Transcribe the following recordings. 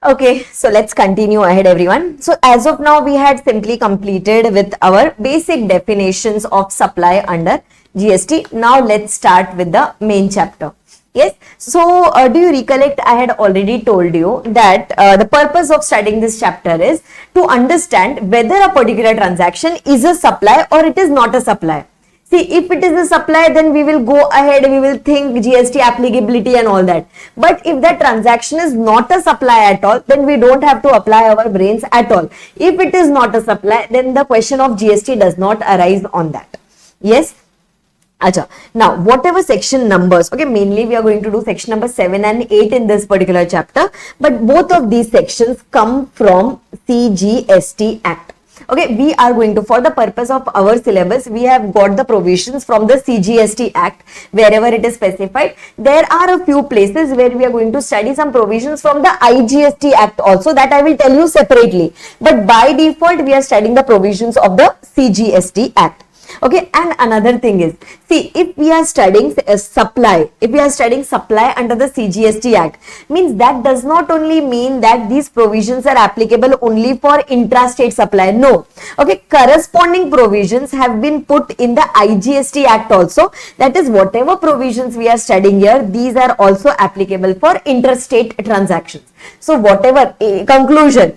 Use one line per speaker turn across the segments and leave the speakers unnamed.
Okay, so let's continue ahead, everyone. So as of now, we had simply completed with our basic definitions of supply under GST. Now let's start with the main chapter. Yes, so do you recollect I had already told you that the purpose of studying this chapter is to understand whether a particular transaction is a supply or it is not a supply. See, if it is a supply, then we will go ahead, we will think GST applicability and all that. But if that transaction is not a supply at all, then we don't have to apply our brains at all. If it is not a supply, then the question of GST does not arise on that. Yes? Acha. Now, whatever section numbers, okay, mainly we are going to do section number 7 and 8 in this particular chapter. But both of these sections come from CGST Act. Okay, we are going to, for the purpose of our syllabus, we have got the provisions from the CGST Act wherever it is specified. There are a few places where we are going to study some provisions from the IGST Act also, that I will tell you separately. But by default, we are studying the provisions of the CGST Act. Okay, and another thing is, see, if we are studying supply, under the CGST Act, means that does not only mean that these provisions are applicable only for intrastate supply. No. Okay, corresponding provisions have been put in the IGST Act also. That is, whatever provisions we are studying here, these are also applicable for interstate transactions. So whatever, conclusion,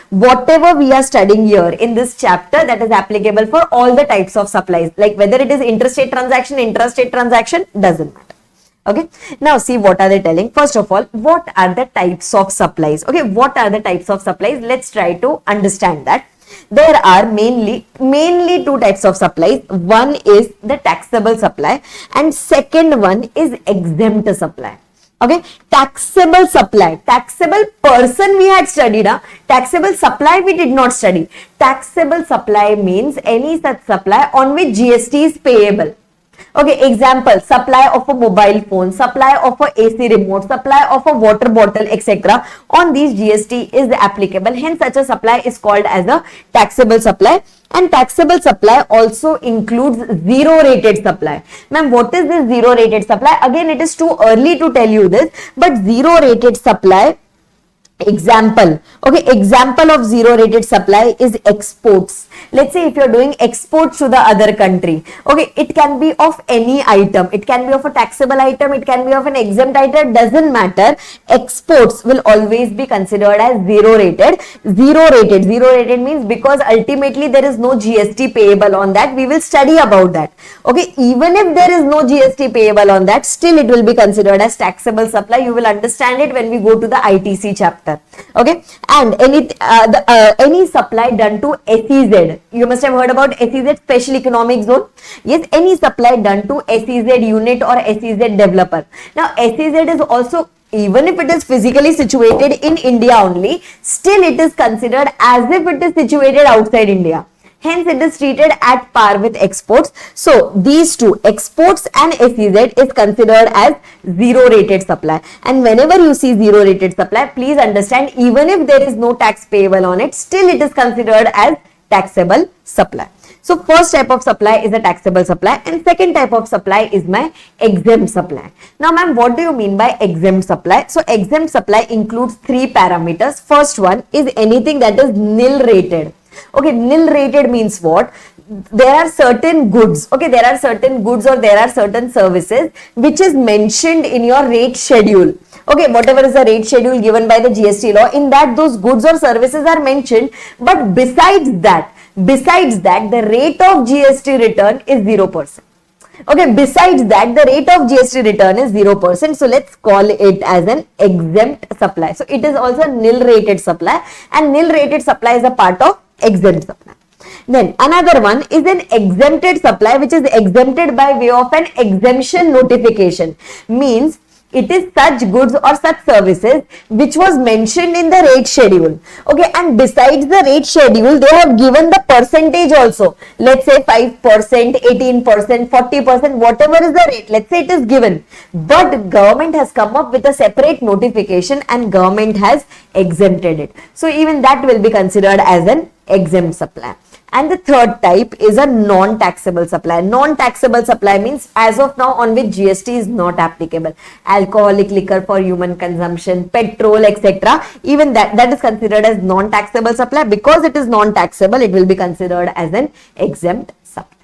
whatever we are studying here in this chapter, that is applicable for all the types of supplies, like whether it is interstate transaction, intrastate transaction, doesn't matter. Okay, now see what are they telling. First of all, what are the types of supplies? Okay, what are the types of supplies? Let's try to understand that. There are mainly two types of supplies. One is the taxable supply and second one is exempt supply. Okay, taxable supply, taxable person we had studied, taxable supply we did not study. Taxable supply means any such supply on which GST is payable. Okay, example, supply of a mobile phone, supply of a AC remote, supply of a water bottle, etc. On these GST is applicable. Hence, such a supply is called as a taxable supply. And taxable supply also includes zero rated supply. Ma'am, what is this zero rated supply? Again, it is too early to tell you this, but zero rated supply, example, okay, example of zero rated supply is exports. Let's say if you're doing exports to the other country, okay, it can be of any item, it can be of a taxable item, it can be of an exempt item, doesn't matter. Exports will always be considered as zero rated. Zero rated means because ultimately there is no GST payable on that. We will study about that. Okay, even if there is no GST payable on that, still it will be considered as taxable supply. You will understand it when we go to the ITC chapter. Okay, and any supply done to SEZ. You must have heard about SEZ, Special Economic Zone. Yes, any supply done to SEZ unit or SEZ developer. Now, SEZ is also, even if it is physically situated in India only, still it is considered as if it is situated outside India. Hence, it is treated at par with exports. So, these two, exports and SEZ, is considered as zero rated supply. And whenever you see zero rated supply, please understand, even if there is no tax payable on it, still it is considered as taxable supply. So, first type of supply is a taxable supply and second type of supply is my exempt supply. Now, ma'am, what do you mean by exempt supply? So, exempt supply includes three parameters. First one is anything that is nil rated. Okay, nil rated means what? There are certain goods, okay, there are certain goods or there are certain services which is mentioned in your rate schedule. Okay, whatever is the rate schedule given by the GST law, in that those goods or services are mentioned, but besides that, the rate of GST return is 0%. Okay, besides that, the rate of GST return is 0%. So, let's call it as an exempt supply. So, it is also a nil rated supply and nil rated supply is a part of exempt supply. Then another one is an exempted supply, which is exempted by way of an exemption notification. Means it is such goods or such services which was mentioned in the rate schedule. Okay, and besides the rate schedule, they have given the percentage also. Let's say 5%, 18%, 40%, whatever is the rate. Let's say it is given. But government has come up with a separate notification and government has exempted it. So even that will be considered as an exempt supply. And the third type is a non-taxable supply. Non-taxable supply means as of now on which GST is not applicable. Alcoholic liquor for human consumption, petrol, etc. Even that is considered as non-taxable supply. Because it is non-taxable, it will be considered as an exempt supply.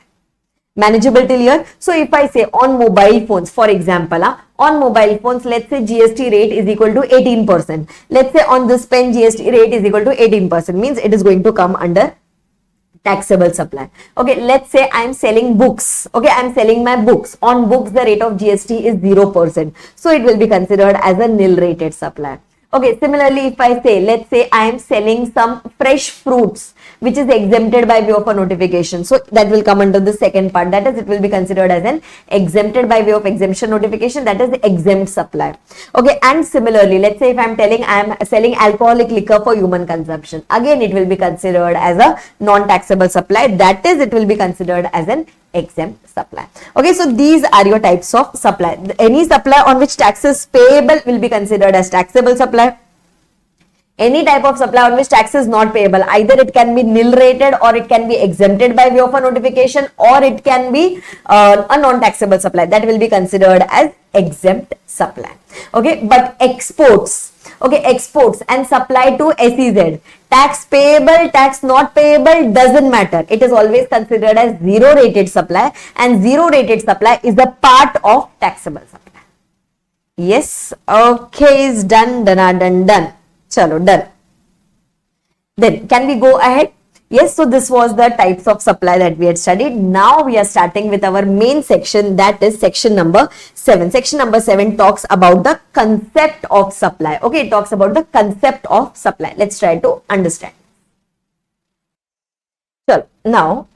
Manageable till here. So if I say on mobile phones, for example, on mobile phones, let's say GST rate is equal to 18%. Let's say on this pen GST rate is equal to 18%, means it is going to come under taxable supply. Okay, let's say I am selling books. Okay, I am selling my books. On books, the rate of GST is 0%. So it will be considered as a nil rated supply. Okay, similarly, if I say, let's say I am selling some fresh fruits which is exempted by way of a notification. So that will come under the second part. That is, it will be considered as an exempted by way of exemption notification. That is the exempt supply. Okay, and similarly, let's say if I am telling I am selling alcoholic liquor for human consumption. Again, it will be considered as a non-taxable supply. That is, it will be considered as an exempt supply. Okay, so these are your types of supply. Any supply on which tax is payable will be considered as taxable supply. Any type of supply on which tax is not payable, either it can be nil rated or it can be exempted by way of a notification, or it can be a non-taxable supply, that will be considered as exempt supply. Okay, but exports, okay, exports and supply to SEZ, tax payable, tax not payable, doesn't matter. It is always considered as zero rated supply, and zero rated supply is a part of taxable supply. Yes, okay, is done. Chalo, done. Then can we go ahead? Yes, so this was the types of supply that we had studied. Now we are starting with our main section, that is section number 7. Section number 7 talks about the concept of supply. Okay, it talks about the concept of supply. Let's try to understand. So now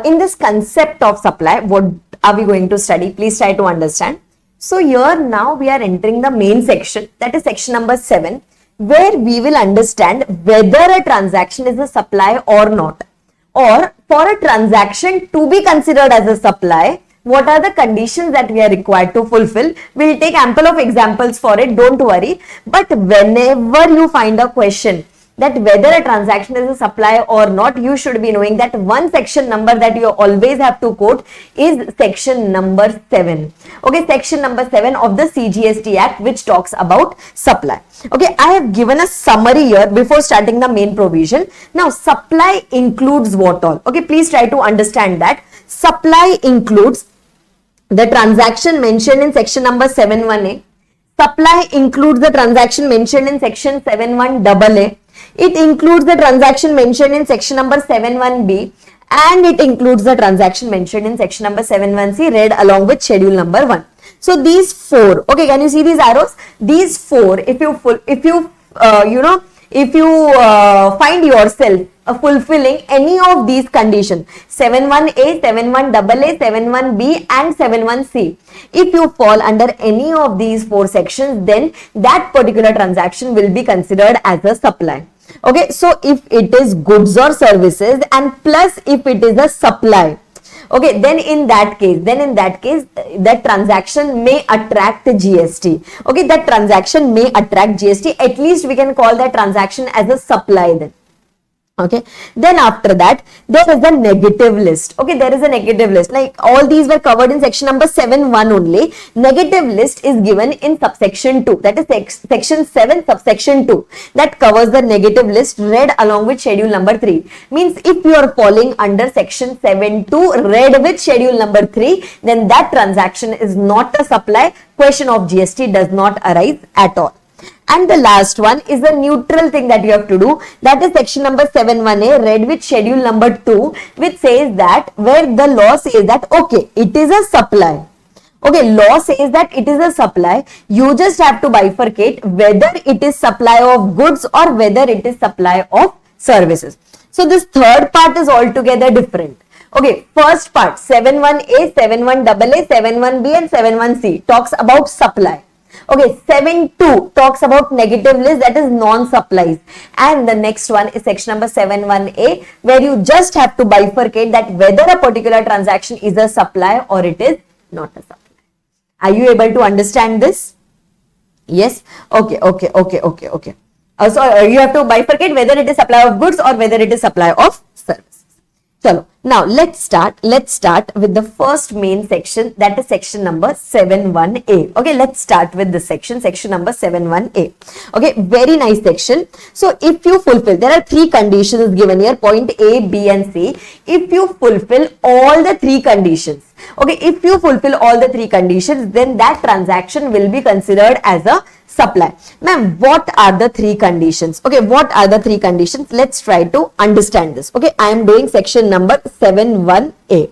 in this concept of supply, what are we going to study? Please try to understand. So here now we are entering the main section, that is section number 7. Where we will understand whether a transaction is a supply or not, or for a transaction to be considered as a supply, what are the conditions that we are required to fulfill. We'll take ample of examples for it, don't worry. But whenever you find a question that whether a transaction is a supply or not, you should be knowing that one section number that you always have to quote is section number 7. Okay, section number 7 of the CGST Act, which talks about supply. Okay, I have given a summary here before starting the main provision. Now, supply includes what all? Okay, please try to understand that. Supply includes the transaction mentioned in section number 7(1)(a). Supply includes the transaction mentioned in section 7(1)(AA). It includes the transaction mentioned in section number 7(1)(b), and it includes the transaction mentioned in section number 7(1)(c) read along with schedule number 1. So these 4, okay, can you see these arrows? These 4, if you find yourself fulfilling any of these conditions, 7(1)(a), 7(1)AA, 7(1)b and 7(1)c, if you fall under any of these 4 sections, then that particular transaction will be considered as a supply. Okay, so if it is goods or services and plus if it is a supply, okay, then in that case, that transaction may attract GST. Okay, that transaction may attract GST. At least we can call that transaction as a supply then. Okay, then after that, there is a negative list. Okay, there is a negative list. Like all these were covered in section number 7(1) only. Negative list is given in subsection 2. That is section 7 subsection 2. That covers the negative list read along with schedule number 3. Means if you are falling under section 7(2) read with schedule number 3, then that transaction is not a supply. Question of GST does not arise at all. And the last one is a neutral thing that you have to do. That is section number 7(1)(a) read with schedule number 2, which says that where the law says that okay, it is a supply. Okay, law says that it is a supply. You just have to bifurcate whether it is supply of goods or whether it is supply of services. So this third part is altogether different. Okay, first part 7(1)(a), 7(1)AA, 7(1)b and 7(1)c talks about supply. Okay, 7(2) talks about negative list, that is non-supplies, and the next one is section number 7(1)(a), where you just have to bifurcate that whether a particular transaction is a supply or it is not a supply. Are you able to understand this? Yes? Okay. You have to bifurcate whether it is supply of goods or whether it is supply of services. Chalo. Now let's start with the first main section, that is section number 71A. Okay, let's start with this section number 71A. Okay, very nice section. So if you fulfill, there are three conditions given here, point A, B and C. If you fulfill all the three conditions, okay, if you fulfill all the three conditions, then that transaction will be considered as a supply. Ma'am, what are the three conditions? Okay, what are the three conditions? Let's try to understand this. Okay, I am doing section number 71A.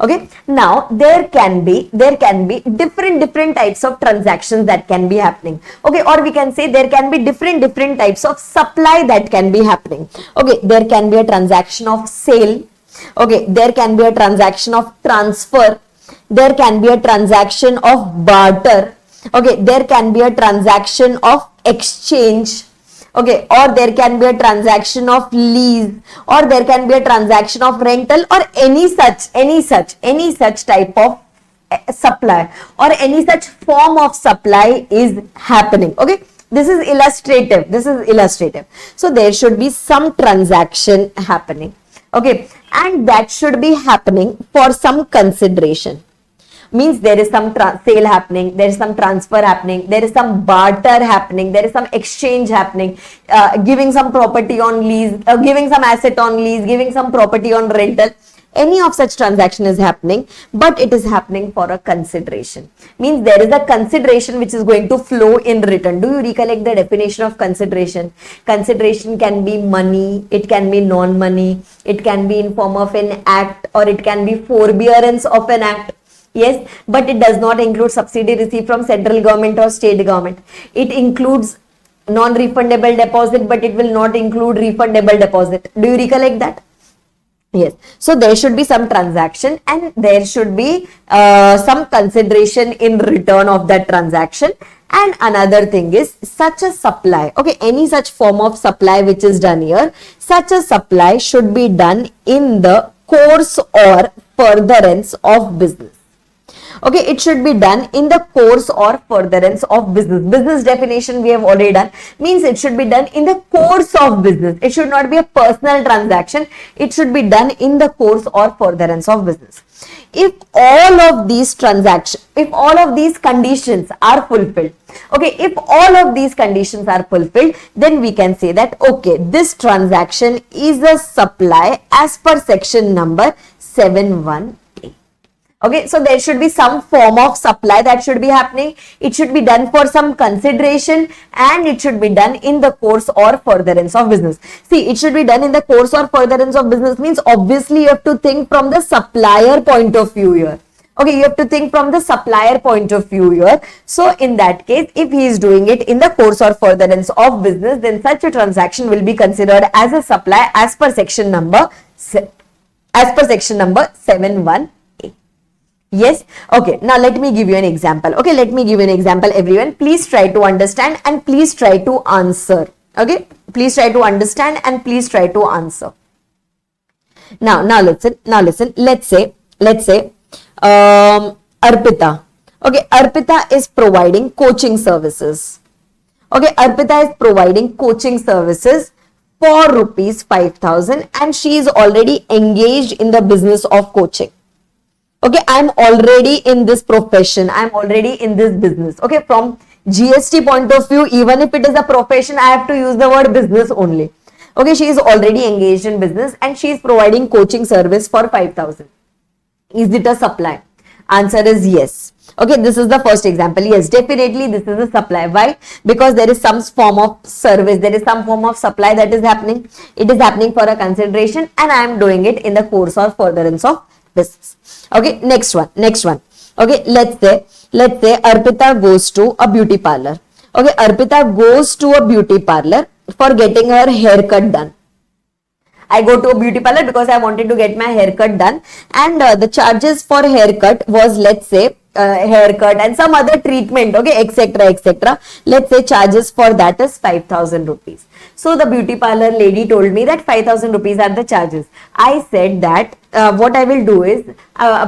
Okay, now there can be different types of transactions that can be happening. Okay, or we can say there can be different types of supply that can be happening. Okay, there can be a transaction of sale. Okay, there can be a transaction of transfer. There can be a transaction of barter. Okay, there can be a transaction of exchange. Okay, or there can be a transaction of lease, or there can be a transaction of rental, or any such type of supply, or any such form of supply is happening. Okay, this is illustrative. So there should be some transaction happening. Okay, and that should be happening for some consideration. Means there is some sale happening, there is some transfer happening, there is some barter happening, there is some exchange happening, giving some property on lease, giving some asset on lease, giving some property on rental. Any of such transaction is happening, but it is happening for a consideration. Means there is a consideration which is going to flow in return. Do you recollect the definition of consideration? Consideration can be money, it can be non-money, it can be in form of an act, or it can be forbearance of an act. Yes, but it does not include subsidy received from central government or state government. It includes non-refundable deposit, but it will not include refundable deposit. Do you recollect that? Yes. So there should be some transaction, and there should be some consideration in return of that transaction. And another thing is such a supply. Okay, any such form of supply which is done here, such a supply should be done in the course or furtherance of business. Okay, it should be done in the course or furtherance of business. Business definition we have already done. Means it should be done in the course of business. It should not be a personal transaction. It should be done in the course or furtherance of business. If all of these transactions, if all of these conditions are fulfilled, okay, if all of these conditions are fulfilled, then we can say that, okay, this transaction is a supply as per section number 71. Okay, so there should be some form of supply that should be happening. It should be done for some consideration, and it should be done in the course or furtherance of business. See, it should be done in the course or furtherance of business means obviously you have to think from the supplier point of view here. Okay, you have to think from the supplier point of view here. So in that case, if he is doing it in the course or furtherance of business, then such a transaction will be considered as a supply as per section number 71. Yes. Okay. Now let me give you an example. Okay. Let me give you an example, everyone. Please try to understand and please try to answer. Okay. Please try to understand and please try to answer. Now listen. Let's say, Arpita. Okay. Arpita is providing coaching services. Okay. Arpita is providing coaching services for rupees 5,000 and she is already engaged in the business of coaching. Okay, I'm already in this profession. I'm already in this business. Okay, from GST point of view, even if it is a profession, I have to use the word business only. Okay, she is already engaged in business and she is providing coaching service for 5,000. Is it a supply? Answer is yes. Okay, this is the first example. Yes, definitely this is a supply. Why? Because there is some form of service, there is some form of supply that is happening. It is happening for a consideration and I am doing it in the course or furtherance of business. Okay, next one. Okay, let's say Arpita goes to a beauty parlor. Okay, Arpita goes to a beauty parlor for getting her haircut done. I go to a beauty parlor because I wanted to get my haircut done, and the charges for haircut was, let's say, haircut and some other treatment, okay, etc, etc. Let's say charges for that is 5,000 rupees. So the beauty parlor lady told me that 5,000 rupees are the charges. I said that what I will do is,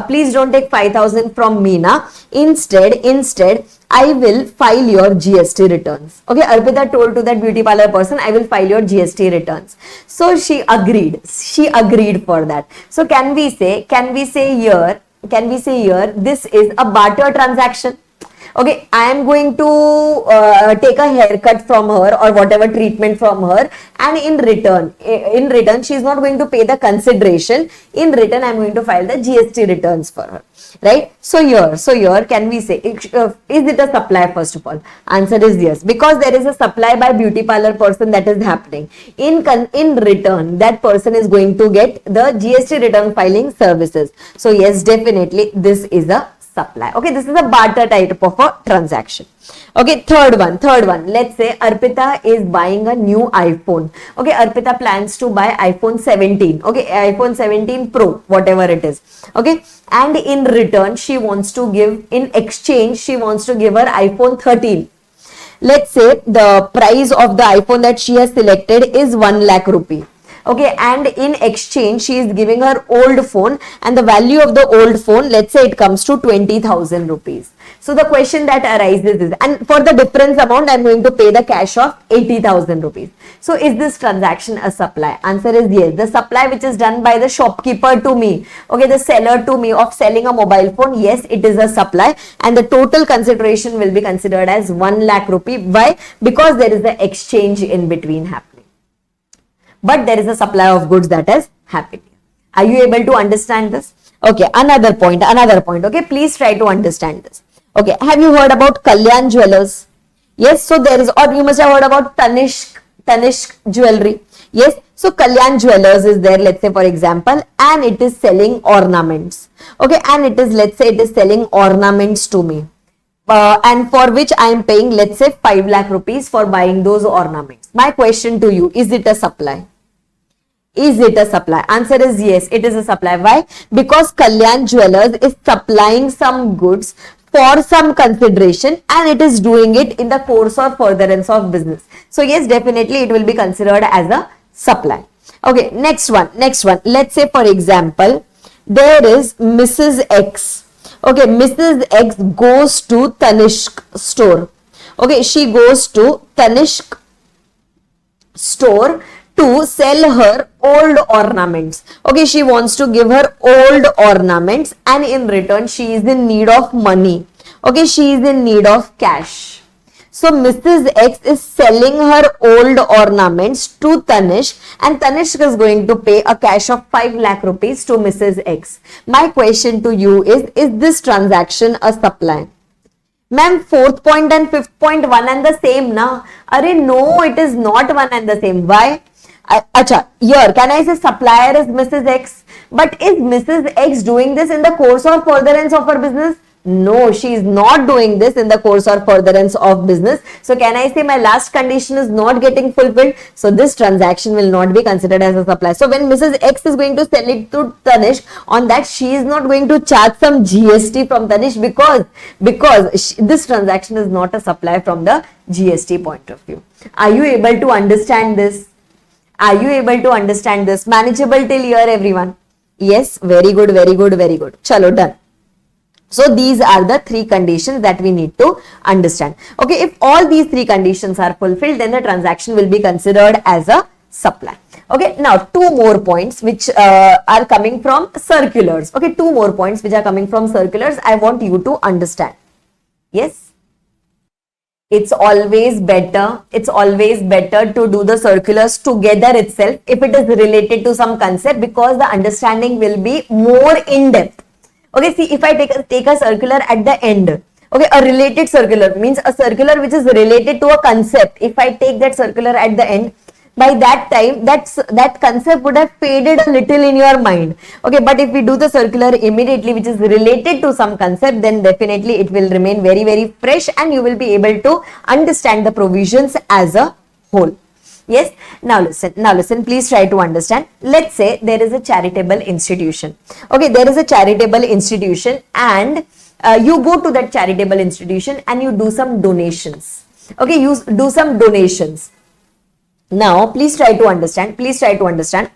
please don't take 5,000 from me na. Instead, I will file your GST returns. Okay, Arpita told to that beauty parlor person, I will file your GST returns. So she agreed. She agreed for that. So can we say here, this is a barter transaction? Okay, I am going to take a haircut from her or whatever treatment from her, and in return she is not going to pay the consideration. In return, I am going to file the GST returns for her, right? So here, can we say, is it a supply? First of all, answer is yes, because there is a supply by beauty parlor person that is happening. In return, that person is going to get the GST return filing services. So yes, definitely this is a supply. Okay, this is a barter type of a transaction. Okay, third one. Let's say Arpita is buying a new iPhone. Okay, Arpita plans to buy iPhone 17. Okay, iPhone 17 Pro, whatever it is. Okay, and in return, she wants to give her iPhone 13. Let's say the price of the iPhone that she has selected is 1 lakh rupee. Okay, and in exchange, she is giving her old phone, and the value of the old phone, let's say it comes to 20,000 rupees. So the question that arises is, and for the difference amount, I am going to pay the cash of 80,000 rupees. So is this transaction a supply? Answer is yes. The supply which is done by the shopkeeper to me, okay, the seller to me of selling a mobile phone, yes, it is a supply, and the total consideration will be considered as 1 lakh rupee. Why? Because there is the exchange in between happening. But there is a supply of goods that is happening. Are you able to understand this? Okay, another point. Okay, please try to understand this. Okay, have you heard about Kalyan Jewelers? Yes, so there is, or you must have heard about Tanishq Jewelry. Yes, so Kalyan Jewelers is there, let's say for example, and it is selling ornaments. Okay, and it is, let's say it is selling ornaments to me. And for which I am paying, let's say 5 lakh rupees for buying those ornaments. My question to you, is it a supply? Is it a supply? Answer is yes, it is a supply. Why? Because Kalyan Jewelers is supplying some goods for some consideration, and it is doing it in the course or furtherance of business. So yes, definitely it will be considered as a supply. Okay, next one. Let's say for example, there is Mrs. X. Okay, Mrs. X goes to Tanishq store. Okay, she goes to Tanishq store to sell her old ornaments. Okay, she wants to give her old ornaments, and in return she is in need of money. Okay, she is in need of cash. So Mrs. X is selling her old ornaments to Tanishq, and Tanishq is going to pay a cash of 5 lakh rupees to Mrs. X. My question to you is this transaction a supply? Ma'am, fourth point and fifth point one and the same na? Arey no, it is not one and the same. Why? Acha, here can I say supplier is Mrs. X, but is Mrs. X doing this in the course or furtherance of her business? No, she is not doing this in the course or furtherance of business. So can I say my last condition is not getting fulfilled? So this transaction will not be considered as a supply. So when Mrs. X is going to sell it to Tanishq, on that she is not going to charge some GST from Tanishq because this transaction is not a supply from the GST point of view. Are you able to understand this? Are you able to understand this? Manageable till here, everyone? Yes, very good, very good, very good. Chalo, done. So these are the three conditions that we need to understand. Okay, if all these three conditions are fulfilled, then the transaction will be considered as a supply. Okay, now two more points which are coming from circulars. Okay, two more points which are coming from circulars. I want you to understand. Yes. It's always better to do the circulars together itself if it is related to some concept, because the understanding will be more in depth. Okay, see, if I take a circular at the end, okay, a related circular means a circular which is related to a concept. If I take that circular at the end, by that time that concept would have faded a little in your mind. Okay, but if we do the circular immediately which is related to some concept, then definitely it will remain very, very fresh and you will be able to understand the provisions as a whole. Yes, now listen, please try to understand. Let's say there is a charitable institution. Okay, there is a charitable institution, and you go to that charitable institution and you do some donations. Okay, you do some donations. Now, please try to understand. Please try to understand.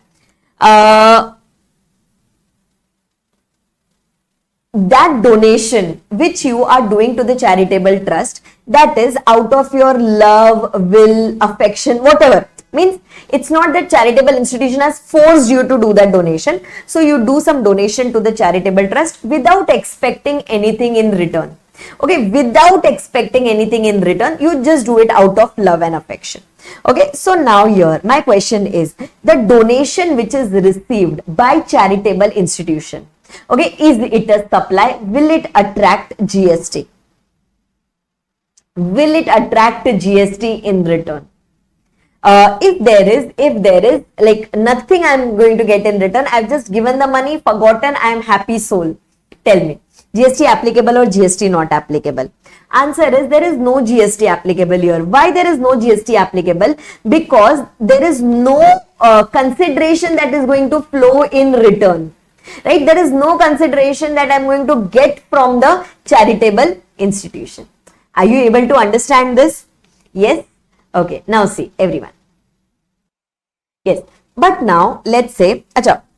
That donation which you are doing to the charitable trust, that is out of your love, will, affection, whatever. Means it's not that charitable institution has forced you to do that donation. So you do some donation to the charitable trust without expecting anything in return. Okay, without expecting anything in return, you just do it out of love and affection. Okay, so now here my question is, the donation which is received by charitable institution, okay, is it a supply? Will it attract GST? Will it attract GST in return? If there is like nothing I'm going to get in return, I've just given the money, forgotten, I am happy soul. Tell me, GST applicable or GST not applicable? Answer is, there is no GST applicable here. Why there is no GST applicable? Because there is no consideration that is going to flow in return. Right? There is no consideration that I'm going to get from the charitable institution. Are you able to understand this? Yes? Okay. Now see, everyone. Yes. But now, let's say,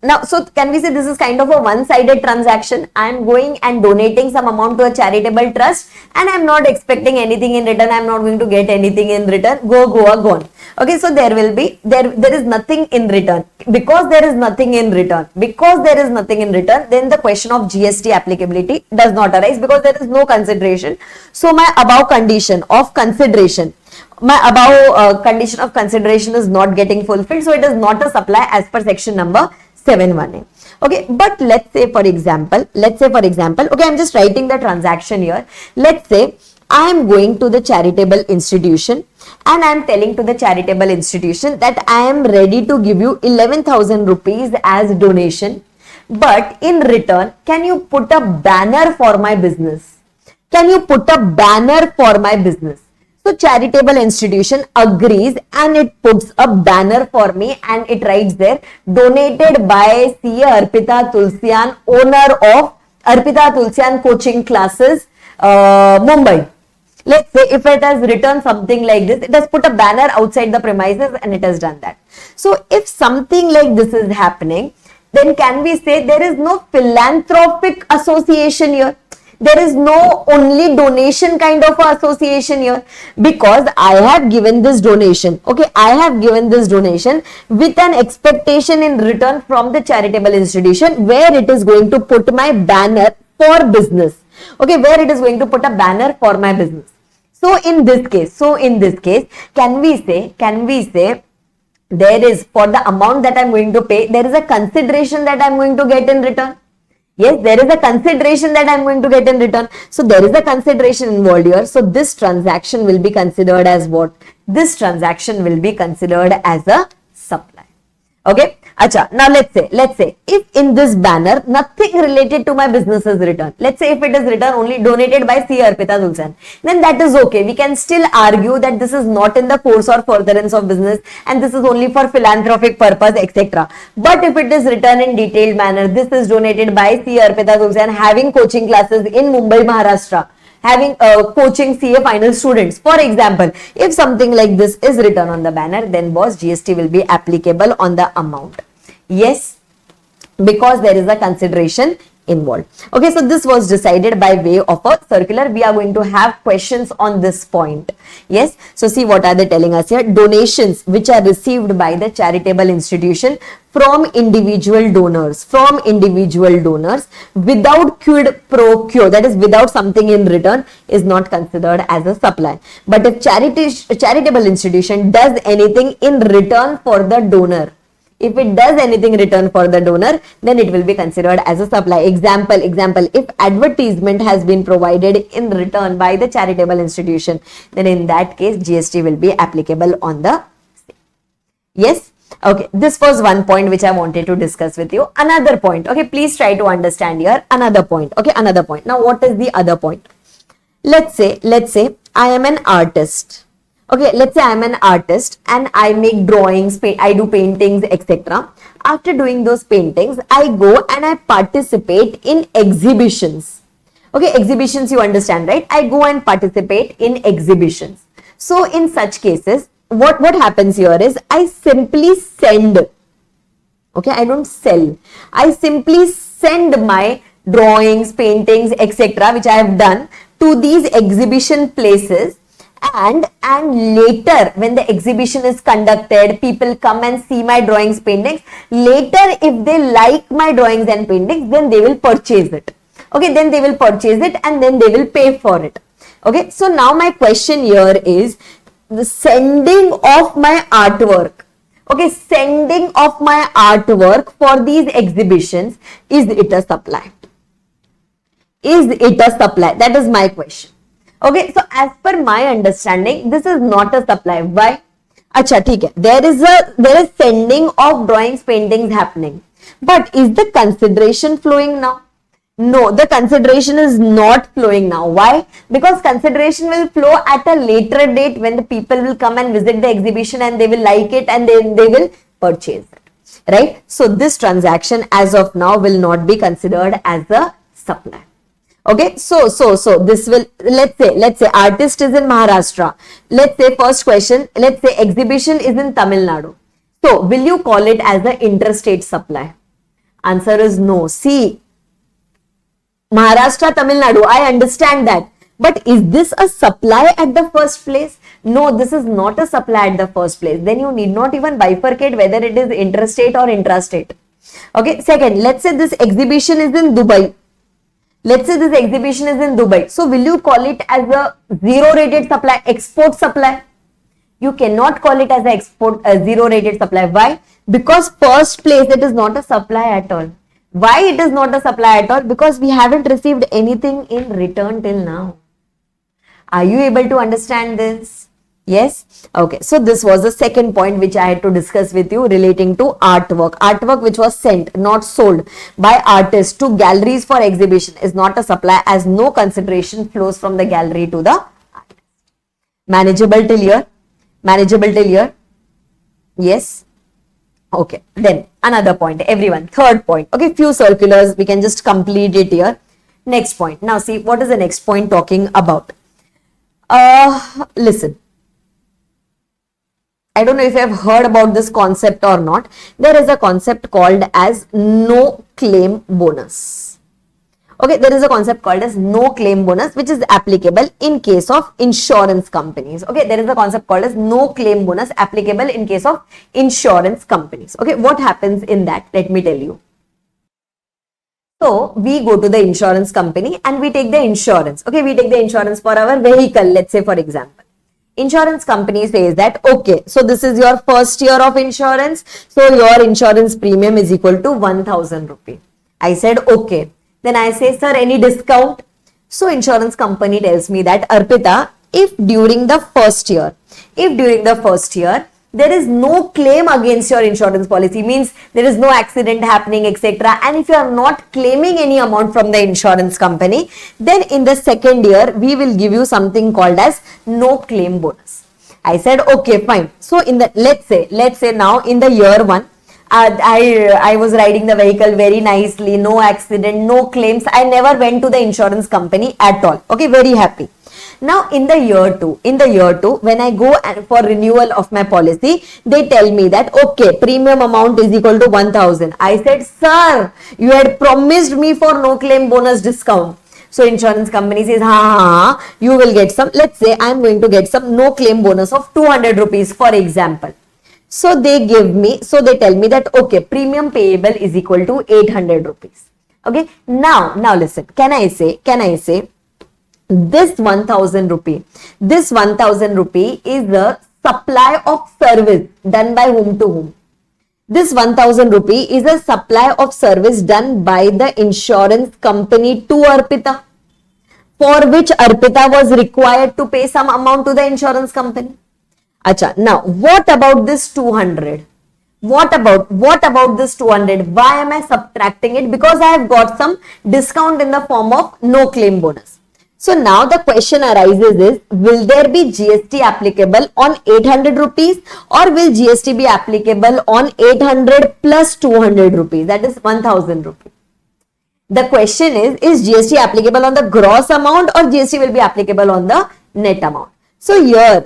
now, so can we say this is kind of a one-sided transaction? I am going and donating some amount to a charitable trust and I am not expecting anything in return. I am not going to get anything in return. Gone. Okay, so there is nothing in return. Because there is nothing in return, then the question of GST applicability does not arise because there is no consideration. So my above condition of consideration, is not getting fulfilled. So it is not a supply as per section number 7(1)(a). Okay, but let's say for example, okay, I'm just writing the transaction here. Let's say I am going to the charitable institution and I am telling to the charitable institution that I am ready to give you 11,000 rupees as donation, but in return, can you put a banner for my business? So charitable institution agrees and it puts a banner for me and it writes there, donated by CA Arpita Tulsyan, owner of Arpita Tulsyan coaching classes, Mumbai. Let's say if it has written something like this, it has put a banner outside the premises and it has done that. So if something like this is happening, then can we say there is no philanthropic association here? There is no only donation kind of association here, because I have given this donation. Okay, I have given this donation with an expectation in return from the charitable institution where it is going to put my banner for business. Okay, where it is going to put a banner for my business. So in this case, can we say there is, for the amount that I am going to pay, there is a consideration that I am going to get in return. Yes, there is a consideration that I am going to get in return. So there is a consideration involved here. So this transaction will be considered as what? This transaction will be considered as a supply. Okay. Acha, now let's say if in this banner nothing related to my business is written, let's say if it is written only donated by C. Arpita Tulsyan, then that is okay. We can still argue that this is not in the course or furtherance of business and this is only for philanthropic purpose, etc. But if it is written in detailed manner, this is donated by C. Arpita Tulsyan having coaching classes in Mumbai, Maharashtra, having coaching CAFinal students. For example, if something like this is written on the banner, then boss, GST will be applicable on the amount. Yes, because there is a consideration involved. Okay, so this was decided by way of a circular. We are going to have questions on this point. Yes, so see what are they telling us here? Donations which are received by the charitable institution from individual donors, without quid pro quo, that is without something in return, is not considered as a supply. But if charitable institution does anything in return for the donor, if it does anything in return for the donor, then it will be considered as a supply. Example, if advertisement has been provided in return by the charitable institution, then in that case, GST will be applicable on the same. Yes? Okay, this was one point which I wanted to discuss with you. Another point, okay, please try to understand here. Another point, okay, another point. Now, what is the other point? Let's say I am an artist. Okay, let's say I'm an artist and I make drawings, I do paintings, etc. After doing those paintings, I go and I participate in exhibitions. Okay, exhibitions you understand, right? I go and participate in exhibitions. So in such cases, what happens here is I simply send. Okay, I don't sell. I simply send my drawings, paintings, etc., which I have done to these exhibition places, and later when the exhibition is conducted, people come and see my drawings, paintings. Later, if they like my drawings and paintings, then they will purchase it. Okay, then they will purchase it and then they will pay for it. Okay, so now my question here is the sending of my artwork. Okay, sending of my artwork for these exhibitions, is it a supply? Is it a supply? That is my question. Okay, so as per my understanding, this is not a supply. Why? Acha, theek hai. There is sending of drawings, paintings happening. But is the consideration flowing now? No, the consideration is not flowing now. Why? Because consideration will flow at a later date when the people will come and visit the exhibition and they will like it and then they will purchase it. Right? So this transaction as of now will not be considered as a supply. Okay, so this will, let's say artist is in Maharashtra. Let's say first question, let's say exhibition is in Tamil Nadu. So will you call it as an interstate supply? Answer is no. See, Maharashtra, Tamil Nadu, I understand that. But is this a supply at the first place? No, this is not a supply at the first place. Then you need not even bifurcate whether it is interstate or intrastate. Okay, second, let's say this exhibition is in Dubai. Let's say this exhibition is in Dubai. So will you call it as a zero rated supply, export supply? You cannot call it as a zero rated supply. Why? Because first place it is not a supply at all. Why it is not a supply at all? Because we haven't received anything in return till now. Are you able to understand this? Yes? Okay. So this was the second point which I had to discuss with you relating to artwork. Artwork which was sent, not sold by artists to galleries for exhibition is not a supply as no consideration flows from the gallery to the artist. Manageable till here? Manageable till here? Yes? Okay. Then another point, everyone. Third point. Okay, few circulars. We can just complete it here. Next point. Now see, what is the next point talking about? Listen. I don't know if you have heard about this concept or not. There is a concept called as no claim bonus. Okay, there is a concept called as no claim bonus which is applicable in case of insurance companies. Okay, there is a concept called as no claim bonus applicable in case of insurance companies. Okay, what happens in that? Let me tell you. So, we go to the insurance company and we take the insurance. Okay, we take the insurance for our vehicle, let's say for example. Insurance company says that, okay, so this is your first year of insurance. So, your insurance premium is equal to 1000 rupee. I said, okay. Then I say, sir, any discount? So, insurance company tells me that, Arpita, if during the first year, there is no claim against your insurance policy, means there is no accident happening, etc. And if you are not claiming any amount from the insurance company, then in the second year, we will give you something called as no claim bonus. I said, okay, fine. So in the, let's say now in the year one, I was riding the vehicle very nicely, no accident, no claims. I never went to the insurance company at all. Okay, very happy. Now in the year two, when I go for renewal of my policy, they tell me that, okay, premium amount is equal to 1000. I said, sir, you had promised me for no claim bonus discount. So insurance company says, you will get some, let's say I am going to get some no claim bonus of 200 rupees for example. So they give me, so they tell me that, okay, premium payable is equal to 800 rupees. Okay, now listen, can I say, this 1000 rupee is a supply of service done by whom to whom? This 1000 rupee is a supply of service done by the insurance company to Arpita, for which Arpita was required to pay some amount to the insurance company. Acha, now what about this 200? What about this 200? Why am I subtracting it? Because I have got some discount in the form of no claim bonus. So now the question arises is, will there be GST applicable on 800 rupees or will GST be applicable on 800 plus 200 rupees, that is 1000 rupees? The question is GST applicable on the gross amount or GST will be applicable on the net amount? So here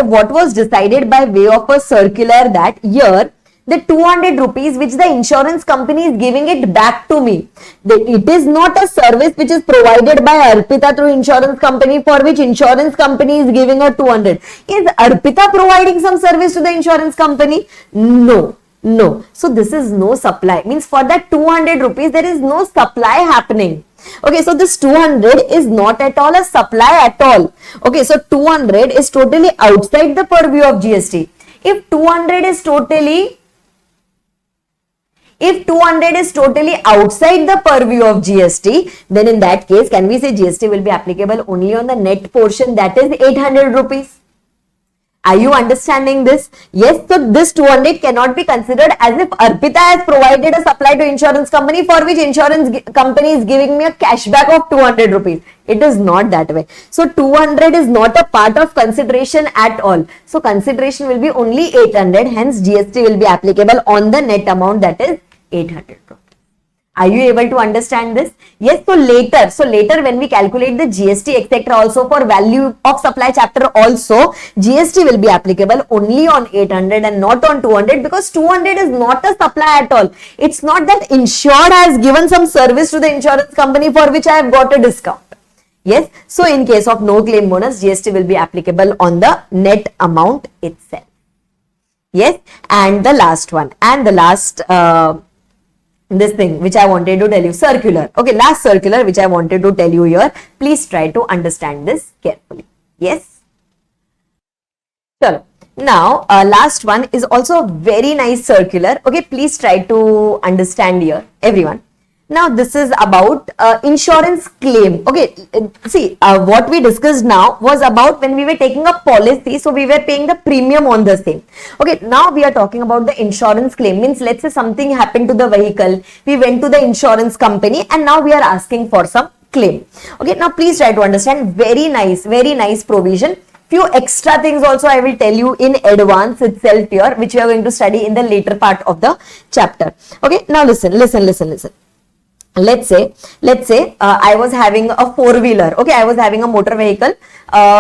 what was decided by way of a circular, that here the 200 rupees which the insurance company is giving it back to me, it is not a service which is provided by Arpita through insurance company, for which insurance company is giving her 200. Is Arpita providing some service to the insurance company? No. No. So this is no supply. Means for that 200 rupees, there is no supply happening. Okay, so this 200 is not at all a supply at all. Okay, so 200 is totally outside the purview of GST. If 200 is totally outside the purview of GST, then in that case, can we say GST will be applicable only on the net portion, that is 800 rupees? Are you understanding this? Yes, so this 200 cannot be considered as if Arpita has provided a supply to insurance company, for which insurance company is giving me a cashback of 200 rupees. It is not that way. So 200 is not a part of consideration at all. So consideration will be only 800. Hence GST will be applicable on the net amount, that is 800 rupees. Are you able to understand this? Yes, so later when we calculate the GST etc. also for value of supply chapter also, GST will be applicable only on 800 and not on 200, because 200 is not a supply at all. It's not that insured has given some service to the insurance company for which I have got a discount. Yes, so in case of no claim bonus, GST will be applicable on the net amount itself. Yes, and the last one, and the last this thing which I wanted to tell you, circular. Okay, last circular which I wanted to tell you here. Please try to understand this carefully. Yes. So now last one is also a very nice circular. Okay, please try to understand here, everyone. Now this is about insurance claim. Okay, see what we discussed now was about when we were taking a policy, so we were paying the premium on the same. Okay, now we are talking about the insurance claim. Means let's say something happened to the vehicle, we went to the insurance company and now we are asking for some claim. Okay, now please try to understand. Very nice provision. Few extra things also I will tell you in advance itself here, which we are going to study in the later part of the chapter. Okay, now listen. Let's say I was having a four-wheeler. Okay, I was having a motor vehicle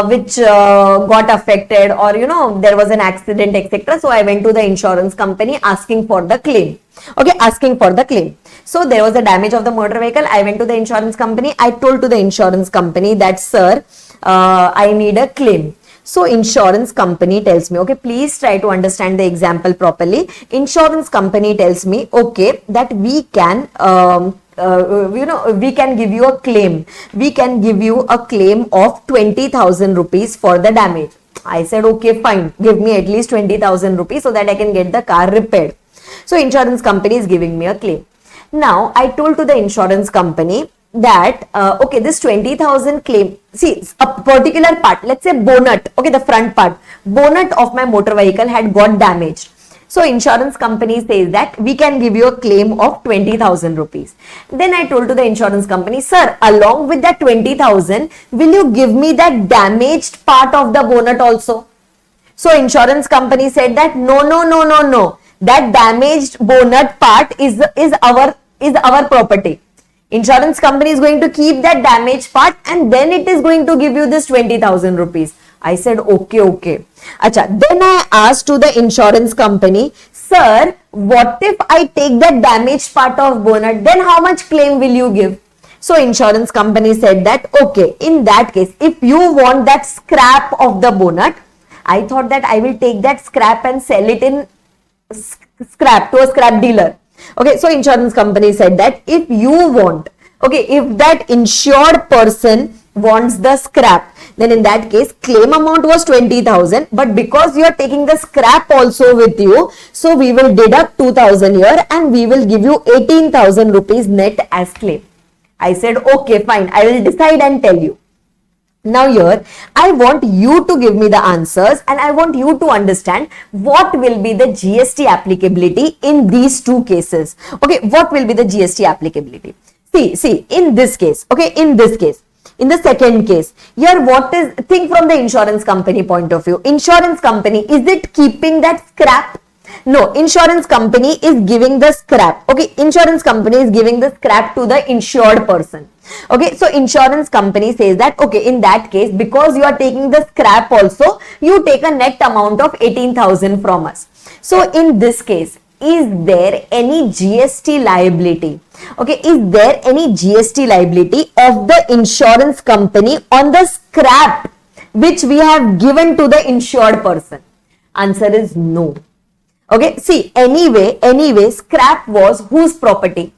which got affected, or there was an accident etc. So I went to the insurance company asking for the claim. Okay, asking for the claim. So there was a damage of the motor vehicle. I went to the insurance company. I told to the insurance company that, sir, I need a claim. So insurance company tells me, okay, please try to understand the example properly. Insurance company tells me, okay, that we can we can give you a claim. We can give you a claim of 20,000 rupees for the damage. I said, okay, fine. Give me at least 20,000 rupees so that I can get the car repaired. So insurance company is giving me a claim. Now I told to the insurance company that okay, this 20,000 claim, see a particular part, let's say bonnet, okay, the front part, bonnet of my motor vehicle had got damaged. So insurance company says that we can give you a claim of 20,000 rupees. Then I told to the insurance company, sir, along with that 20,000, will you give me that damaged part of the bonnet also? So insurance company said that no. That damaged bonnet part is our property. Insurance company is going to keep that damaged part and then it is going to give you this 20,000 rupees. I said, okay. Acha, then I asked to the insurance company, sir, what if I take that damaged part of bonnet, then how much claim will you give? So insurance company said that, okay, in that case, if you want that scrap of the bonnet, I thought that I will take that scrap and sell it in scrap to a scrap dealer. Okay, so insurance company said that if you want, okay, if that insured person wants the scrap, then in that case claim amount was 20,000, but because you are taking the scrap also with you, so we will deduct 2,000 here and we will give you 18,000 rupees net as claim. I said, okay, fine, I will decide and tell you. Now here, I want you to give me the answers and I want you to understand what will be the GST applicability in these two cases. Okay, what will be the GST applicability? See, in this case, okay, in the second case, here think from the insurance company point of view. Insurance company, is it keeping that scrap? No, insurance company is giving the scrap. Okay, insurance company is giving the scrap to the insured person. Okay, so insurance company says that, okay, in that case, because you are taking the scrap also, you take a net amount of 18,000 from us. So in this case, is there any GST liability? Okay, is there any GST liability of the insurance company on the scrap which we have given to the insured person? Answer is no. Okay, see, anyway, scrap was whose property?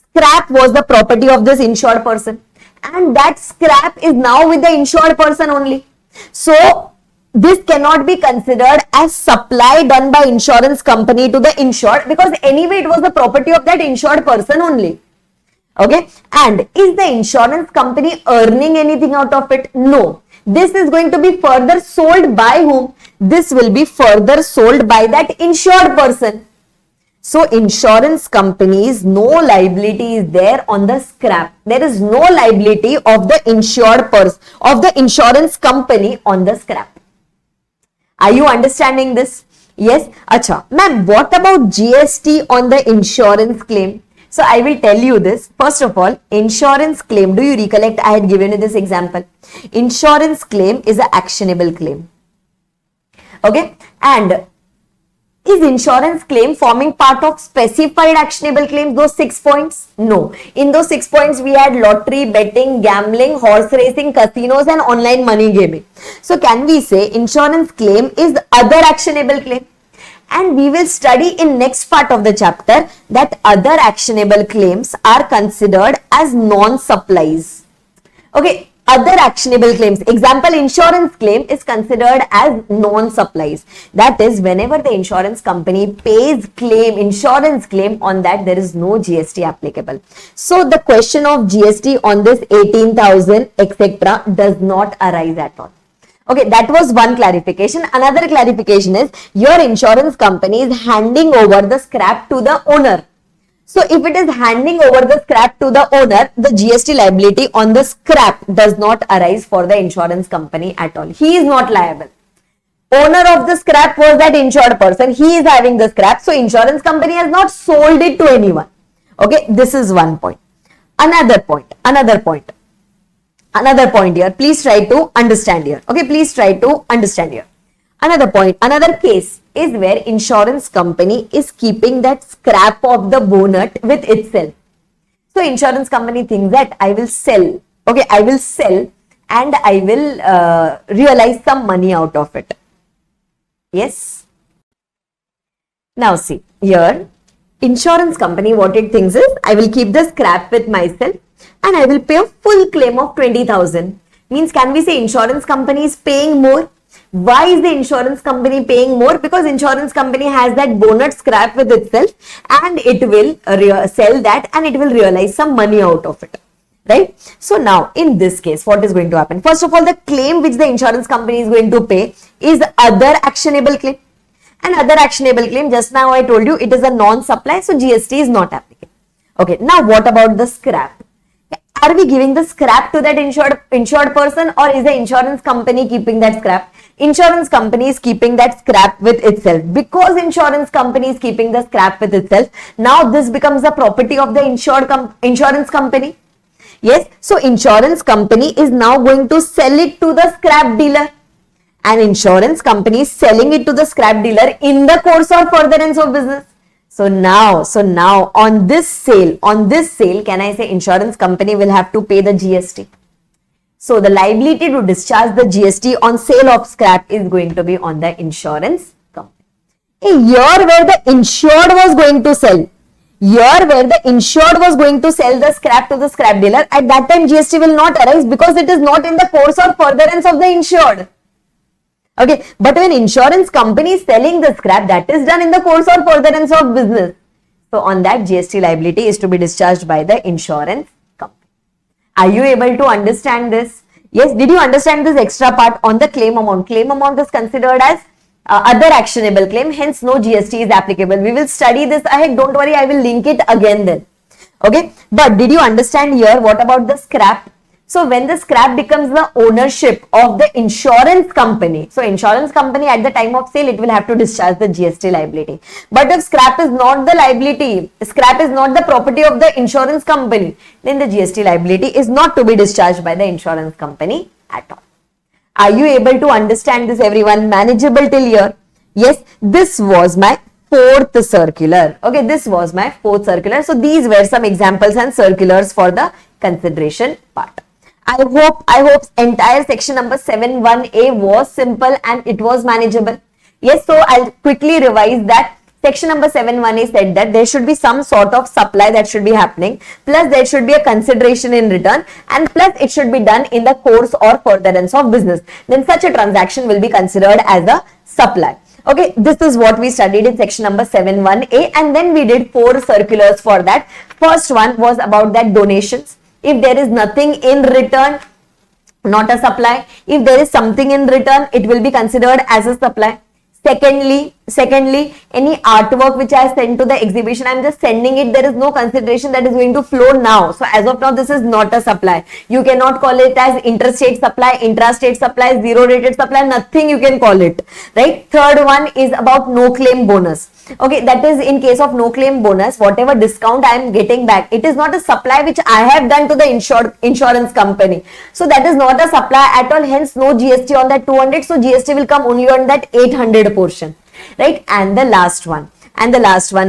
Scrap was the property of this insured person, and that scrap is now with the insured person only. So this cannot be considered as supply done by insurance company to the insured, because anyway it was the property of that insured person only. Okay, and is the insurance company earning anything out of it? No. This is going to be further sold by whom? This will be further sold by that insured person. So insurance companies, no liability is there on the scrap. There is no liability of the insured person, of the insurance company on the scrap. Are you understanding this? Yes. Acha, ma'am, what about GST on the insurance claim? So I will tell you this. First of all, insurance claim, do you recollect I had given you this example? Insurance claim is an actionable claim. Okay, and is insurance claim forming part of specified actionable claims, those 6 points? No. In those 6 points, we had lottery, betting, gambling, horse racing, casinos, and online money gaming. So can we say insurance claim is other actionable claim? And we will study in next part of the chapter that other actionable claims are considered as non-supplies. Okay, other actionable claims. Example, insurance claim is considered as non-supplies. That is, whenever the insurance company pays claim, insurance claim, on that there is no GST applicable. So the question of GST on this 18,000 etc. does not arise at all. Okay, that was one clarification. Another clarification is your insurance company is handing over the scrap to the owner. So if it is handing over the scrap to the owner, the GST liability on the scrap does not arise for the insurance company at all. He is not liable. Owner of the scrap was that insured person. He is having the scrap. So insurance company has not sold it to anyone. Okay, this is one point. Another point here. Please try to understand here. Okay, please try to understand here. Another point, another case is where insurance company is keeping that scrap of the bonnet with itself. So insurance company thinks that I will sell. Okay, I will sell and I will realize some money out of it. Yes. Now see here, insurance company what it thinks is I will keep the scrap with myself and I will pay a full claim of 20,000. Means can we say insurance company is paying more? Why is the insurance company paying more? Because insurance company has that bonnet scrap with itself and it will sell that and it will realize some money out of it. Right? So now in this case, what is going to happen? First of all, the claim which the insurance company is going to pay is other actionable claim. And other actionable claim, just now I told you it is a non-supply, so GST is not applicable. Okay, now what about the scrap? Are we giving the scrap to that insured person, or is the insurance company keeping that scrap? Insurance company is keeping that scrap with itself. Because insurance company is keeping the scrap with itself, now this becomes the property of the insurance company. Yes, so insurance company is now going to sell it to the scrap dealer. And insurance company is selling it to the scrap dealer in the course or furtherance of business. So now on this sale, can I say insurance company will have to pay the GST? So the liability to discharge the GST on sale of scrap is going to be on the insurance company. A year where the insured was going to sell, the scrap to the scrap dealer, at that time GST will not arise because it is not in the course or furtherance of the insured. Okay, but when insurance company is selling the scrap, that is done in the course or furtherance of business. So on that, GST liability is to be discharged by the insurance company. Are you able to understand this? Yes, did you understand this extra part on the claim amount? Claim amount is considered as other actionable claim, hence no GST is applicable. We will study this ahead, don't worry, I will link it again then. Okay, but did you understand here what about the scrap? So when the scrap becomes the ownership of the insurance company, so insurance company at the time of sale, it will have to discharge the GST liability. But if scrap is not the liability, scrap is not the property of the insurance company, then the GST liability is not to be discharged by the insurance company at all. Are you able to understand this, everyone? Manageable till here? Yes, this was my fourth circular. Okay, this was my fourth circular. So these were some examples and circulars for the consideration part. I hope entire section number 7.1a was simple and it was manageable. Yes, so I'll quickly revise that. Section number 7.1a said that there should be some sort of supply that should be happening, plus there should be a consideration in return, and plus it should be done in the course or furtherance of business. Then such a transaction will be considered as a supply. Okay, this is what we studied in section number 7.1a, and then we did 4 circulars for that. First one was about that donations. If there is nothing in return, not a supply. If there is something in return, it will be considered as a supply. Secondly, any artwork which I sent to the exhibition, I'm just sending it. There is no consideration that is going to flow now. So as of now, this is not a supply. You cannot call it as interstate supply, intrastate supply, zero rated supply, nothing you can call it, right? Third one is about no claim bonus. Okay, that is in case of no claim bonus, whatever discount I am getting back, it is not a supply which I have done to the insurance company. So that is not a supply at all, hence no GST on that 200. So GST will come only on that 800 portion, right? And the last one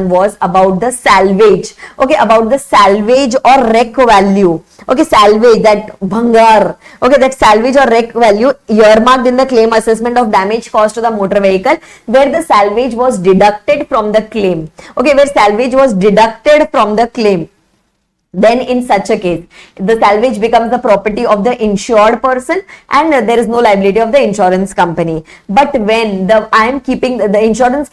was about the salvage. Okay, about the salvage or wreck value. Okay, salvage, that bhangar. Okay, that salvage or wreck value earmarked in the claim assessment of damage caused to the motor vehicle, where the salvage was deducted from the claim. Okay, where salvage was deducted from the claim. Then in such a case, the salvage becomes the property of the insured person and there is no liability of the insurance company. But when the insurance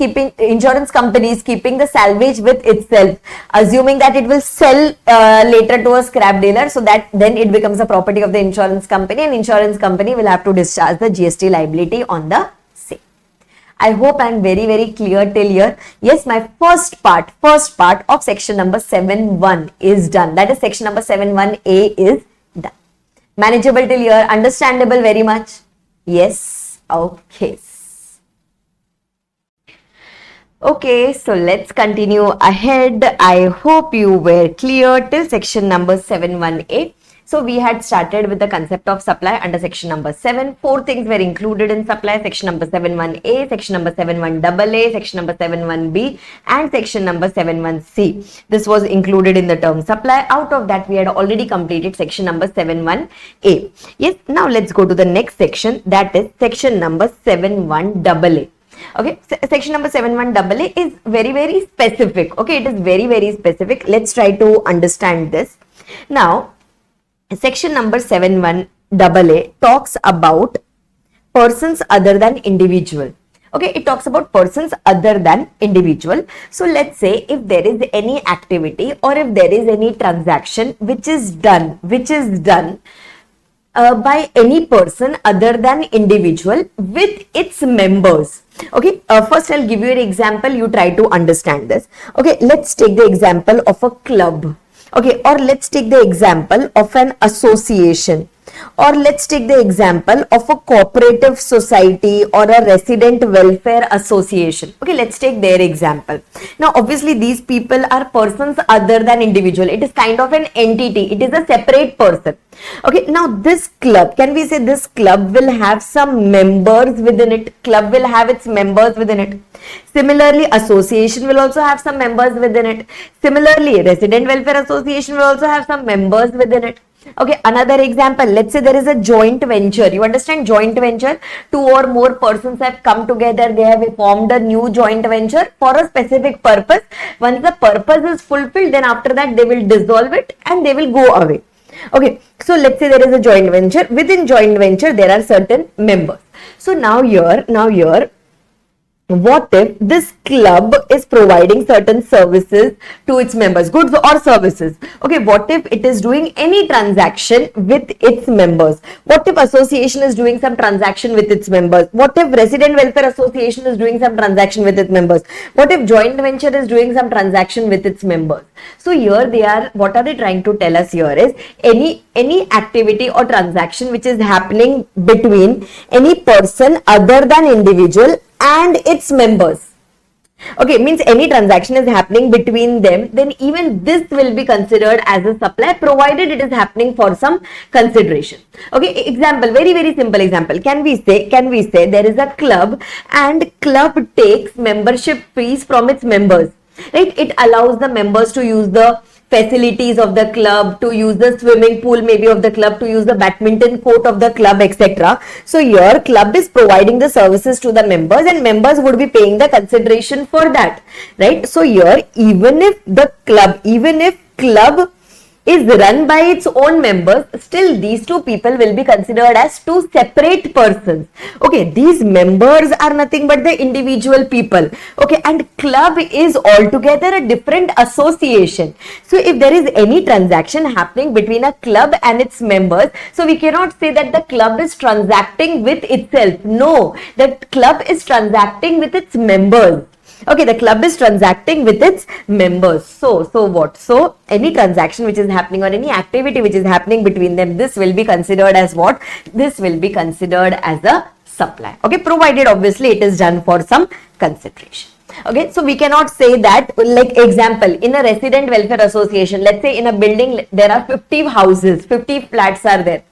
company is keeping the salvage with itself, assuming that it will sell later to a scrap dealer, so that then it becomes the property of the insurance company, and insurance company will have to discharge the GST liability on the same. I hope I am very clear till here. Yes, my first part of section number 7.1 is done. That is section number 7.1a is done. Manageable till here, understandable very much. Yes, okay. Okay, so let's continue ahead. I hope you were clear till section number 7.1a. So we had started with the concept of supply under section number 7. 4 things were included in supply: section number 7.1a, section number 7.1a, section number 7.1b, and section number 7.1c. This was included in the term supply. Out of that, we had already completed section number 7.1a. Yes, now let's go to the next section, that is section number 7.1a. Okay, section number 7.1a is very specific. Okay, it is very specific. Let's try to understand this. Now, section number 7.1a talks about persons other than individual. Okay, it talks about persons other than individual. So let's say if there is any activity or if there is any transaction which is done by any person other than individual with its members. Okay, first I'll give you an example. You try to understand this. Okay, let's take the example of a club. Okay, or let's take the example of an association, or let's take the example of a cooperative society or a resident welfare association. Okay, let's take their example. Now, obviously, these people are persons other than individual. It is kind of an entity. It is a separate person. Okay, now this club, can we say this club will have some members within it? Club will have its members within it. Similarly, association will also have some members within it. Similarly, resident welfare association will also have some members within it. Okay, another example, let's say there is a joint venture. You understand joint venture? 2 or more persons have come together. They have formed a new joint venture for a specific purpose. Once the purpose is fulfilled, then after that they will dissolve it and they will go away. Okay, so let's say there is a joint venture. Within joint venture, there are certain members. So now here, what if this club is providing certain services to its members, goods or services? Okay, what if it is doing any transaction with its members? What if association is doing some transaction with its members? What if resident welfare association is doing some transaction with its members? What if joint venture is doing some transaction with its members? So here they are, what are they trying to tell us here is any activity or transaction which is happening between any person other than individual and its members. Okay, means any transaction is happening between them, then even this will be considered as a supply, provided it is happening for some consideration. Okay, example, very simple example. Can we say there is a club and club takes membership fees from its members, right? It allows the members to use the facilities of the club, to use the swimming pool maybe of the club, to use the badminton court of the club, etc. So here club is providing the services to the members and members would be paying the consideration for that, right? So here even if club is run by its own members, still these two people will be considered as two separate persons. Okay, these members are nothing but the individual people. Okay, and club is altogether a different association. So if there is any transaction happening between a club and its members, so we cannot say that the club is transacting with itself. No, that club is transacting with its members. Okay, the club is transacting with its members. So what? So any transaction which is happening or any activity which is happening between them, this will be considered as what? This will be considered as a supply. Okay, provided obviously it is done for some consideration. Okay, so we cannot say that, like example, in a resident welfare association, let's say in a building there are 50 houses, 50 flats are there.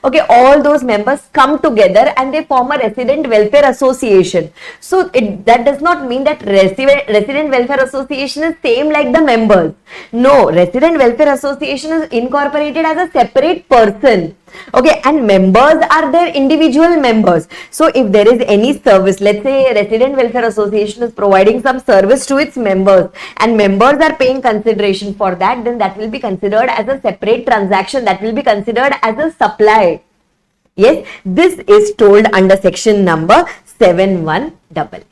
Okay, all those members come together and they form a resident welfare association. So that does not mean that resident welfare association is same like the members. No, resident welfare association is incorporated as a separate person. Okay, and members are their individual members. So if there is any service, let's say resident welfare association is providing some service to its members and members are paying consideration for that, then that will be considered as a separate transaction, that will be considered as a supply. Yes, this is told under section number 718.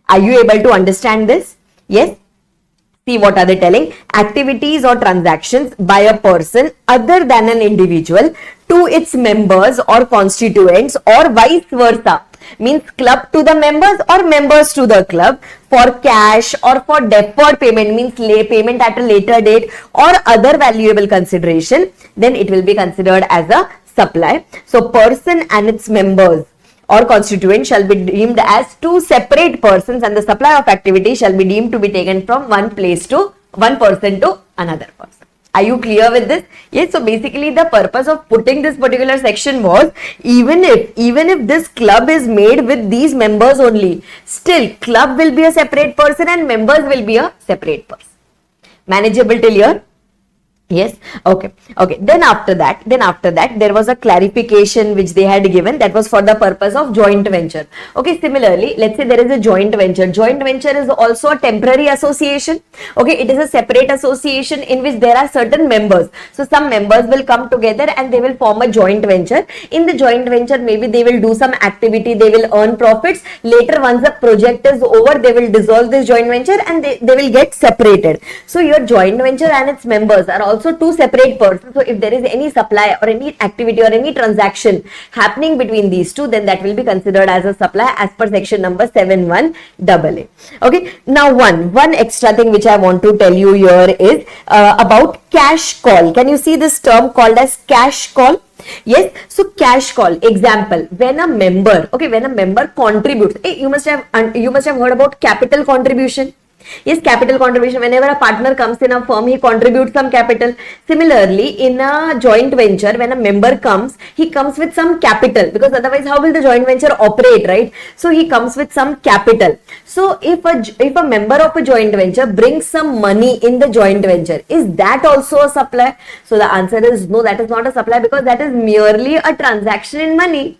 Are you able to understand this? Yes. See what are they telling? Activities or transactions by a person other than an individual to its members or constituents or vice versa. Means club to the members or members to the club for cash or for deferred payment, means payment at a later date or other valuable consideration, then it will be considered as a supply. So person and its members or constituent shall be deemed as two separate persons and the supply of activity shall be deemed to be taken from one person to another person. Are you clear with this? Yes, so basically the purpose of putting this particular section was, even if this club is made with these members only, still club will be a separate person and members will be a separate person. Manageable till here? Yes, okay. Then after that there was a clarification which they had given, that was for the purpose of joint venture. Okay, similarly, let's say there is a joint venture. Joint venture is also a temporary association. Okay, it is a separate association in which there are certain members. So some members will come together and they will form a joint venture. In the joint venture, maybe they will do some activity, they will earn profits. Later, once the project is over, they will dissolve this joint venture and they will get separated. So your joint venture and its members are also two separate persons. So if there is any supply or any activity or any transaction happening between these two, then that will be considered as a supply as per section number 718. Okay, now one extra thing which I want to tell you here is about cash call. Can you see this term called as cash call? Yes, so cash call, example, when a member contributes, you must have heard about capital contribution. Yes, capital contribution. Whenever a partner comes in a firm, he contributes some capital. Similarly, in a joint venture, when a member comes, he comes with some capital, because otherwise how will the joint venture operate, right? So he comes with some capital. So if a member of a joint venture brings some money in the joint venture, is that also a supply? So the answer is no, that is not a supply, because that is merely a transaction in money.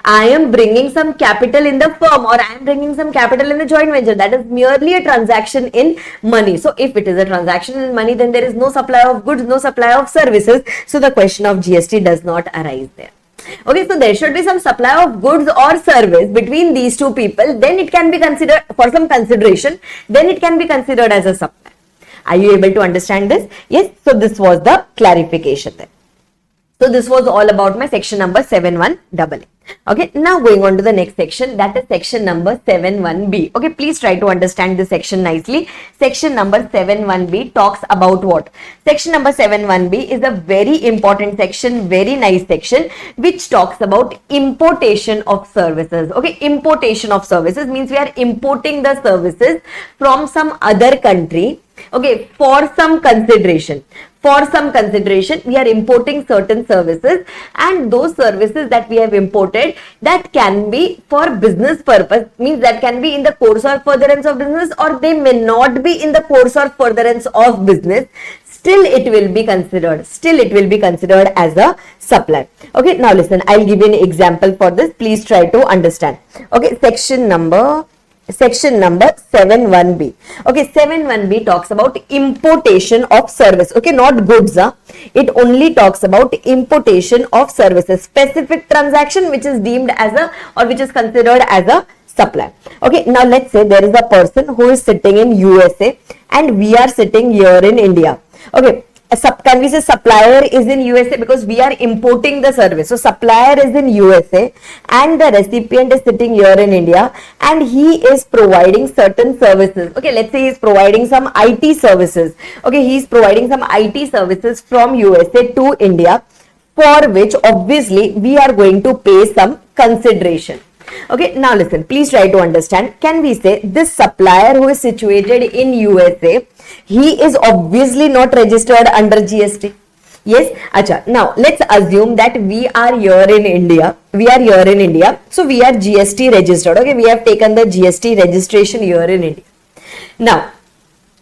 I am bringing some capital in the firm, or I am bringing some capital in the joint venture. That is merely a transaction in money. So if it is a transaction in money, then there is no supply of goods, no supply of services. So the question of GST does not arise there. Okay, so there should be some supply of goods or service between these two people, then it can be considered for some consideration, then it can be considered as a supply. Are you able to understand this? Yes, so this was the clarification there. So this was all about my section number 7.1AA. Okay, now going on to the next section, that is section number 7.1b. Okay, please try to understand this section nicely. Section number 7.1b talks about what? Section number 7.1b is a very important section, very nice section, which talks about importation of services. Okay, importation of services means we are importing the services from some other country. Okay, for some consideration. For some consideration, we are importing certain services, and those services that we have imported, that can be for business purpose, means that can be in the course or furtherance of business, or they may not be in the course or furtherance of business. Still it will be considered, as a supply. Okay, now listen, I'll give you an example for this. Please try to understand. Okay, section number 7.1b. Okay, 7.1b talks about importation of service. Okay, not goods. It only talks about importation of services, specific transaction which is deemed as a, or which is considered as a supply. Okay, now let's say there is a person who is sitting in USA and we are sitting here in India. Okay, can we say supplier is in USA because we are importing the service. So supplier is in USA and the recipient is sitting here in India and he is providing certain services. Okay, let's say he is providing some IT services. Okay, he is providing some IT services from USA to India, for which obviously we are going to pay some consideration. Okay, now listen, please try to understand. Can we say this supplier who is situated in USA, he is obviously not registered under GST? Yes, acha. Now let's assume that we are here in India. So we are GST registered. Okay, we have taken the GST registration here in India. Now,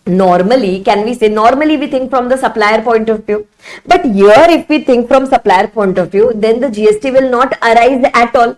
normally, can we say, normally we think from the supplier point of view. But here if we think from supplier point of view, then the GST will not arise at all.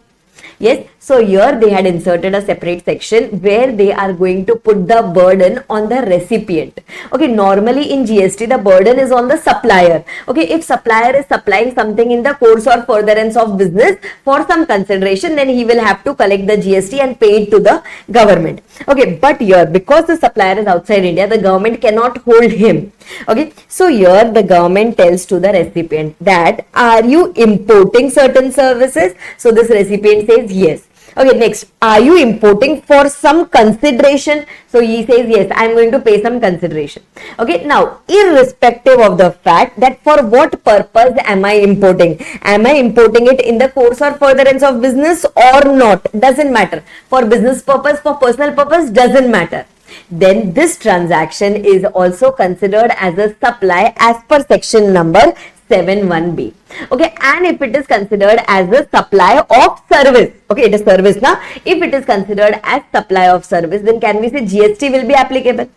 Yes, so here they had inserted a separate section where they are going to put the burden on the recipient. Okay, normally in GST the burden is on the supplier. Okay, if supplier is supplying something in the course or furtherance of business for some consideration, then he will have to collect the GST and pay it to the government. Okay, but here because the supplier is outside India, the government cannot hold him. Okay, so here the government tells to the recipient that, are you importing certain services? So this recipient says yes. Okay, next, are you importing for some consideration? So he says yes, I am going to pay some consideration. Okay, now irrespective of the fact that for what purpose am I importing it in the course or furtherance of business or not, doesn't matter. For business purpose, for personal purpose, doesn't matter. Then this transaction is also considered as a supply as per section number 7.1b. Okay, and if it is considered as a supply of service, okay, it is service now. If it is considered as supply of service, then can we say GST will be applicable?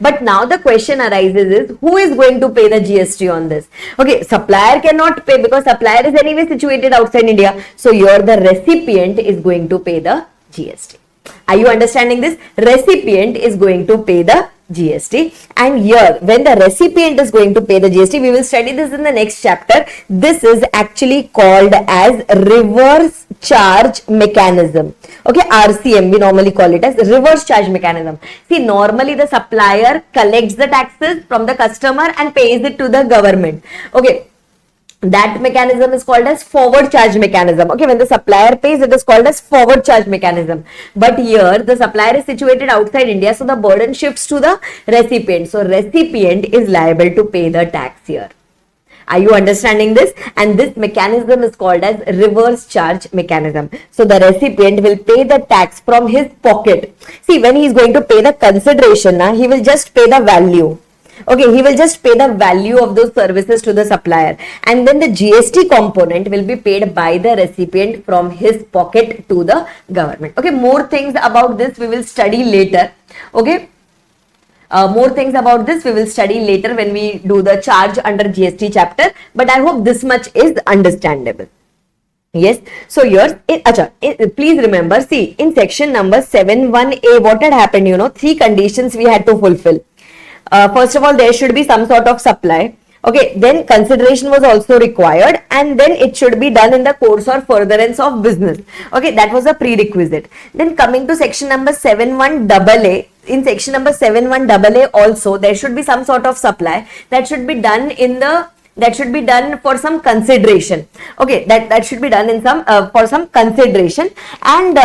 But now the question arises is, who is going to pay the GST on this? Okay, supplier cannot pay because supplier is anyway situated outside India. So here the recipient is going to pay the GST. Are you understanding this? Recipient is going to pay the GST, and here when the recipient is going to pay the GST, we will study this in the next chapter. This is actually called as reverse charge mechanism. Okay, RCM, we normally call it as reverse charge mechanism. See, normally the supplier collects the taxes from the customer and pays it to the government. Okay, that mechanism is called as forward charge mechanism. Okay, when the supplier pays, it is called as forward charge mechanism. But here the supplier is situated outside India, so the burden shifts to the recipient. So recipient is liable to pay the tax here. Are you understanding this? And this mechanism is called as reverse charge mechanism. So the recipient will pay the tax from his pocket. See, when he is going to pay the consideration, he will just pay the value. Okay, he will just pay the value of those services to the supplier, and then the GST component will be paid by the recipient from his pocket to the government. Okay, more things about this we will study later. Okay, more things about this we will study later when we do the charge under GST chapter, but I hope this much is understandable. Yes, so here, please remember, see, in section number 7.1a, what had happened, 3 conditions we had to fulfill. First of all, there should be some sort of supply. Okay, then consideration was also required, and then it should be done in the course or furtherance of business. Okay, that was a prerequisite. Then coming to section number 71AA, in section number 71AA also there should be some sort of supply that should be done for some consideration. Okay, that should be done in some for some consideration, and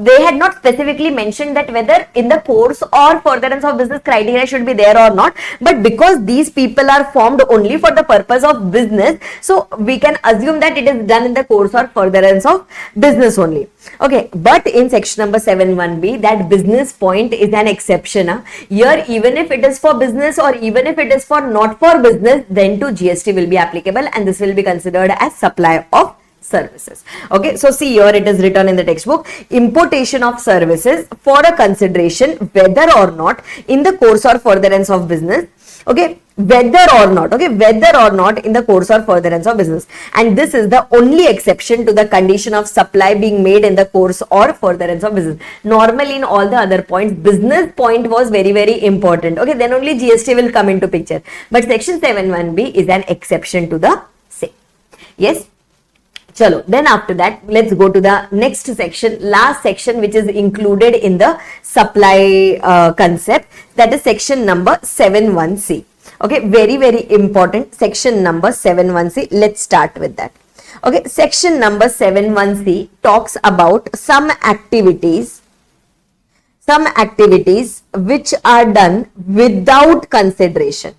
they had not specifically mentioned that whether in the course or furtherance of business criteria should be there or not, but because these people are formed only for the purpose of business, so we can assume that it is done in the course or furtherance of business only. Okay, but in section number 71B, that business point is an exception. Here, even if it is for business or even if it is for not for business, then to GST will be applicable, and this will be considered as supply of services. Okay, so see here it is written in the textbook, importation of services for a consideration whether or not in the course or furtherance of business. Okay, whether or not in the course or furtherance of business, and this is the only exception to the condition of supply being made in the course or furtherance of business. Normally in all the other points, business point was very important. Okay, then only GST will come into picture, but section 71B is an exception to the same. Yes. Chalo, then after that, let's go to the next section, last section, which is included in the supply concept, that is section number 71C. Okay, very important, section number 71C. Let's start with that. Okay, section number 71C talks about some activities which are done without consideration.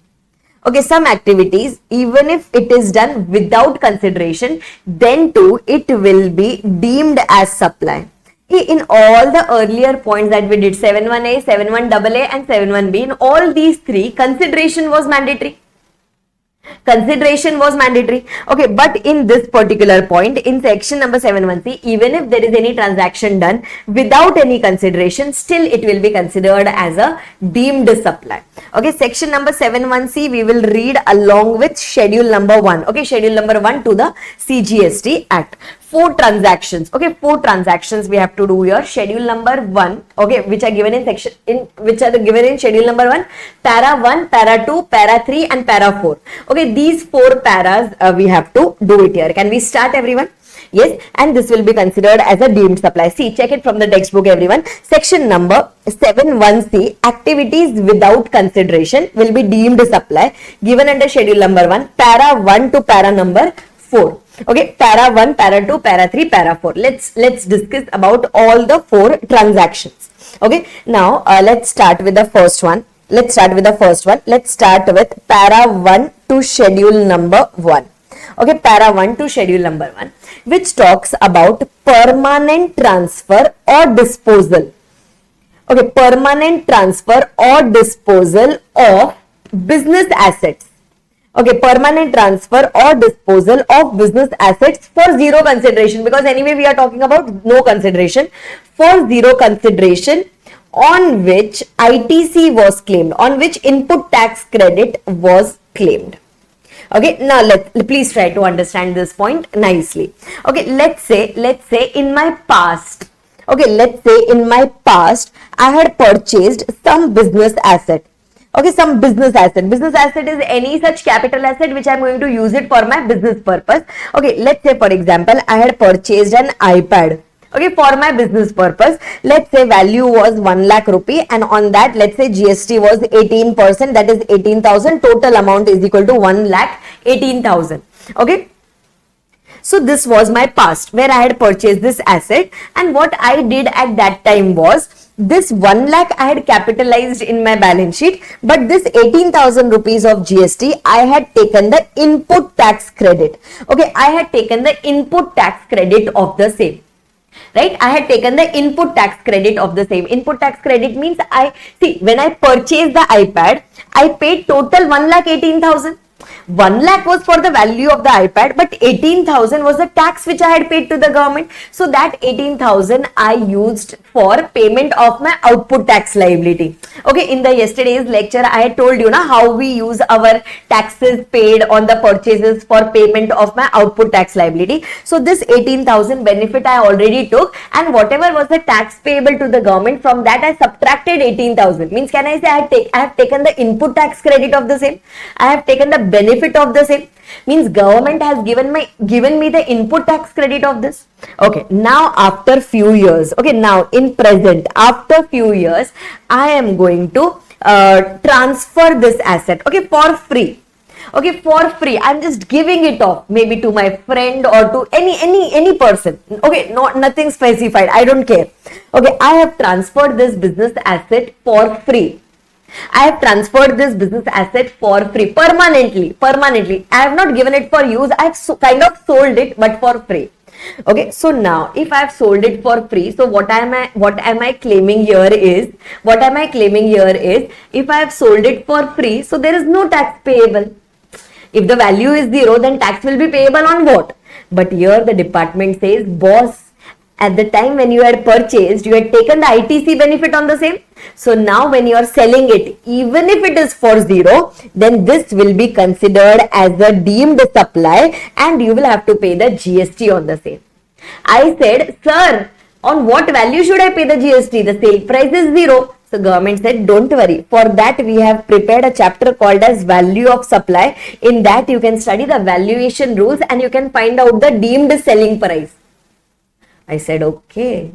Okay, some activities, even if it is done without consideration, then too it will be deemed as supply. In all the earlier points that we did, 71A, 71AA and 71B, in all these three, consideration was mandatory. Okay, but in this particular point, in section number 71C, even if there is any transaction done without any consideration, still it will be considered as a deemed supply. Okay, section number 71C we will read along with schedule number 1. Okay, schedule number 1 to the CGST Act. 4 transactions. Okay, 4 transactions we have to do here. Schedule number 1, okay, which are given in schedule number 1, para 1, para 2, para 3 and para 4. Okay, these 4 paras we have to do it here. Can we start, everyone? Yes, and this will be considered as a deemed supply. See, check it from the textbook, everyone. Section number 71C, activities without consideration will be deemed supply, given under schedule number 1, para 1 to para number 4. Okay, para 1, para 2, para 3, para 4. Let's discuss about all the 4 transactions. Okay, now let's start with the first one. Let's start with para 1 to schedule number 1. Okay, para 1 to schedule number 1, which talks about permanent transfer or disposal. Okay, permanent transfer or disposal of business assets. Okay, permanent transfer or disposal of business assets for zero consideration, because anyway we are talking about no consideration, for zero consideration, on which ITC was claimed, on which input tax credit was claimed. Okay, now please try to understand this point nicely. Okay, let's say in my past, I had purchased some business asset. Okay, some business asset. Business asset is any such capital asset which I am going to use it for my business purpose. Okay, let's say for example, I had purchased an iPad. Okay, for my business purpose. Let's say value was 1 lakh rupee, and on that, let's say GST was 18%, that is 18,000. Total amount is equal to 1,18,000. Okay. So this was my past where I had purchased this asset, and what I did at that time was, this 1 lakh I had capitalized in my balance sheet, but this 18,000 rupees of GST, I had taken the input tax credit. Okay, I had taken the input tax credit of the same. Right, I had taken the input tax credit of the same. Input tax credit means when I purchased the iPad, I paid total 1,18,000. 1 lakh was for the value of the iPad, but 18,000 was the tax which I had paid to the government. So that 18,000 I used for payment of my output tax liability. Okay, in the yesterday's lecture, I had told you na how we use our taxes paid on the purchases for payment of my output tax liability. So this 18,000 benefit I already took, and whatever was the tax payable to the government, from that I subtracted 18,000. Means can I say I have taken the input tax credit of the same, I have taken the benefit of the same. Means government has given me the input tax credit of this. Okay, now after few years, okay, now in present, after few years, I am going to transfer this asset, okay, for free. Okay, for free. I'm just giving it off, maybe to my friend or to any person. Okay, nothing specified. I don't care. Okay, I have transferred this business asset for free. I have transferred this business asset for free, permanently. I have not given it for use. I have kind of sold it, but for free. Okay, so now if I have sold it for free, so what am I claiming here is, if I have sold it for free, so there is no tax payable. If the value is 0, then tax will be payable on what? But here the department says, boss, at the time when you had purchased, you had taken the ITC benefit on the same. So now when you are selling it, even if it is for 0, then this will be considered as a deemed supply and you will have to pay the GST on the same. I said, sir, on what value should I pay the GST? The sale price is 0. So government said, don't worry. For that, we have prepared a chapter called as value of supply. In that, you can study the valuation rules and you can find out the deemed selling price. I said, okay,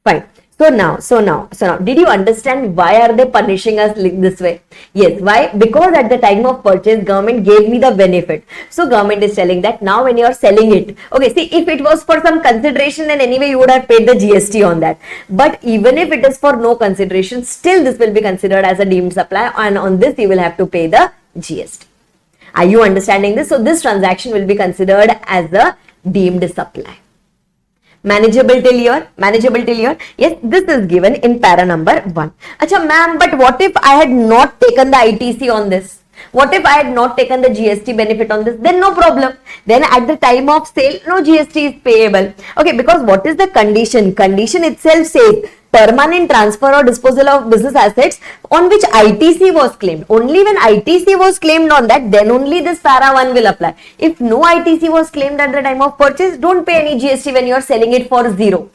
fine. So now, did you understand why are they punishing us this way? Yes, why? Because at the time of purchase, government gave me the benefit. So government is telling that now when you are selling it, okay, see, if it was for some consideration, then anyway you would have paid the GST on that. But even if it is for no consideration, still this will be considered as a deemed supply, and on this you will have to pay the GST. Are you understanding this? So this transaction will be considered as a deemed supply. Manageable till here? Yes, this is given in para number 1. Acha ma'am, but what if I had not taken the ITC on this? What if I had not taken the GST benefit on this? Then no problem. Then at the time of sale, no GST is payable. Okay, because what is the condition? Condition itself says permanent transfer or disposal of business assets on which ITC was claimed. Only when ITC was claimed on that, then only this para 1 will apply. If no ITC was claimed at the time of purchase, don't pay any GST when you are selling it for 0.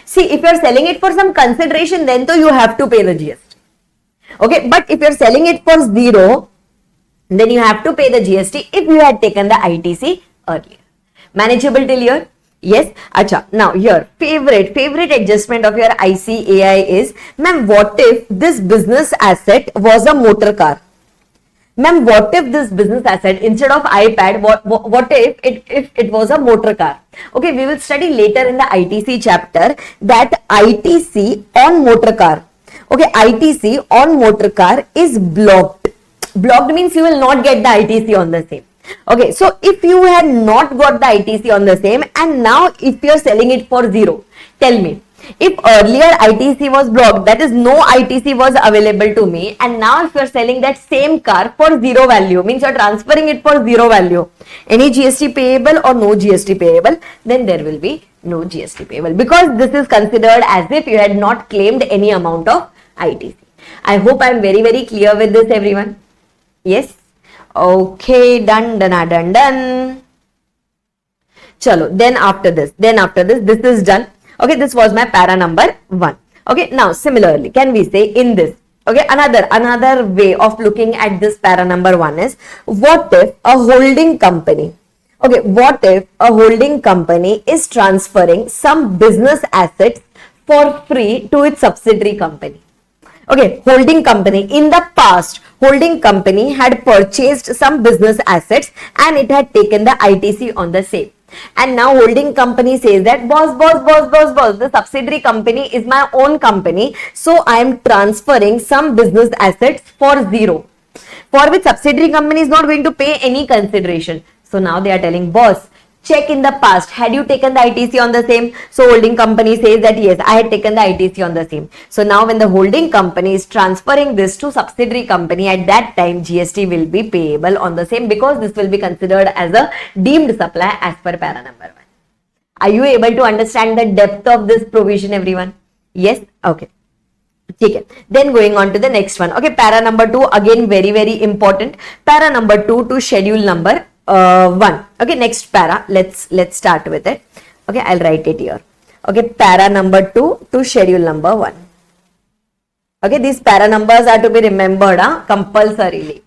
See, if you are selling it for some consideration, then though you have to pay the GST. Okay, but if you are selling it for 0, then you have to pay the GST if you had taken the ITC earlier. Manageable till here? Yes. Acha. Now here, favorite adjustment of your ICAI is, ma'am, what if this business asset was a motor car? Ma'am, what if this business asset, instead of iPad, what if it was a motor car? Okay, we will study later in the ITC chapter that ITC on motor car. Okay, ITC on motor car is blocked. Blocked means you will not get the ITC on the same. Okay, so if you had not got the ITC on the same and now if you are selling it for 0, tell me, if earlier ITC was blocked, that is no ITC was available to me, and now if you are selling that same car for 0 value, means you are transferring it for 0 value, any GST payable or no GST payable, then there will be no GST payable, because this is considered as if you had not claimed any amount of ITC. I hope I am very clear with this, everyone. Yes? Okay, done. Chalo, then after this, this is done. Okay, this was my para number 1. Okay, now similarly, can we say in this, okay, another way of looking at this para number 1 is, what if a holding company, okay, what if a holding company is transferring some business assets for free to its subsidiary company? Okay, holding company, in the past, holding company had purchased some business assets and it had taken the ITC on the same. And now holding company says that, boss, the subsidiary company is my own company, so I am transferring some business assets for 0, for which subsidiary company is not going to pay any consideration. So now they are telling, boss, check in the past, had you taken the ITC on the same? So holding company says that yes, I had taken the ITC on the same. So now when the holding company is transferring this to subsidiary company, at that time GST will be payable on the same, because this will be considered as a deemed supply as per para number 1. Are you able to understand the depth of this provision, everyone? Yes? Okay. Okay. Then going on to the next one. Okay, para number 2, again very important. Para number 2 to schedule number 1. Okay, next para. Let's start with it. Okay, I'll write it here. Okay, para number 2 to schedule number 1. Okay, these para numbers are to be remembered compulsorily.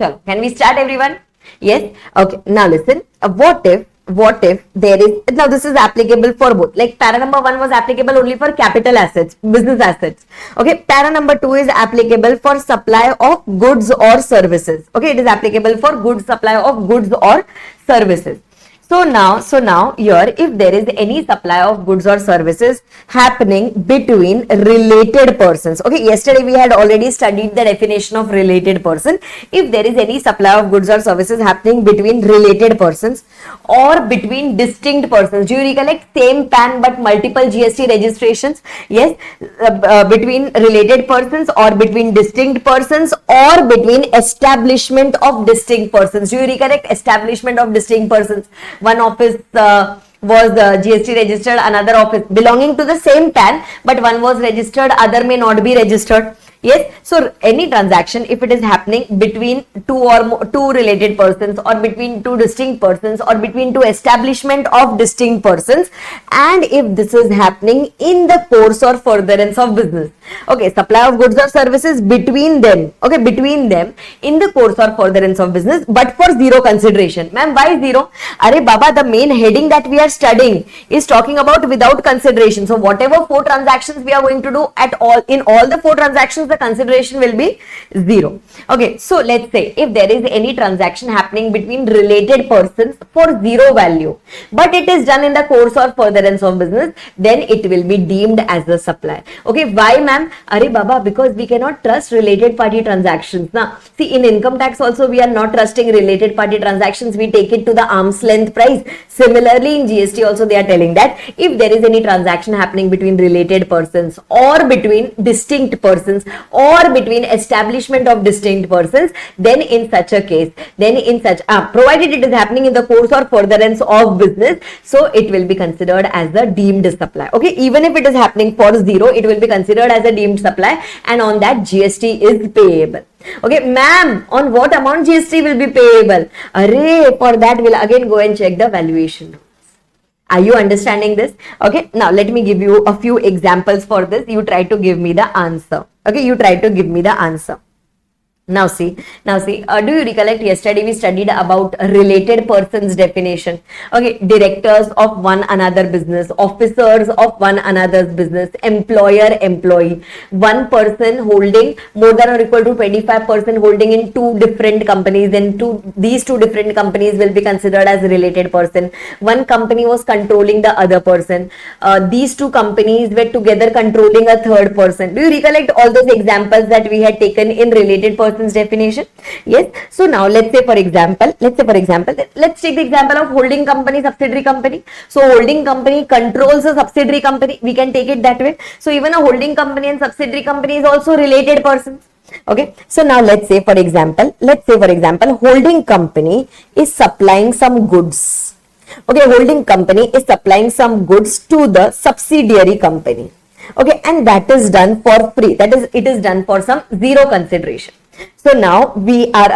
So, can we start, everyone? Yes? Okay. Now listen. What if there is, now this is applicable for both. Like para number 1 was applicable only for capital assets, business assets. Okay. Para number 2 is applicable for supply of goods or services. Okay. It is applicable for goods, supply of goods or services. So now here, if there is any supply of goods or services happening between related persons. Okay, yesterday we had already studied the definition of related person. If there is any supply of goods or services happening between related persons or between distinct persons, do you recollect same PAN but multiple GST registrations? Yes, between related persons or between distinct persons or between establishment of distinct persons. Do you recollect establishment of distinct persons? One office was GST registered, another office belonging to the same PAN, but one was registered, other may not be registered. Yes, so any transaction, if it is happening between two related persons or between two distinct persons or between two establishment of distinct persons, and if this is happening in the course or furtherance of business. Okay, supply of goods or services between them. Okay, between them in the course or furtherance of business, but for zero consideration. Ma'am, why zero? Arey Baba, the main heading that we are studying is talking about without consideration. So whatever 4 transactions we are going to do in all the 4 transactions, the consideration will be 0. Okay, so let's say if there is any transaction happening between related persons for 0 value, but it is done in the course or furtherance of business, then it will be deemed as a supply. Okay, why ma'am? Arey Baba, because we cannot trust related party transactions. Now, see, in income tax also we are not trusting related party transactions. We take it to the arm's length price. Similarly, in GST also they are telling that if there is any transaction happening between related persons or between distinct persons or between establishment of distinct persons, then in such a case, provided it is happening in the course or furtherance of business, so it will be considered as a deemed supply. Okay, even if it is happening for 0, it will be considered as a deemed supply, and on that GST is payable. Okay, ma'am, on what amount GST will be payable? Array, for that we'll again go and check the valuation rules. Are you understanding this? Okay, now let me give you a few examples for this. You try to give me the answer. Okay, you try to give me the answer. Now see, do you recollect yesterday we studied about related persons definition? Okay, directors of one another business, officers of one another's business, employer, employee, one person holding more than or equal to 25% holding in 2 different companies, then these 2 different companies will be considered as related person. One company was controlling the other person. These 2 companies were together controlling a third person. Do you recollect all those examples that we had taken in related persons definition? Yes. So now let's take the example of holding company, subsidiary company. So holding company controls a subsidiary company. We can take it that way. So even a holding company and subsidiary company is also related persons. Okay. So now let's say for example, holding company is supplying some goods. Okay, holding company is supplying some goods to the subsidiary company. Okay, and that is done for free. That is, it is done for some 0 consideration. So now we are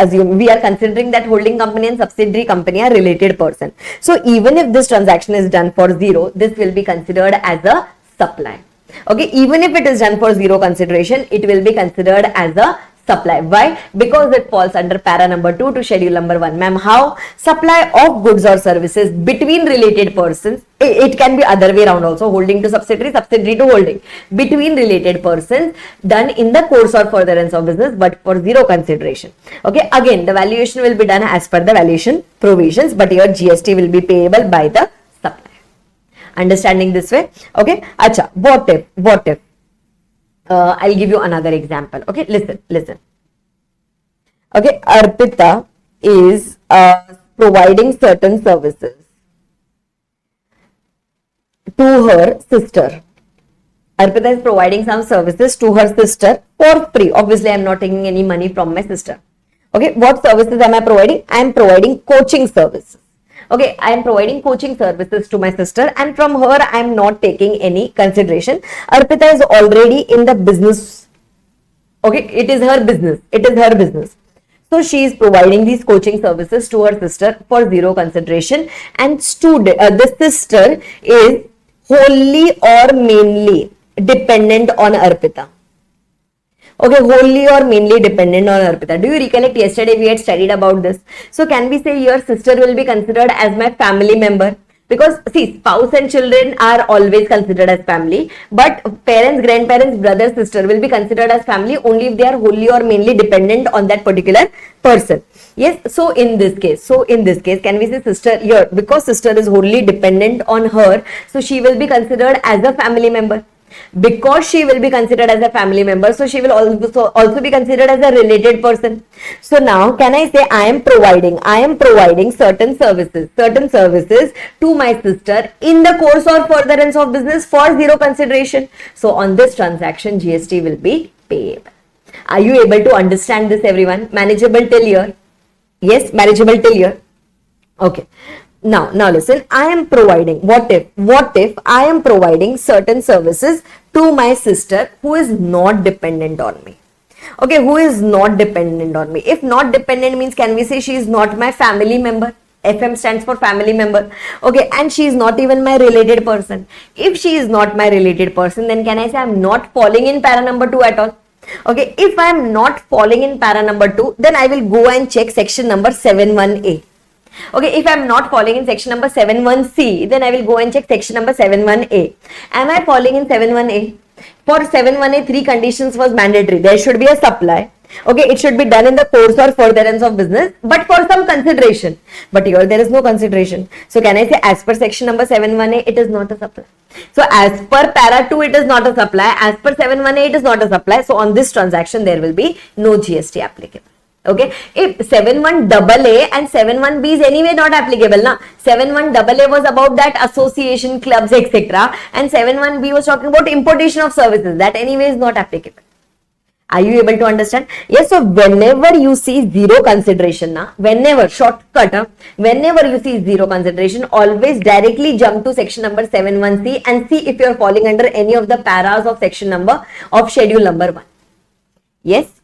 considering that holding company and subsidiary company are related person. So even if this transaction is done for 0, this will be considered as a supply. Okay, even if it is done for 0 consideration, it will be considered as a supply. Why? Because it falls under para number 2 to schedule number 1. Ma'am, how? Supply of goods or services between related persons. It can be other way around also, holding to subsidiary, subsidiary to holding, between related persons, done in the course or furtherance of business, but for zero consideration. Okay, again, the valuation will be done as per the valuation provisions, but your GST will be payable by the supplier. Understanding this way? Okay, acha, what if I'll give you another example. Okay, listen. Okay, Arpita is providing certain services to her sister. Arpita is providing some services to her sister for free. Obviously, I am not taking any money from my sister. Okay, what services am I providing? I am providing coaching services. Okay, I am providing coaching services to my sister, and from her I am not taking any consideration. Arpita is already in the business. Okay, it is her business. So she is providing these coaching services to her sister for zero consideration, and the sister is wholly or mainly dependent on Arpita. Okay, wholly or mainly dependent on Arpita. Do you recollect yesterday we had studied about this? So can we say your sister will be considered as my family member? Because see, spouse and children are always considered as family, but parents, grandparents, brother, sister will be considered as family only if they are wholly or mainly dependent on that particular person. Yes, so in this case, can we say sister here, because sister is wholly dependent on her, so she will be considered as a family member. Because she will be considered as a family member, so she will also be considered as a related person. So now can I say I am providing certain services to my sister in the course or furtherance of business for zero consideration. So on this transaction GST will be payable. Are you able to understand this, everyone? Manageable till here? Yes, manageable till here. Okay. Now listen, I am providing, what if I am providing certain services to my sister who is not dependent on me? Okay, who is not dependent on me? If not dependent means, can we say she is not my family member? FM stands for family member. Okay, and she is not even my related person. If she is not my related person, then can I say I am not falling in para number 2 at all? Okay, if I am not falling in para number 2, then I will go and check section number 71A. Okay, if I am not falling in section number 71C, then I will go and check section number 71A. Am I falling in 71A? For 71A, 3 conditions was mandatory. There should be a supply. Okay, it should be done in the course or furtherance of business, but for some consideration. But here there is no consideration. So can I say as per section number 71A, it is not a supply. So as per para 2, it is not a supply. As per 71A, it is not a supply. So on this transaction, there will be no GST applicable. Okay, if 71AA and 71B is anyway not applicable, na? 71AA was about that association, clubs, etc. And 71B was talking about importation of services. That anyway is not applicable. Are you able to understand? Yes, so whenever you see zero consideration, whenever you see zero consideration, always directly jump to section number 71C and see if you are falling under any of the paras of section number of schedule number 1. Yes?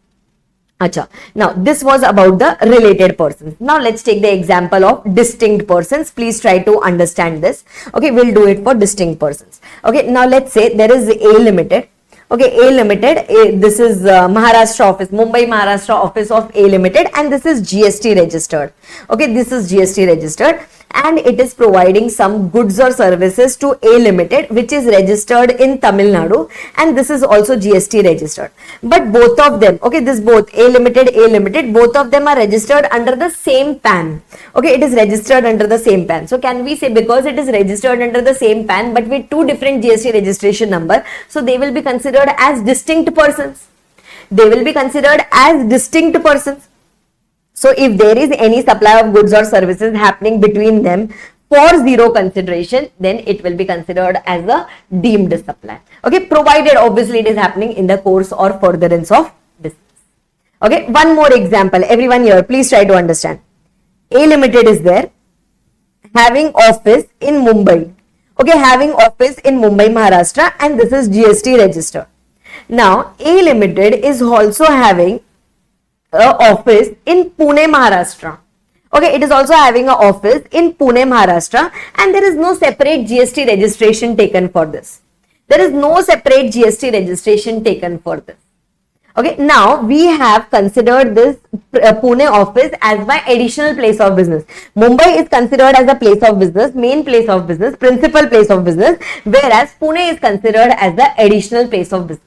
Acha. Now, this was about the related persons. Now, let's take the example of distinct persons. Please try to understand this. Okay, we'll do it for distinct persons. Okay, now let's say there is A Limited. Okay, A Limited, this is Maharashtra office, Mumbai Maharashtra office of A Limited, and this is GST registered. Okay, this is GST registered, and it is providing some goods or services to A Limited, which is registered in Tamil Nadu, and this is also GST registered. But both of them, okay, this both A Limited, both of them are registered under the same PAN. Okay, it is registered under the same PAN. So can we say because it is registered under the same PAN, but with 2 different GST registration number, so they will be considered as distinct persons. They will be considered as distinct persons. So if there is any supply of goods or services happening between them for zero consideration, then it will be considered as a deemed supply. Okay, provided obviously it is happening in the course or furtherance of business. Okay, one more example. Everyone here, please try to understand. A Limited is there, having office in Mumbai. Okay, having office in Mumbai, Maharashtra, and this is GST registered. Now, A Limited is also having an office in Pune, Maharashtra. Okay, it is also having an office in Pune, Maharashtra, and there is no separate GST registration taken for this. There is no separate GST registration taken for this. Okay, now we have considered this Pune office as my additional place of business. Mumbai is considered as a place of business, main place of business, principal place of business, whereas Pune is considered as the additional place of business.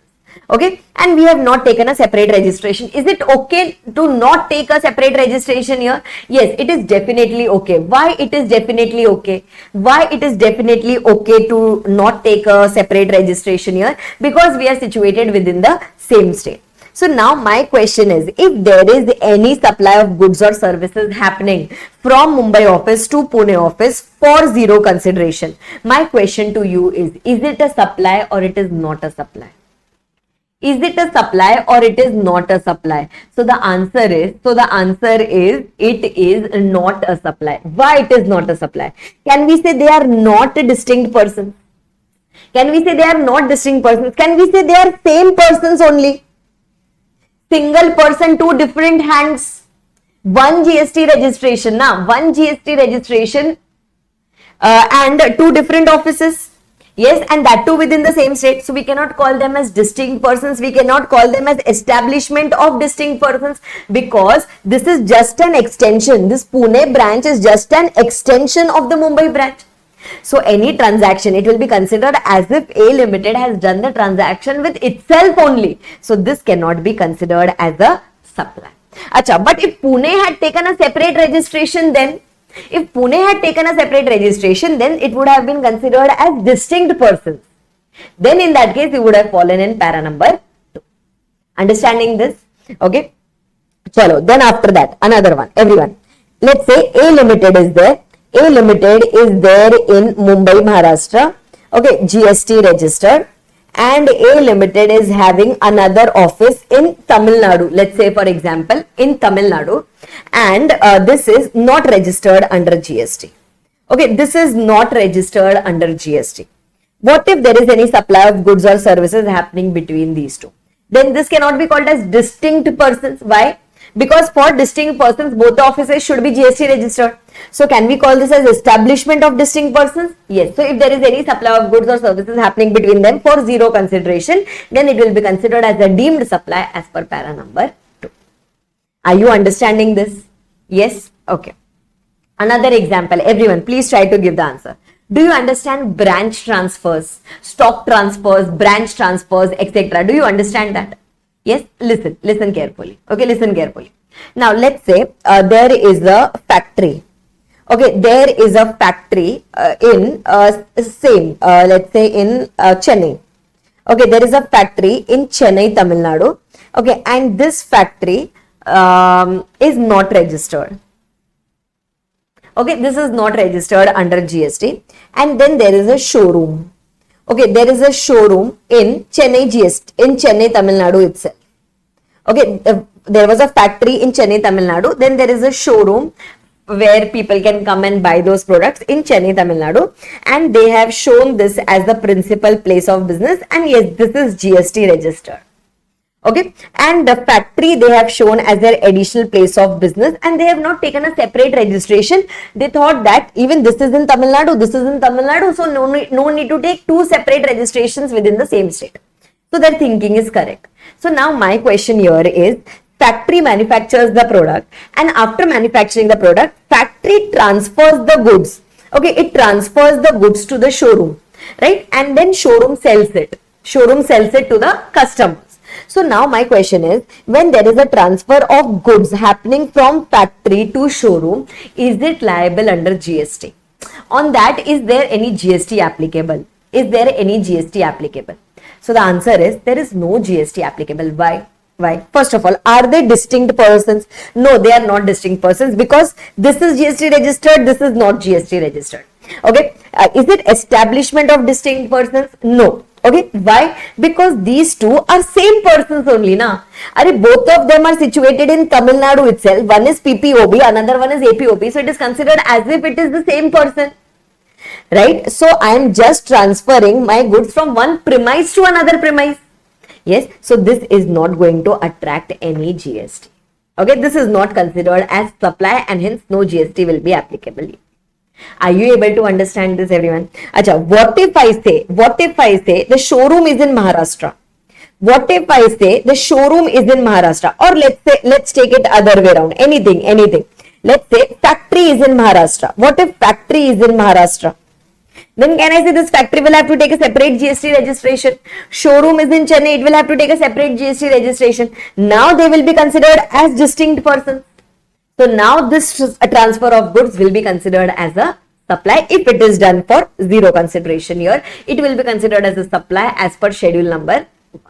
Okay, and we have not taken a separate registration. Is it okay to not take a separate registration here? Yes, it is definitely okay. Why it is definitely okay? Why it is definitely okay to not take a separate registration here? Because we are situated within the same state. So now my question is, if there is any supply of goods or services happening from Mumbai office to Pune office for zero consideration, my question to you is it a supply or it is not a supply? Is it a supply or it is not a supply? So the answer is it is not a supply. Why it is not a supply? Can we say they are not distinct persons? Can we say they are not distinct persons? Can we say they are same persons only? Single person, two different hands, one GST registration, one GST registration and two different offices. Yes, and that too within the same state. So we cannot call them as distinct persons. We cannot call them as establishment of distinct persons, because this is just an extension. This Pune branch is just an extension of the Mumbai branch. So any transaction, it will be considered as if A Limited has done the transaction with itself only. So this cannot be considered as a supply. Acha, but if Pune had taken a separate registration, then if Pune had taken a separate registration, then it would have been considered as distinct persons. Then in that case, you would have fallen in para number 2. Understanding this? Okay. Chalo. Then after that, another one. Everyone. Let's say A Limited is there. A Limited is there in Mumbai, Maharashtra. Okay. GST registered. And A Limited is having another office in Tamil Nadu. Let's say, for example, in Tamil Nadu. And this is not registered under GST. Okay, this is not registered under GST. What if there is any supply of goods or services happening between these two? Then this cannot be called as distinct persons. Why? Because for distinct persons, both the offices should be GST registered. So can we call this as establishment of distinct persons? Yes. So if there is any supply of goods or services happening between them for zero consideration, then it will be considered as a deemed supply as per para number 2. Are you understanding this? Yes? Okay. Another example. Everyone, please try to give the answer. Do you understand branch transfers, stock transfers, branch transfers, etc.? Do you understand that? Yes? Listen carefully. Okay, listen carefully. Now, let's say there is a factory. Okay, there is a factory in let's say in Chennai. Okay, there is a factory in Chennai, Tamil Nadu. Okay, and this factory is not registered. Okay, this is not registered under GST. And then there is a showroom. Okay, there is a showroom in Chennai GST, in Chennai, Tamil Nadu itself. Okay, there was a factory in Chennai, Tamil Nadu. Then there is a showroom where people can come and buy those products in Chennai, Tamil Nadu. And they have shown this as the principal place of business. And yes, this is GST registered. Okay, and the factory they have shown as their additional place of business, and they have not taken a separate registration. They thought that even this is in Tamil Nadu, this is in Tamil Nadu, so no need to take two separate registrations within the same state. So their thinking is correct. So now my question here is, factory manufactures the product, and after manufacturing the product, factory transfers the goods. Okay, it transfers the goods to the showroom, right? And then showroom sells it. Showroom sells it to the customers. So now my question is, when there is a transfer of goods happening from factory to showroom, is it liable under GST? On that, is there any GST applicable? Is there any GST applicable? So the answer is, there is no GST applicable. Why? Why? First of all, are they distinct persons? No, they are not distinct persons, because this is GST registered, this is not GST registered. Okay. Is it establishment of distinct persons? No. Okay, why? Because these two are same persons only, na. Both of them are situated in Tamil Nadu itself. One is PPOB, another one is APOB. So it is considered as if it is the same person, right? So I am just transferring my goods from one premise to another premise. Yes, so this is not going to attract any GST. Okay, this is not considered as supply, and hence no GST will be applicable. Are you able to understand this, everyone? Acha, what if I say the showroom is in Maharashtra? what if I say the showroom is in Maharashtra, or let's take it other way around, anything. Let's say factory is in Maharashtra. What if factory is in Maharashtra? Then can I say this factory will have to take a separate GST registration? Showroom is in Chennai, it will have to take a separate GST registration. Now they will be considered as distinct persons. So now this transfer of goods will be considered as a supply if it is done for zero consideration here. It will be considered as a supply as per schedule number 1.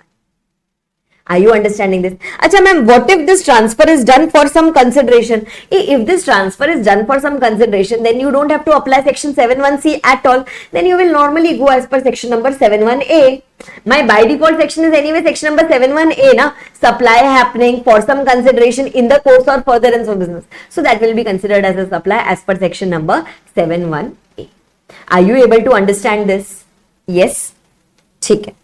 Are you understanding this? Acha ma'am, what if this transfer is done for some consideration? If this transfer is done for some consideration, then you don't have to apply section 71C at all. Then you will normally go as per section number 71A. My by default section is anyway section number 71A, na? Supply happening for some consideration in the course or furtherance of business. So that will be considered as a supply as per section number 71A. Are you able to understand this? Yes? Okay.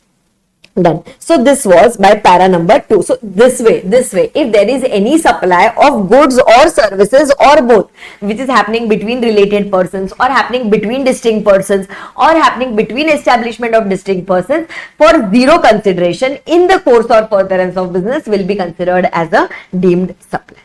Done. So this was by para number 2. So this way, if there is any supply of goods or services or both, which is happening between related persons or happening between distinct persons or happening between establishment of distinct persons for zero consideration in the course or furtherance of business, will be considered as a deemed supply.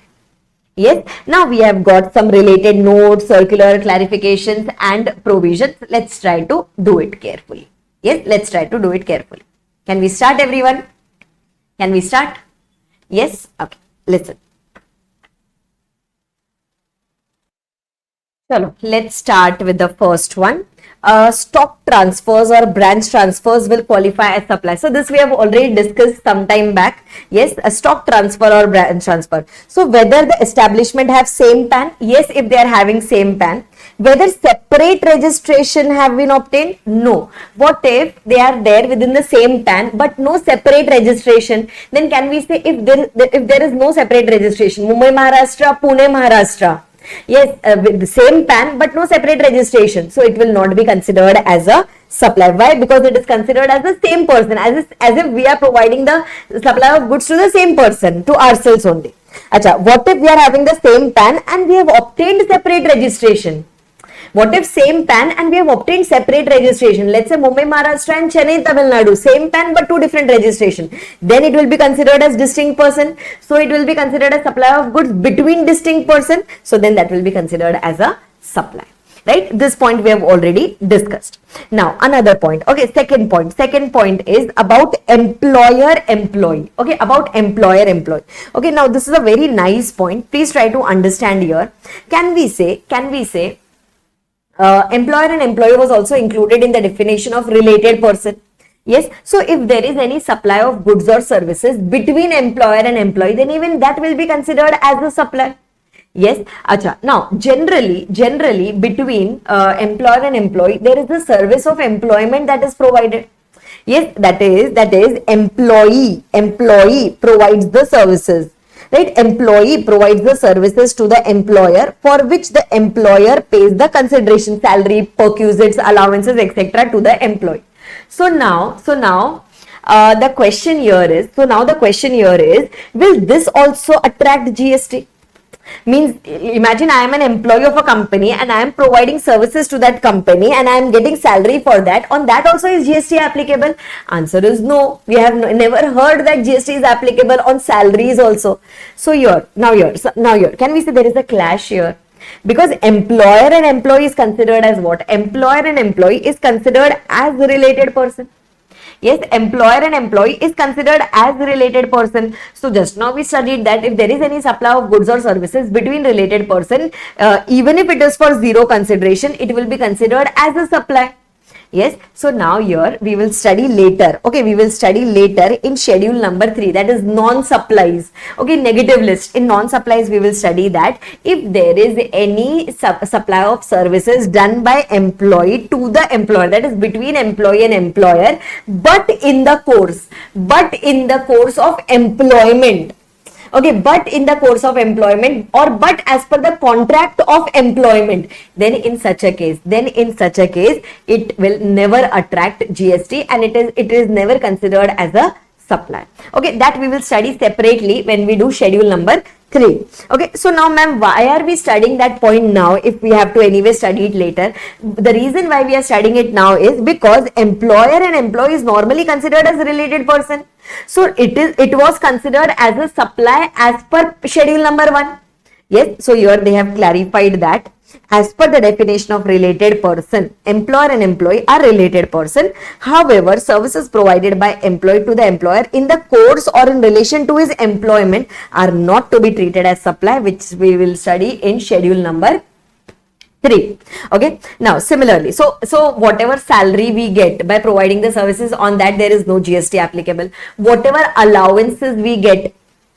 Yes, now we have got some related notes, circular clarifications and provisions. Let's try to do it carefully. Yes, let's try to do it carefully. Can we start, everyone? Can we start? Yes? Okay. Listen. Chalo, let's start with the first one. Stock transfers or branch transfers will qualify as supply. So this we have already discussed some time back. Yes, a stock transfer or branch transfer. So whether the establishment have same PAN? Yes, if they are having same PAN. Whether separate registration have been obtained? No. What if they are there within the same PAN but no separate registration? Then can we say if there is no separate registration, Mumbai Maharashtra, Pune Maharashtra, yes, with the same PAN but no separate registration, so it will not be considered as a supply. Why? Because it is considered as the same person, as if we are providing the supply of goods to the same person, to ourselves only. Acha, what if we are having the same PAN and we have obtained separate registration? What if same PAN and we have obtained separate registration? Let's say Mumbai, Maharashtra and Chennai, Tamil Nadu, same PAN but two different registration. Then it will be considered as distinct person. So it will be considered as supply of goods between distinct person. So then that will be considered as a supply. Right? This point we have already discussed. Now another point. Okay, second point. Second point is about employer-employee. Okay, about employer-employee. Okay, now this is a very nice point. Please try to understand here. Can we say employer and employee was also included in the definition of related person? Yes. So if there is any supply of goods or services between employer and employee, then even that will be considered as a supply. Yes. Acha. Now generally between employer and employee, there is the service of employment that is provided. Yes, that is employee provides the services. Right? Employee provides the services to the employer, for which the employer pays the consideration, salary, perquisites, allowances, etc. to the employee. So now the question here is, will this also attract GST? Means, imagine I am an employee of a company and I am providing services to that company and I am getting salary for that. On that also is GST applicable? Answer is no. We have never heard that GST is applicable on salaries also. So now here, can we say there is a clash here? Because employer and employee is considered as what? Employer and employee is considered as a related person. Yes, employer and employee is considered as a related person. So just now we studied that if there is any supply of goods or services between related person, even if it is for zero consideration, it will be considered as a supply. Yes, so now here we will study later. Okay, we will study later in schedule number 3, that is non-supplies. Okay, negative list. In non-supplies we will study that if there is any supply of services done by employee to the employer, that is between employee and employer, but in the course of employment. Okay, but in the course of employment or but as per the contract of employment, then in such a case it will never attract GST and it is never considered as a supply. Okay, that we will study separately when we do schedule number 3. Okay, so now ma'am, why are we studying that point now if we have to anyway study it later? The reason why we are studying it now is because employer and employee is normally considered as a related person. So it was considered as a supply as per schedule number 1. Yes, so here they have clarified that as per the definition of related person, employer and employee are related person. However, services provided by employee to the employer in the course or in relation to his employment are not to be treated as supply, which we will study in schedule number 3. Okay, now similarly, so whatever salary we get by providing the services, on that there is no GST applicable. Whatever allowances we get,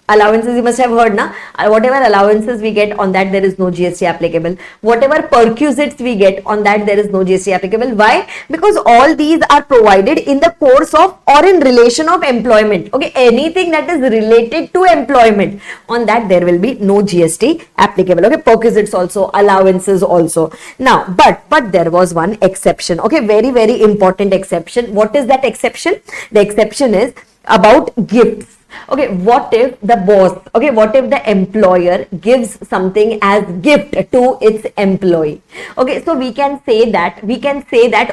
allowances you must have heard na, whatever allowances we get, on that there is no GST applicable. Whatever perquisites we get, on that there is no GST applicable. Why? Because all these are provided in the course of or in relation of employment. Okay, anything that is related to employment, on that there will be no GST applicable. Okay, perquisites also, allowances also. Now but there was one exception. Okay, very important exception. What is that exception? The exception is about gifts. Okay, what if the boss, okay, what if the employer gives something as gift to its employee? Okay, so we can say that,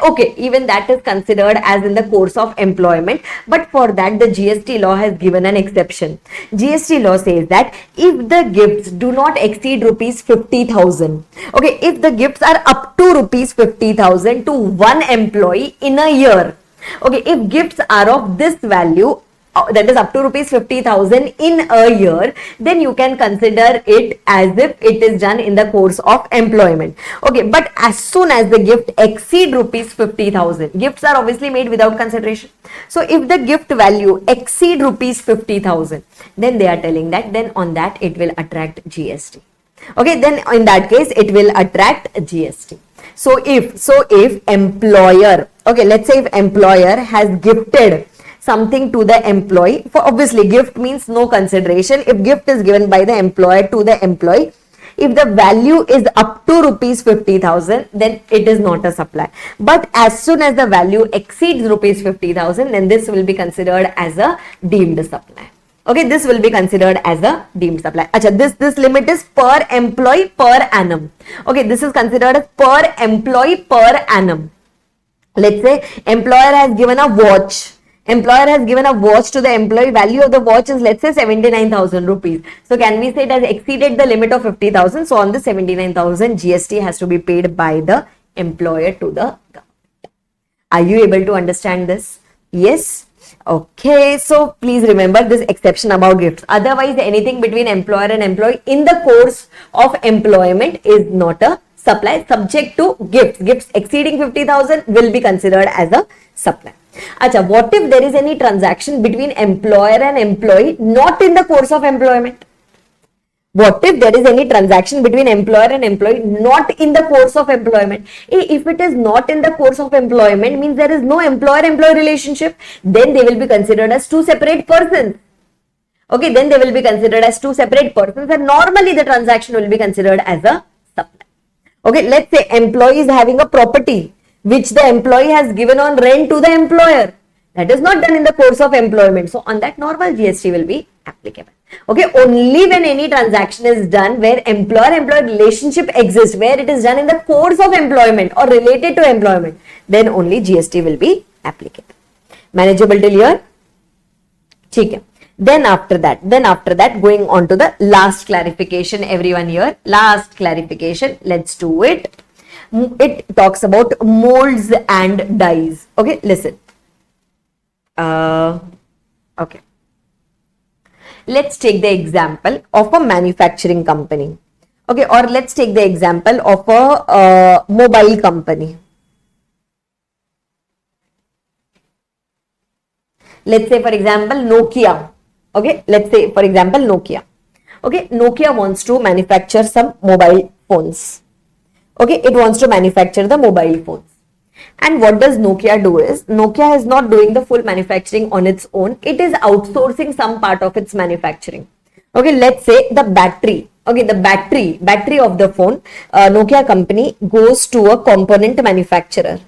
okay, even that is considered as in the course of employment, but for that the GST law has given an exception. GST law says that if the gifts do not exceed rupees 50,000, okay, if the gifts are up to rupees 50,000 to one employee in a year, okay, if gifts are of this value, that is up to rupees 50,000 in a year, then you can consider it as if it is done in the course of employment. Okay, but as soon as the gift exceed rupees 50,000, gifts are obviously made without consideration. So if the gift value exceed rupees 50,000, then they are telling that then on that it will attract GST. Okay, then in that case it will attract GST. So if employer, okay, let's say if employer has gifted something to the employee, for obviously gift means no consideration. If gift is given by the employer to the employee, if the value is up to rupees 50,000, then it is not a supply. But as soon as the value exceeds rupees 50,000, then this will be considered as a deemed supply. Okay, this will be considered as a deemed supply. Acha, this limit is per employee per annum. Okay, this is considered as per employee per annum. Let's say employer has given a watch. Employer has given a watch to the employee. Value of the watch is, let's say, 79,000 rupees. So can we say it has exceeded the limit of 50,000? So on the 79,000, GST has to be paid by the employer to the government. Are you able to understand this? Yes. Okay. So please remember this exception about gifts. Otherwise, anything between employer and employee in the course of employment is not a supply, subject to gifts. Gifts exceeding 50,000 will be considered as a supply. Acha, what if there is any transaction between employer and employee not in the course of employment? What if there is any transaction between employer and employee not in the course of employment? If it is not in the course of employment, means there is no employer-employee relationship, then they will be considered as two separate persons. Okay, then they will be considered as two separate persons, and normally the transaction will be considered as a supply. Okay, let's say employee is having a property which the employee has given on rent to the employer. That is not done in the course of employment. So on that, normal GST will be applicable. Okay, only when any transaction is done where employer-employee relationship exists, where it is done in the course of employment or related to employment, then only GST will be applicable. Manageable till here? Okay. Then after that, going on to the last clarification, everyone here. Last clarification, let's do it. It talks about molds and dyes. Okay, listen. Okay. Let's take the example of a manufacturing company. Okay, or let's take the example of a mobile company. Let's say, for example, Nokia. Okay, let's say, for example, Nokia. Okay, Nokia wants to manufacture some mobile phones. Okay, it wants to manufacture the mobile phones. And what does Nokia do is, Nokia is not doing the full manufacturing on its own. It is outsourcing some part of its manufacturing. Okay, let's say the battery. Okay, the battery of the phone, Nokia company goes to a component manufacturer.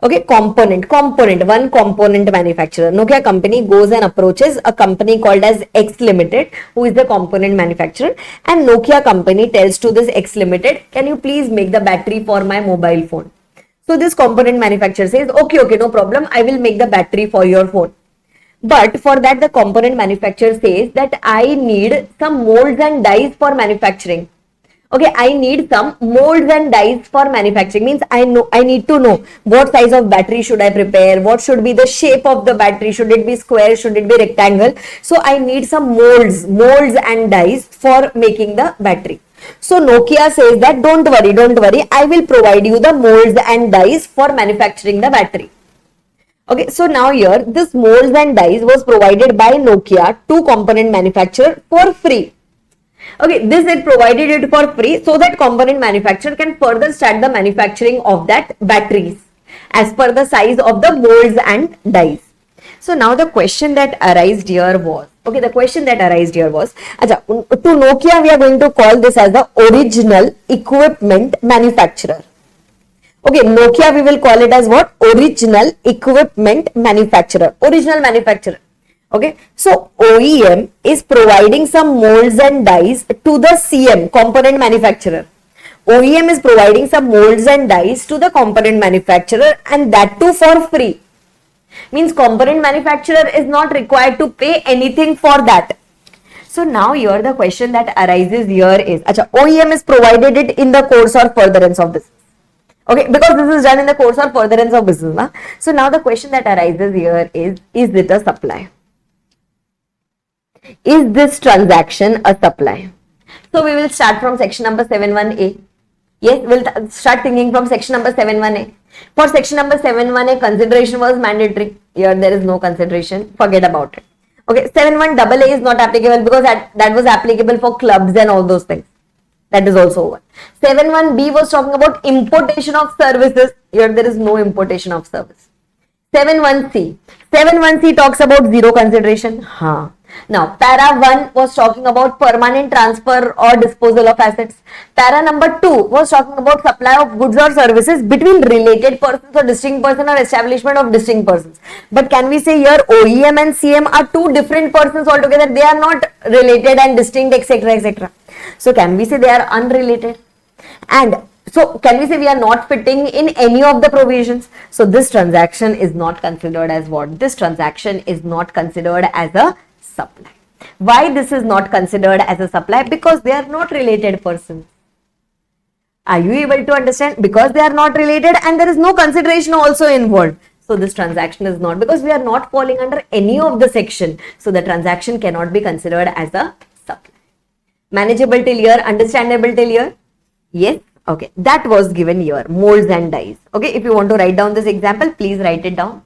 Okay, one component manufacturer. Nokia company goes and approaches a company called as X Limited, who is the component manufacturer, and Nokia company tells to this X Limited, can you please make the battery for my mobile phone? So this component manufacturer says, okay, no problem, I will make the battery for your phone. But for that, the component manufacturer says that I need some molds and dies for manufacturing. Okay, I need some molds and dies for manufacturing. Means I need to know what size of battery should I prepare, what should be the shape of the battery, should it be square, should it be rectangle. So I need some molds and dies for making the battery. So Nokia says that don't worry, I will provide you the molds and dies for manufacturing the battery. Okay, so now here this molds and dies was provided by Nokia to component manufacturer for free. Okay, this it provided it for free so that component manufacturer can further start the manufacturing of that batteries as per the size of the molds and dies. So now the question that arose here was, okay, to Nokia we are going to call this as the original equipment manufacturer. Okay, Nokia we will call it as what? Original equipment manufacturer. Okay, so OEM is providing some molds and dies to the CM, component manufacturer. OEM is providing some molds and dies to the component manufacturer, and that too for free. Means component manufacturer is not required to pay anything for that. So now here the question that arises here is, OEM is provided it in the course or furtherance of business. Okay, because this is done in the course or furtherance of business. Na? So now the question that arises here is it a supply? Is this transaction a supply? So we will start from section number 71A. Yes, we'll start thinking from section number 71A. For section number 71A, consideration was mandatory. Here there is no consideration. Forget about it. Okay, 71AA is not applicable because that was applicable for clubs and all those things. That is also over. 71B was talking about importation of services. Here there is no importation of service. 71C talks about zero consideration. Now, para 1 was talking about permanent transfer or disposal of assets. Para number 2 was talking about supply of goods or services between related persons or distinct person or establishment of distinct persons. But can we say here OEM and CM are two different persons altogether? They are not related and distinct, etc. So can we say they are unrelated? And so can we say we are not fitting in any of the provisions? So this transaction is not considered as what? This transaction is not considered as a supply. Why this is not considered as a supply? Because they are not related persons. Are you able to understand? Because they are not related and there is no consideration also involved. So this transaction is not, because we are not falling under any of the section. So the transaction cannot be considered as a supply. Manageable till here, understandable till here? Yes. Okay. That was given here, molds and dies. Okay. If you want to write down this example, please write it down.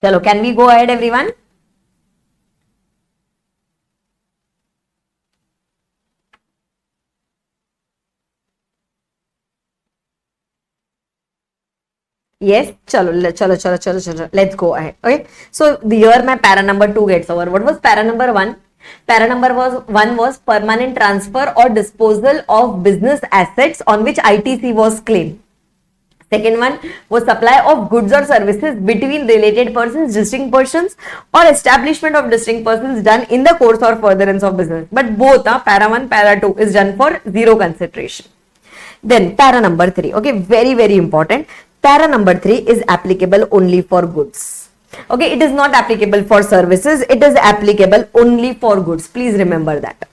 Chalo, can we go ahead, everyone? Yes, chalo. Let's go ahead. Okay. So here my para number 2 gets over. What was para number 1? Para number 1 was permanent transfer or disposal of business assets on which ITC was claimed. Second one was supply of goods or services between related persons, distinct persons, or establishment of distinct persons done in the course or furtherance of business. But both, para 1, para 2 is done for zero consideration. Then para number 3, okay, very, very important. Para number 3 is applicable only for goods. Okay, it is not applicable for services. It is applicable only for goods. Please remember that.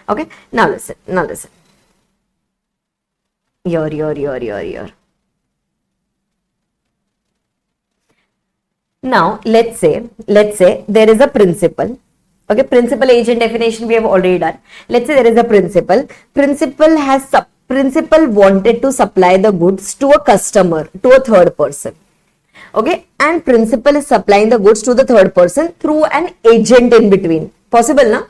Okay, now listen. Here. Now, let's say there is a principal Okay, principal agent definition we have already done. Let's say there is a principal. Principal wanted to supply the goods to a customer, to a third person. Okay, and principal is supplying the goods to the third person through an agent in between. Possible, na?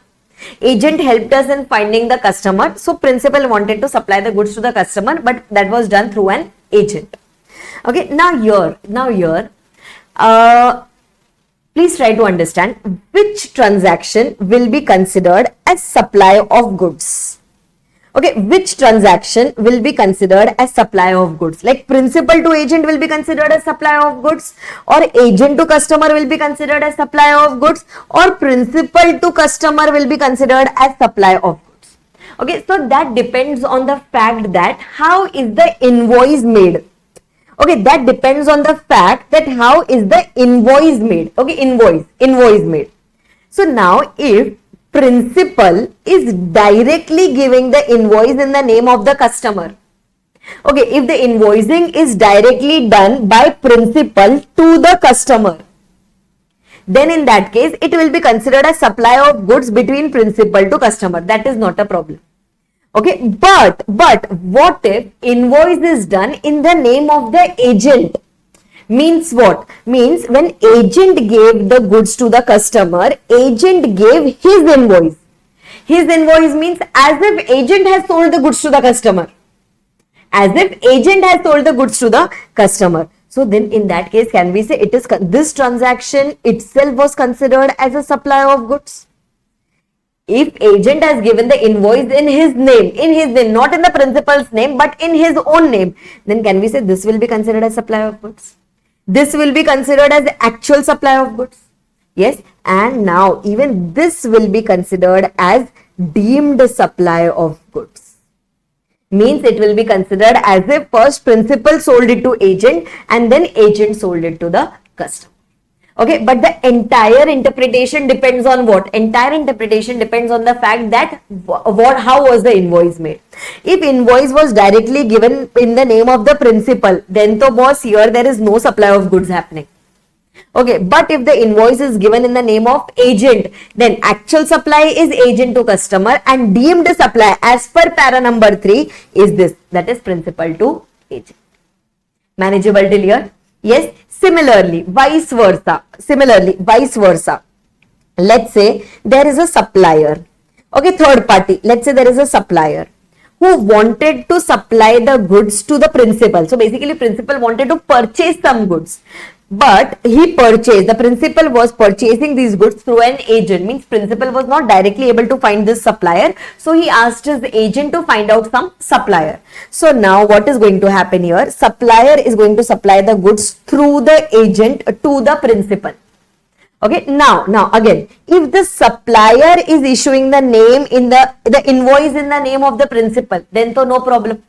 Agent helped us in finding the customer. So principal wanted to supply the goods to the customer, but that was done through an agent. Okay, now here, please try to understand which transaction will be considered as supply of goods. Okay, which transaction will be considered as supply of goods? Like principal to agent will be considered as supply of goods, or agent to customer will be considered as supply of goods, or principal to customer will be considered as supply of goods. Okay, so that depends on the fact that how is the invoice made. Okay, that depends on the fact that how is the invoice made. Okay, invoice made. So now if principal is directly giving the invoice in the name of the customer. Okay, if the invoicing is directly done by principal to the customer, then in that case it will be considered as supply of goods between principal to customer. That is not a problem. Okay, but what if invoice is done in the name of the agent? Means what? Means when agent gave the goods to the customer, agent gave his invoice. His invoice means as if agent has sold the goods to the customer. As if agent has sold the goods to the customer. So then in that case, can we say it is this transaction itself was considered as a supply of goods? If agent has given the invoice in his name, not in the principal's name, but in his own name, then can we say this will be considered as supply of goods? This will be considered as actual supply of goods. Yes, and now even this will be considered as deemed supply of goods. Means it will be considered as if first principal sold it to agent and then agent sold it to the customer. Okay, but the entire interpretation depends on what? Entire interpretation depends on the fact that how was the invoice made. If invoice was directly given in the name of the principal, then to boss here there is no supply of goods happening. Okay, but if the invoice is given in the name of agent, then actual supply is agent to customer and deemed supply as per para number 3 is this, that is principal to agent. Manageable till here? Yes. Similarly, vice versa. Let's say there is a supplier. Okay, third party. Let's say there is a supplier who wanted to supply the goods to the principal. So basically, principal wanted to purchase some goods. But the principal was purchasing these goods through an agent. Means principal was not directly able to find this supplier. So he asked his agent to find out some supplier. So now what is going to happen here? Supplier is going to supply the goods through the agent to the principal. Okay, now again, if the supplier is issuing the name in the invoice in the name of the principal, then so no problem.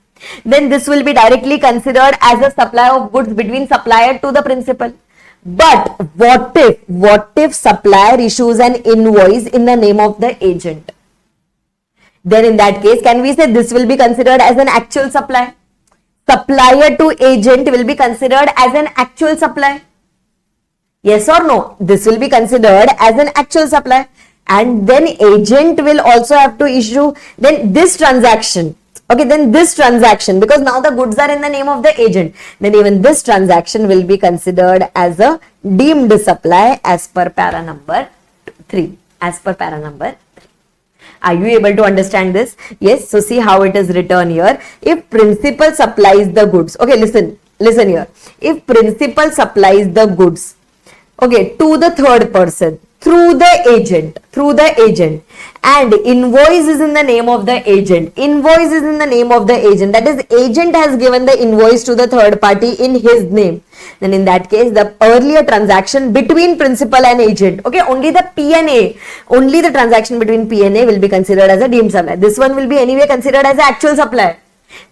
Then this will be directly considered as a supply of goods between supplier to the principal. But what if supplier issues an invoice in the name of the agent? Then in that case, can we say this will be considered as an actual supply? Supplier to agent will be considered as an actual supply. Yes or no? This will be considered as an actual supply. And then agent will also have to issue then this transaction. Okay, then this transaction, because now the goods are in the name of the agent, then even this transaction will be considered as a deemed supply as per para number 3. Are you able to understand this? Yes. So see how it is written here. If principal supplies the goods, okay, listen here. If principal supplies the goods, okay, to the third person through the agent, and invoice is in the name of the agent. That is, agent has given the invoice to the third party in his name. Then in that case, the earlier transaction between principal and agent, okay, only the transaction between P and A will be considered as a deemed supply. This one will be anyway considered as an actual supply,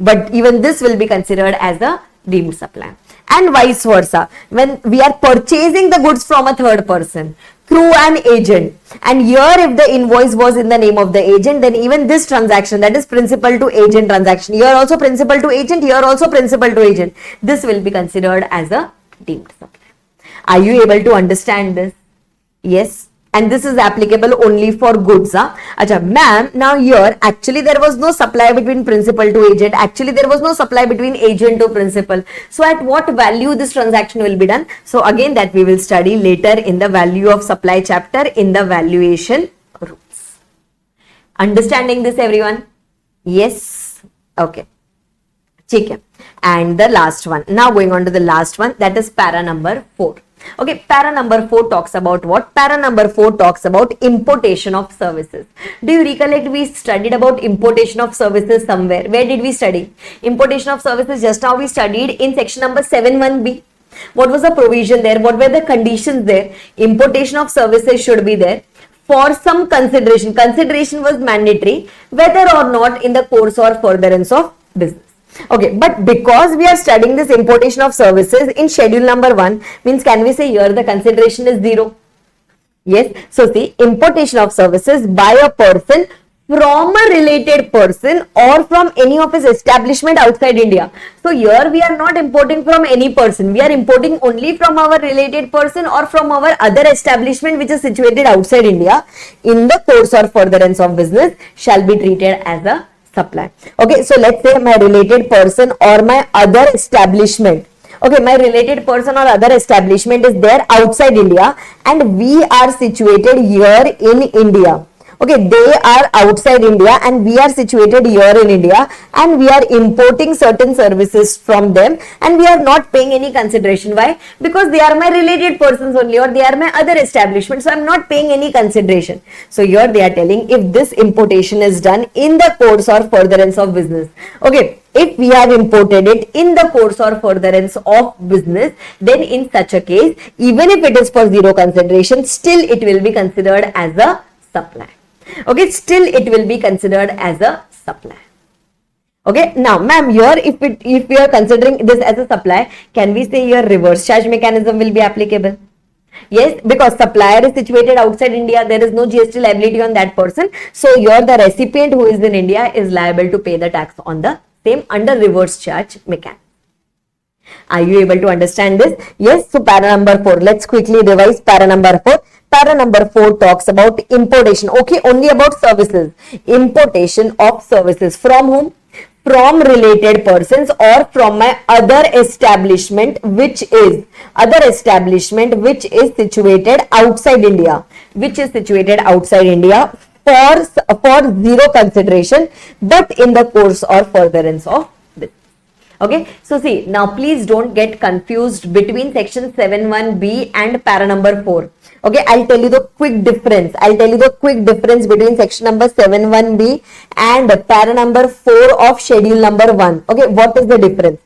but even this will be considered as a deemed supply. And vice versa, when we are purchasing the goods from a third person through an agent, and here if the invoice was in the name of the agent, then even this transaction, that is principal to agent transaction, here also principal to agent, here also principal to agent, this will be considered as a deemed supply. Are you able to understand this? Yes. and this is applicable only for goods. Acha, ma'am, now here actually there was no supply between principal to agent. Actually there was no supply between agent to principal. So at what value this transaction will be done? So again that we will study later in the value of supply chapter in the valuation rules. Understanding this, everyone? Yes. Okay. Okay. And the last one. Now going on to the last one, that is para number 4. Okay, para number 4 talks about what? Para number 4 talks about importation of services. Do you recollect we studied about importation of services somewhere? Where did we study? Importation of services just now we studied in section number 7.1b. What was the provision there? What were the conditions there? Importation of services should be there for some consideration. Consideration was mandatory whether or not in the course or furtherance of business. Okay, but because we are studying this importation of services in schedule number 1, means can we say here the consideration is 0? Yes. So see, importation of services by a person from a related person or from any of his establishment outside India. So here we are not importing from any person. We are importing only from our related person or from our other establishment which is situated outside India in the course or furtherance of business shall be treated as a supply. Okay, so let's say my related person or my other establishment. Okay, my related person or other establishment is there outside India and we are situated here in India. Okay, they are outside India and we are situated here in India and we are importing certain services from them and we are not paying any consideration. Why? Because they are my related persons only or they are my other establishment. So I am not paying any consideration. So here they are telling if this importation is done in the course or furtherance of business. Okay, if we have imported it in the course or furtherance of business, then in such a case, even if it is for 0 consideration, still it will be considered as a supply. Okay, still it will be considered as a supply. Okay, now ma'am, here if we are considering this as a supply, can we say here reverse charge mechanism will be applicable? Yes, because supplier is situated outside India, there is no GST liability on that person. So here the recipient who is in India is liable to pay the tax on the same under reverse charge mechanism. Are you able to understand this? Yes, so para number 4, let's quickly revise para number 4. Para number 4 talks about importation. Okay, only about services. Importation of services from whom? From related persons or from my other establishment which is situated outside India. Which is situated outside India for 0 consideration but in the course or furtherance of this. Okay, so see, now please don't get confused between section 7.1b and para number 4. Okay, I'll tell you the quick difference. Between section number 7.1b and para number 4 of schedule number 1. Okay, what is the difference?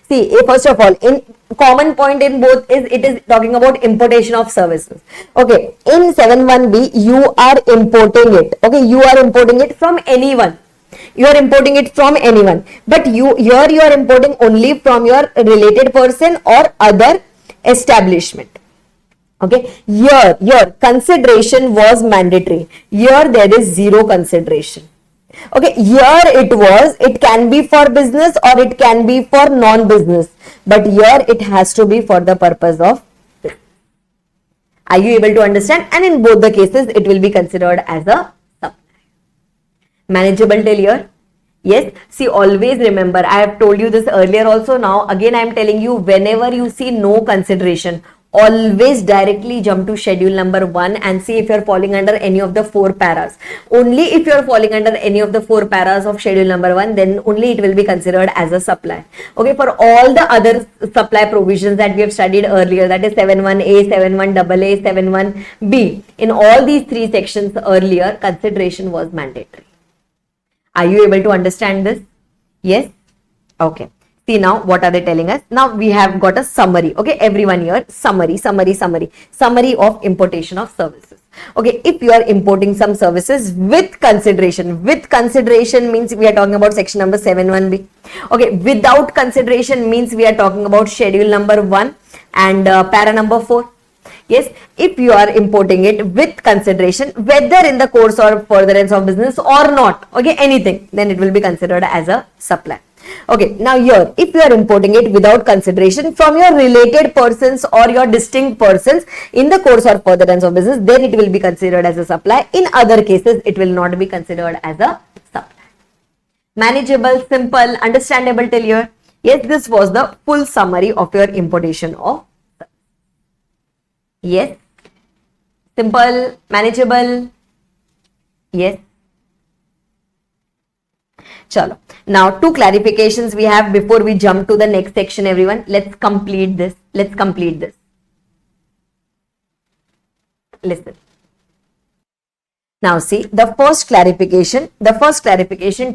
See, first of all, in common point in both is it is talking about importation of services. Okay, in 7.1b you are importing it. Okay, you are importing it from anyone. But here you are importing only from your related person or other establishment. Okay, here your consideration was mandatory. Here there is 0 consideration. Okay, here it can be for business or it can be for non-business, but here it has to be for the purpose of business. Are you able to understand? And in both the cases it will be considered as a supply. Manageable till here? Yes. See, always remember, I have told you this earlier also. Now again I am telling you, whenever you see no consideration, always directly jump to schedule number 1 and see if you are falling under any of the 4 paras. Only if you are falling under any of the 4 paras of schedule number 1, then only it will be considered as a supply. Okay, for all the other supply provisions that we have studied earlier, that is 7.1a, 7.1AA, 7.1b, in all these 3 sections earlier, consideration was mandatory. Are you able to understand this? Yes? Okay. See now, what are they telling us? Now we have got a summary. Okay, everyone here, summary of importation of services. Okay, if you are importing some services with consideration means we are talking about section number 7.1b. Okay, without consideration means we are talking about schedule number 1 and para number 4. Yes, if you are importing it with consideration, whether in the course or furtherance of business or not, okay, anything, then it will be considered as a supply. Okay, now here, if you are importing it without consideration from your related persons or your distinct persons in the course or furtherance of business, then it will be considered as a supply. In other cases, it will not be considered as a supply. Manageable, simple, understandable till here. Yes, this was the full summary of your importation of. Yes, simple, manageable. Yes. Chalo. Now, two clarifications we have before we jump to the next section, everyone. Let's complete this. Let's complete this. Listen. Now see, the first clarification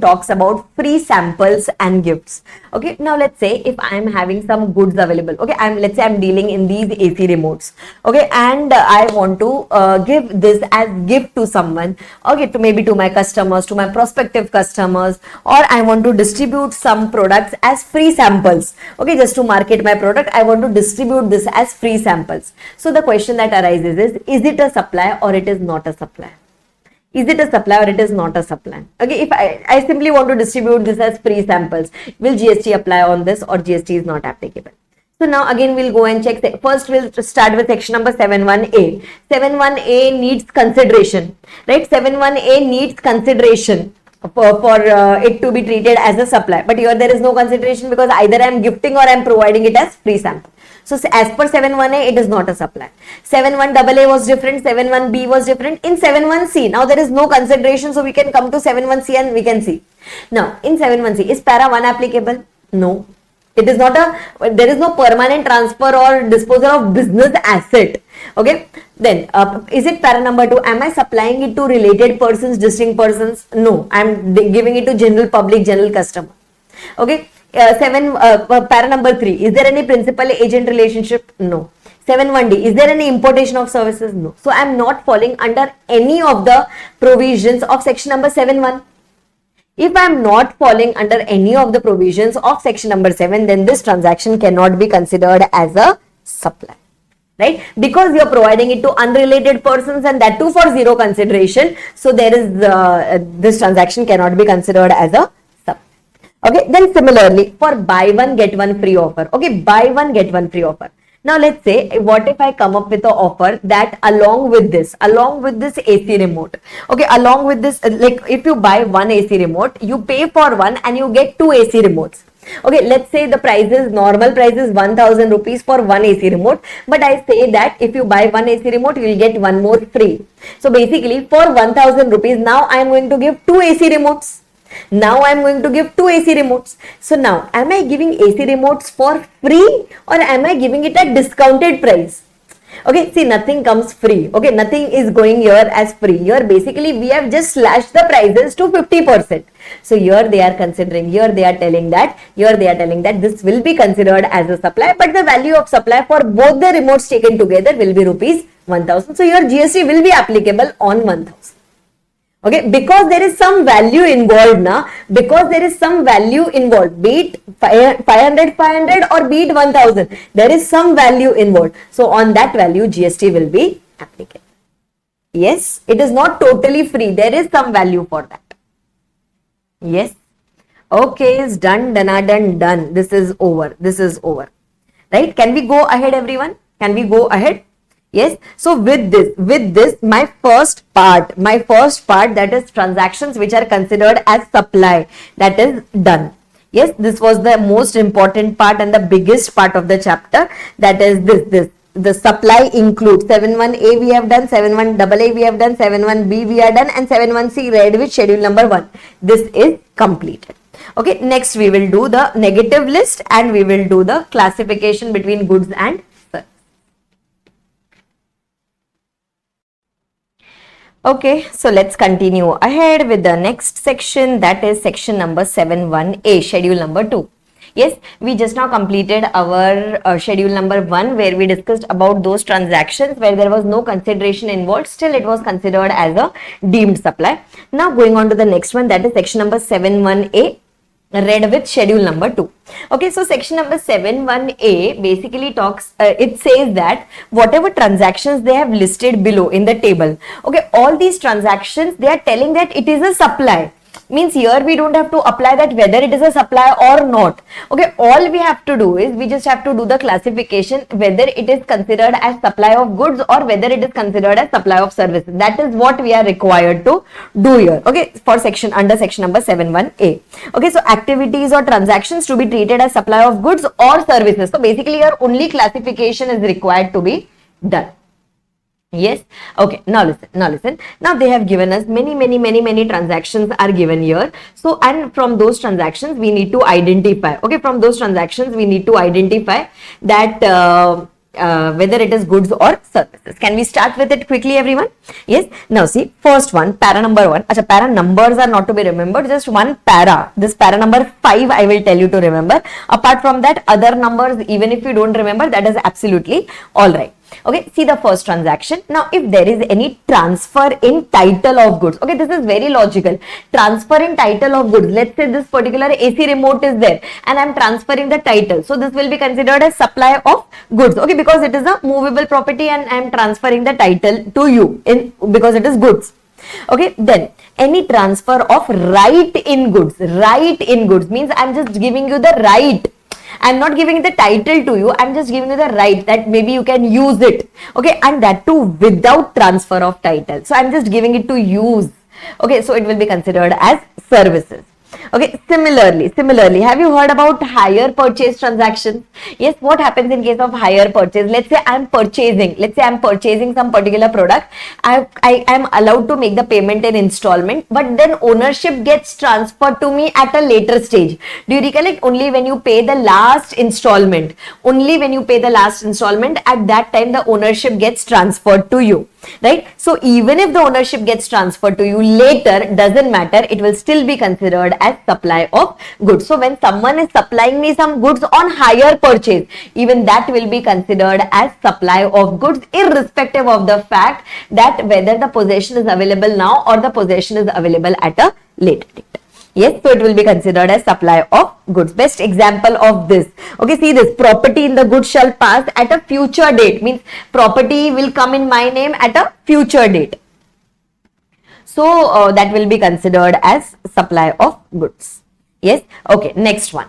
talks about free samples and gifts. Okay, now let's say if I am having some goods available, okay, let's say I'm dealing in these AC remotes, okay, and I want to give this as gift to someone, okay, to maybe to my customers, to my prospective customers, or I want to distribute some products as free samples, okay, just to market my product, I want to distribute this as free samples. So the question that arises is it a supply or it is not a supply? Is it a supply or it is not a supply? Okay, if I simply want to distribute this as free samples, will GST apply on this or GST is not applicable? So now again we'll go and check. First we'll start with section number 71A. 71A needs consideration, right? 71A needs consideration for it to be treated as a supply. But here there is no consideration because either I am gifting or I am providing it as free sample. So as per 71A, it is not a supply. 71AA was different, 71B was different. In 71C, now there is no consideration, so we can come to 71C and we can see. Now, in 71C, is para 1 applicable? No. It is not there is no permanent transfer or disposal of business asset. Okay. Then, is it para number 2? Am I supplying it to related persons, distinct persons? No. I am giving it to general public, general customer. Okay. Para number 3, is there any principal agent relationship? No. 71D, is there any importation of services? No. So I am not falling under any of the provisions of section number 7.1. If I am not falling under any of the provisions of section number 7, then this transaction cannot be considered as a supply. Right? Because you are providing it to unrelated persons and that too for zero consideration. So there is this transaction cannot be considered as a supply. Okay, then similarly for buy one get one free offer. Okay, buy one get one free offer. Now let's say, what if I come up with an offer that along with this AC remote, okay, along with this, like if you buy one AC remote, you pay for one and you get two AC remotes. Okay, let's say the normal price is 1000 rupees for one AC remote, but I say that if you buy one AC remote, you will get one more free. So basically for 1000 rupees, now I am going to give two AC remotes. Now I am going to give two AC remotes. So now, am I giving AC remotes for free or am I giving it at discounted price? Okay, see, nothing comes free. Okay, nothing is going here as free. Here basically we have just slashed the prices to 50%. So here they are considering, here they are telling that this will be considered as a supply, but the value of supply for both the remotes taken together will be rupees 1000. So your GST will be applicable on 1000. Okay, because there is some value involved now, because there is some value involved, be it 500 or be it 1000, there is some value involved. So on that value, GST will be applicable. Yes, it is not totally free. There is some value for that. Yes. Okay, it's done. This is over. Right? Can we go ahead, everyone? Can we go ahead? Yes. So with this, my first part that is transactions which are considered as supply, that is done. Yes, this was the most important part and the biggest part of the chapter, that is this. The supply includes 7.1A we have done, 7.1AA we have done, 7.1B we are done, and 7.1C read with schedule number 1. This is completed. Okay, next we will do the negative list and we will do the classification between goods and services. Okay, so let's continue ahead with the next section, that is section number 7.1A, schedule number 2. Yes, we just now completed our schedule number 1 where we discussed about those transactions where there was no consideration involved, still it was considered as a deemed supply. Now going on to the next one, that is section number 7.1A, read with schedule number 2. Okay, so section number 7.1A basically talks, it says that whatever transactions they have listed below in the table, okay, all these transactions they are telling that it is a supply. Means here we don't have to apply that whether it is a supply or not. Okay, all we have to do is we just have to do the classification whether it is considered as supply of goods or whether it is considered as supply of services. That is what we are required to do here. Okay, for section under section number 7(1)(a). Okay, so activities or transactions to be treated as supply of goods or services. So basically here only classification is required to be done. Yes. Okay. Now listen. Now they have given us many transactions are given here. So, and from those transactions we need to identify. Okay. From those transactions we need to identify that whether it is goods or services. Can we start with it quickly, everyone? Yes. Now see, first one, para number 1. Acha, para numbers are not to be remembered. Just one para. This para number 5 I will tell you to remember. Apart from that, other numbers, even if you don't remember, that is absolutely all right. Okay, see the first transaction. Now, if there is any transfer in title of goods, okay, this is very logical. Transfer in title of goods. Let's say this particular AC remote is there and I'm transferring the title. So, this will be considered as supply of goods. Okay, because it is a movable property and I'm transferring the title to you because it is goods. Okay, then any transfer of right in goods. Right in goods means I'm just giving you the right. I'm not giving the title to you. I'm just giving you the right that maybe you can use it. Okay, and that too without transfer of title. So I'm just giving it to use. Okay, so it will be considered as services. Okay, similarly, have you heard about hire purchase transactions? Yes, what happens in case of hire purchase? Let's say I'm purchasing some particular product. I am allowed to make the payment in installment, but then ownership gets transferred to me at a later stage. Do you recollect? Only when you pay the last installment, at that time the ownership gets transferred to you. Right? So even if the ownership gets transferred to you later, doesn't matter, it will still be considered as supply of goods. So when someone is supplying me some goods on hire purchase, even that will be considered as supply of goods, irrespective of the fact that whether the possession is available now or the possession is available at a later date. Yes, so it will be considered as supply of goods. Best example of this. Okay, see this, property in the goods shall pass at a future date. Means property will come in my name at a future date. So that will be considered as supply of goods. Yes, okay, next one.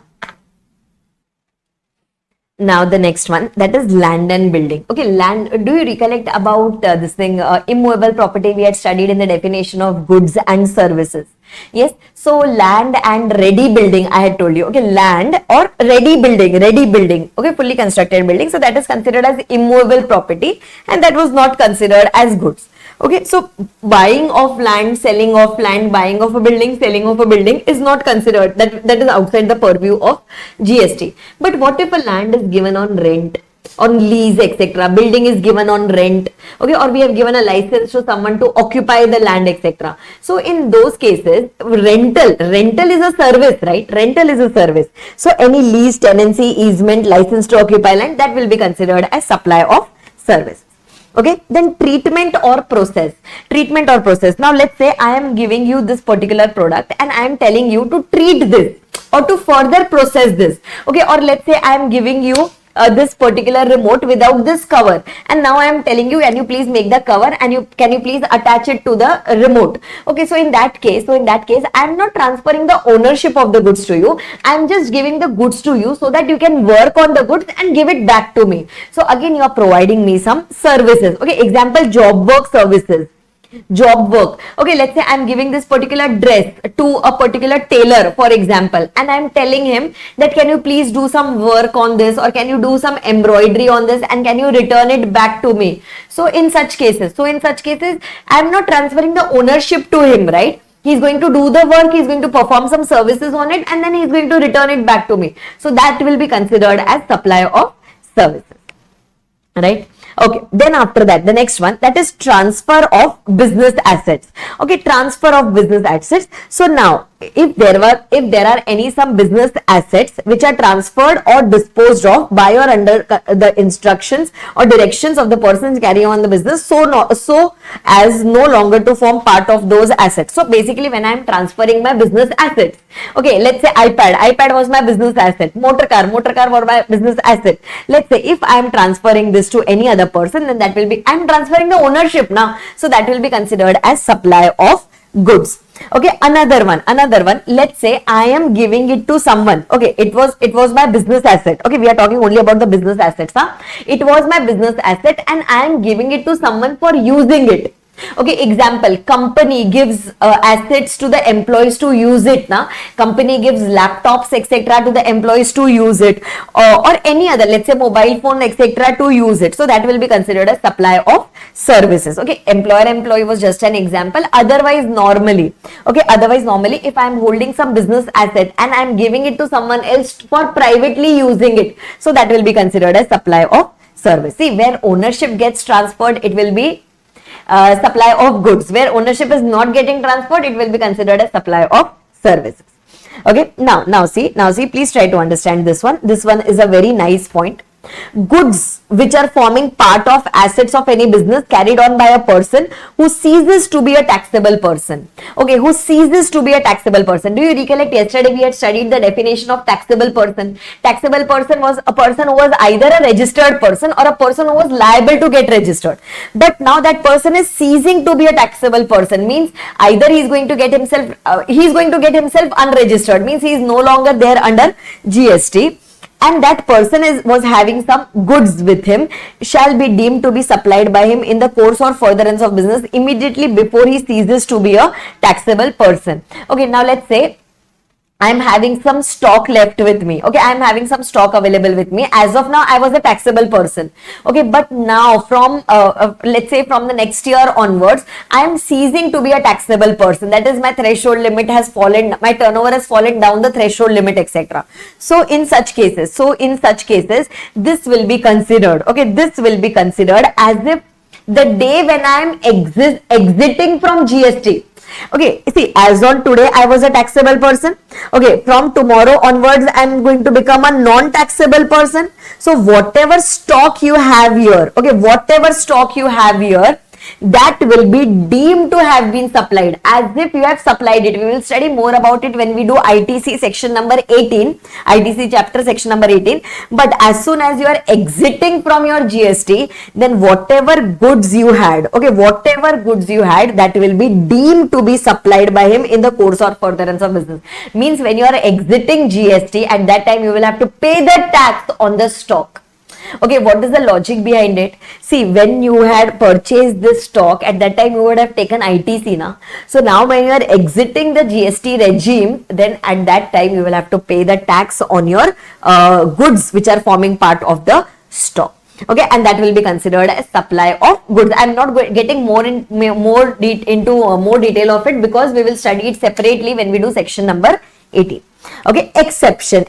Now the next one, that is land and building. Okay, land, do you recollect about this thing, immovable property we had studied in the definition of goods and services? Yes, so land and ready building I had told you. Okay, land or ready building, okay, fully constructed building. So that is considered as immovable property and that was not considered as goods. Okay, so buying of land, selling of land, buying of a building, selling of a building is not considered, that is outside the purview of GST. But what if a land is given on rent, on lease, etc. Building is given on rent, okay, or we have given a license to someone to occupy the land, etc. So in those cases, rental is a service, right? Rental is a service. So any lease, tenancy, easement, license to occupy land, that will be considered as supply of service. Okay, then treatment or process. Now let's say I am giving you this particular product and I am telling you to treat this or to further process this. Okay, or let's say I am giving you this particular remote without this cover and now I am telling you, can you please make the cover and can you please attach it to the remote. Okay, so in that case I am not transferring the ownership of the goods to you. I am just giving the goods to you so that you can work on the goods and give it back to me. So again you are providing me some services. Okay, example, job work services. Job work. Okay, let's say I'm giving this particular dress to a particular tailor, for example, and I'm telling him that can you please do some work on this or can you do some embroidery on this and can you return it back to me. So in such cases, I'm not transferring the ownership to him, right? He's going to do the work, he's going to perform some services on it and then he's going to return it back to me. So that will be considered as supply of services, right? Okay, then after that, the next one, that is transfer of business assets. Okay, transfer of business assets. So now, if there are any some business assets which are transferred or disposed of by or under the instructions or directions of the persons carrying on the business, so as no longer to form part of those assets. So basically, when I am transferring my business assets, okay, let's say iPad was my business asset, motor car was my business asset. Let's say if I am transferring this to any other person, then that will be, I am transferring the ownership now, so that will be considered as supply of goods. Okay, another one. Let's say I am giving it to someone. Okay, it was my business asset. Okay, we are talking only about the business assets. Huh? It was my business asset and I am giving it to someone for using it. Okay, example, company gives assets to the employees to use it. Now, company gives laptops, etc. to the employees to use it, or any other, let's say mobile phone, etc. to use it. So that will be considered a supply of services. Okay, employer-employee was just an example. Otherwise, normally, if I am holding some business asset and I am giving it to someone else for privately using it, so that will be considered a supply of service. See, where ownership gets transferred, it will be supply of goods. Where ownership is not getting transferred, it will be considered a supply of services. Okay, now see, please try to understand this one. This one is a very nice point. Goods which are forming part of assets of any business carried on by a person who ceases to be a taxable person. Okay, who ceases to be a taxable person. Do you recollect yesterday we had studied the definition of taxable person? Taxable person was a person who was either a registered person or a person who was liable to get registered. But now that person is ceasing to be a taxable person, means either he is going to get himself unregistered, means he is no longer there under GST, and that person was having some goods with him, shall be deemed to be supplied by him in the course or furtherance of business immediately before he ceases to be a taxable person. Okay, now let's say I am having some stock left with me. Okay, I am having some stock available with me. As of now, I was a taxable person. Okay, but now from let's say from the next year onwards, I am ceasing to be a taxable person. That is, my threshold limit has fallen, my turnover has fallen down the threshold limit, etc. So in such cases, this will be considered. Okay, this will be considered as if the day when I am exiting from GST. Okay, see, as on today, I was a taxable person. Okay, from tomorrow onwards, I am going to become a non-taxable person. So, whatever stock you have here, that will be deemed to have been supplied as if you have supplied it. We will study more about it when we do ITC section number 18, ITC chapter section number 18. But as soon as you are exiting from your GST, then whatever goods you had, that will be deemed to be supplied by him in the course or furtherance of business. Means when you are exiting GST, at that time you will have to pay the tax on the stock. Okay, what is the logic behind it? See, when you had purchased this stock, at that time you would have taken ITC now. So now when you are exiting the GST regime, then at that time you will have to pay the tax on your goods which are forming part of the stock. Okay, and that will be considered as supply of goods. I am not getting into more detail of it because we will study it separately when we do section number 18. Okay, exception.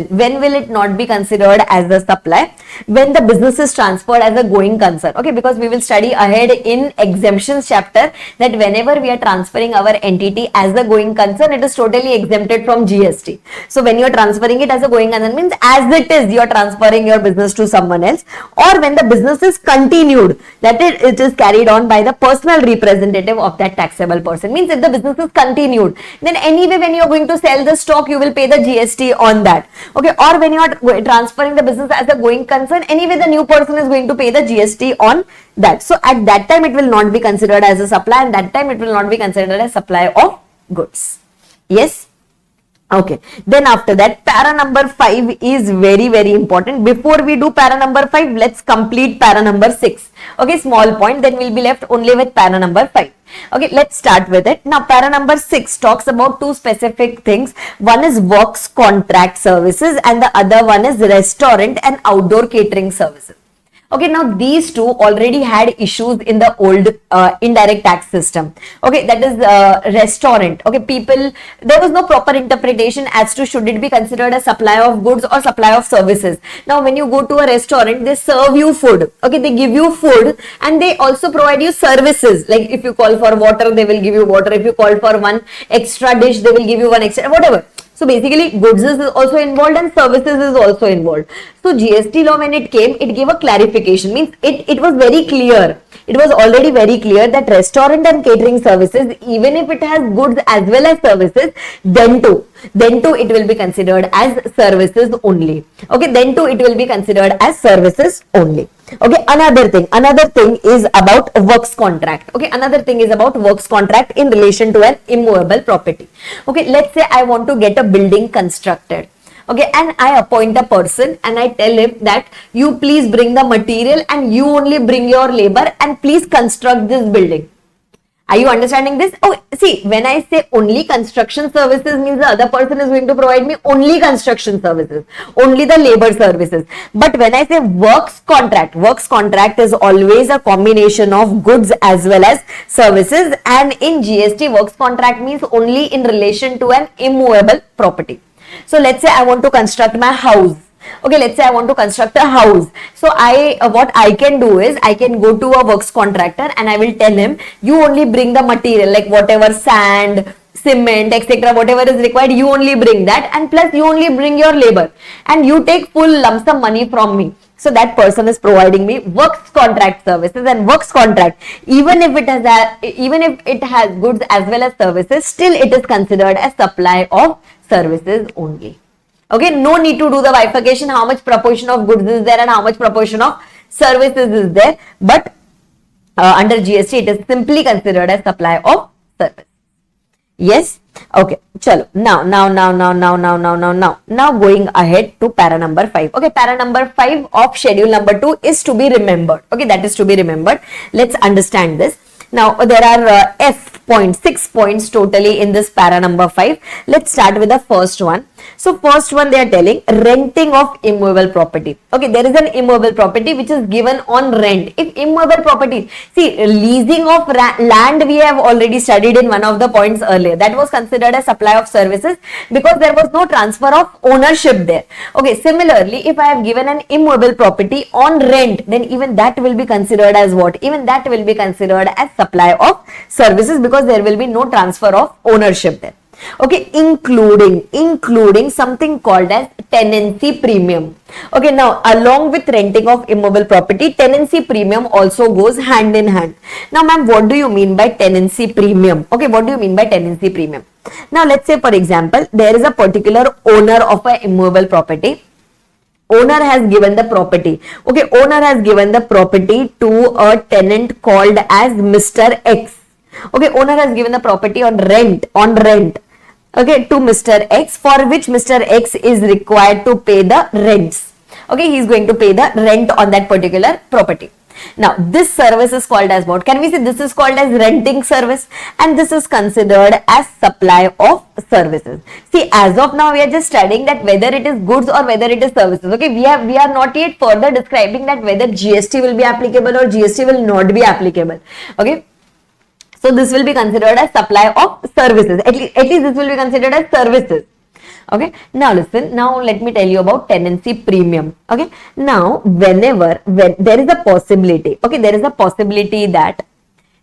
When will it not be considered as a supply? When the business is transferred as a going concern. Okay, because we will study ahead in exemptions chapter that whenever we are transferring our entity as a going concern, it is totally exempted from GST. So when you are transferring it as a going concern, means as it is, you are transferring your business to someone else. Or when the business is continued, that it is carried on by the personal representative of that taxable person. Means if the business is continued, then anyway when you are going to sell the stock, you will pay the GST on that. Okay, or when you are transferring the business as a going concern, anyway the new person is going to pay the GST on that. So at that time it will not be considered as a supply, and that time it will not be considered as supply of goods. Yes. Okay, then after that, para number 5 is very, very important. Before we do para number 5, let's complete para number 6. Okay, small point, then we'll be left only with para number 5. Okay, let's start with it. Now, para number 6 talks about two specific things. One is works contract services and the other one is restaurant and outdoor catering services. Okay, now these two already had issues in the old indirect tax system. Okay, that is restaurant. Okay, there was no proper interpretation as to should it be considered a supply of goods or supply of services. Now, when you go to a restaurant, they serve you food. Okay, they give you food and they also provide you services. Like if you call for water, they will give you water. If you call for one extra dish, they will give you one extra, whatever. So basically goods is also involved and services is also involved. So GST law when it came, it gave a clarification, means it was very clear. It was already very clear that restaurant and catering services, even if it has goods as well as services, then too it will be considered as services only. Okay, then too it will be considered as services only. Okay, another thing is about works contract. Okay, another thing is about works contract in relation to an immovable property. Okay, let's say I want to get a building constructed. Okay, and I appoint a person and I tell him that you please bring the material and you only bring your labor and please construct this building. Are you understanding this? Oh, see, when I say only construction services means the other person is going to provide me only construction services, only the labor services. But when I say works contract is always a combination of goods as well as services, and in GST works contract means only in relation to an immovable property. So let's say I want to construct my house. Okay, let's say I want to construct a house. So what I can do is I can go to a works contractor and I will tell him, you only bring the material, like whatever sand, cement, etc., whatever is required, you only bring that, and plus you only bring your labor and you take full lump sum money from me. So that person is providing me works contract services, and works contract, even if it has goods as well as services, still it is considered as supply of services only. Okay, no need to do the bifurcation, how much proportion of goods is there and how much proportion of services is there, but under GST it is simply considered as supply of service. Yes, okay, chalo. Now going ahead to para number 5. Okay, para number 5 of schedule number 2 is to be remembered. Okay, that is to be remembered. Let's understand this. Now there are 6 points totally in this para number 5. Let's start with the first one. So first one, they are telling renting of immovable property. Okay, there is an immovable property which is given on rent. If immovable property, see, leasing of land we have already studied in one of the points earlier. That was considered a supply of services because there was no transfer of ownership there. Okay, similarly, if I have given an immovable property on rent, then even that will be considered as what? Even that will be considered as supply of services because there will be no transfer of ownership there. Okay, including something called as tenancy premium. Okay, now along with renting of immovable property, tenancy premium also goes hand in hand. Now ma'am, what do you mean by tenancy premium? Okay, what do you mean by tenancy premium? Now let's say, for example, there is a particular owner of an immovable property. Owner has given the property. Okay, owner has given the property to a tenant called as Mr. X. Okay, owner has given the property on rent. Okay, to Mr. X, for which Mr. X is required to pay the rents. Okay, he is going to pay the rent on that particular property. Now, this service is called as what? Can we say this is called as renting service, and this is considered as supply of services. See, as of now, we are just studying that whether it is goods or whether it is services. Okay, we are not yet further describing that whether GST will be applicable or GST will not be applicable. Okay. So this will be considered as supply of services. At least this will be considered as services. Okay. Now listen. Now let me tell you about tenancy premium. Okay. Now when there is a possibility. Okay, there is a possibility that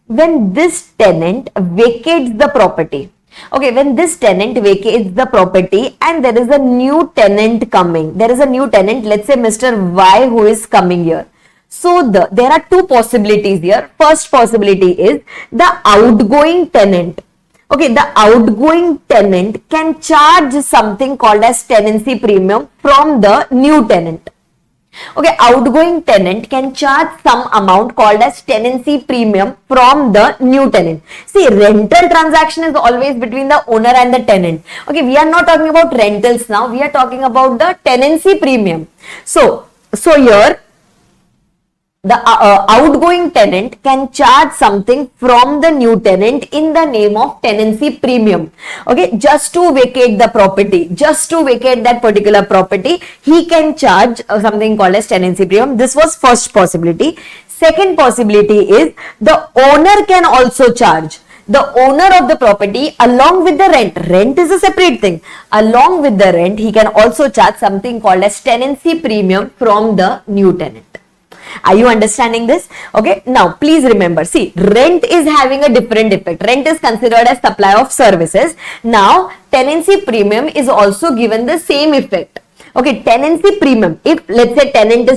when this tenant vacates the property. Okay, when this tenant vacates the property and there is a new tenant coming. There is a new tenant. Let's say Mr. Y who is coming here. So there are two possibilities here. First possibility is the outgoing tenant. Okay, the outgoing tenant can charge something called as tenancy premium from the new tenant. Okay, outgoing tenant can charge some amount called as tenancy premium from the new tenant. See, rental transaction is always between the owner and the tenant. Okay, we are not talking about rentals now. We are talking about the tenancy premium. So here, the outgoing tenant can charge something from the new tenant in the name of tenancy premium. Okay, just to vacate the property, just to vacate that particular property, he can charge something called as tenancy premium. This was first possibility. Second possibility is the owner can also charge. The owner of the property along with the rent. Rent is a separate thing. Along with the rent, he can also charge something called as tenancy premium from the new tenant. Are you understanding this? Okay. Now, please remember, see, rent is having a different effect. Rent is considered as supply of services. Now, tenancy premium is also given the same effect. Okay, tenancy premium. If let's say old tenant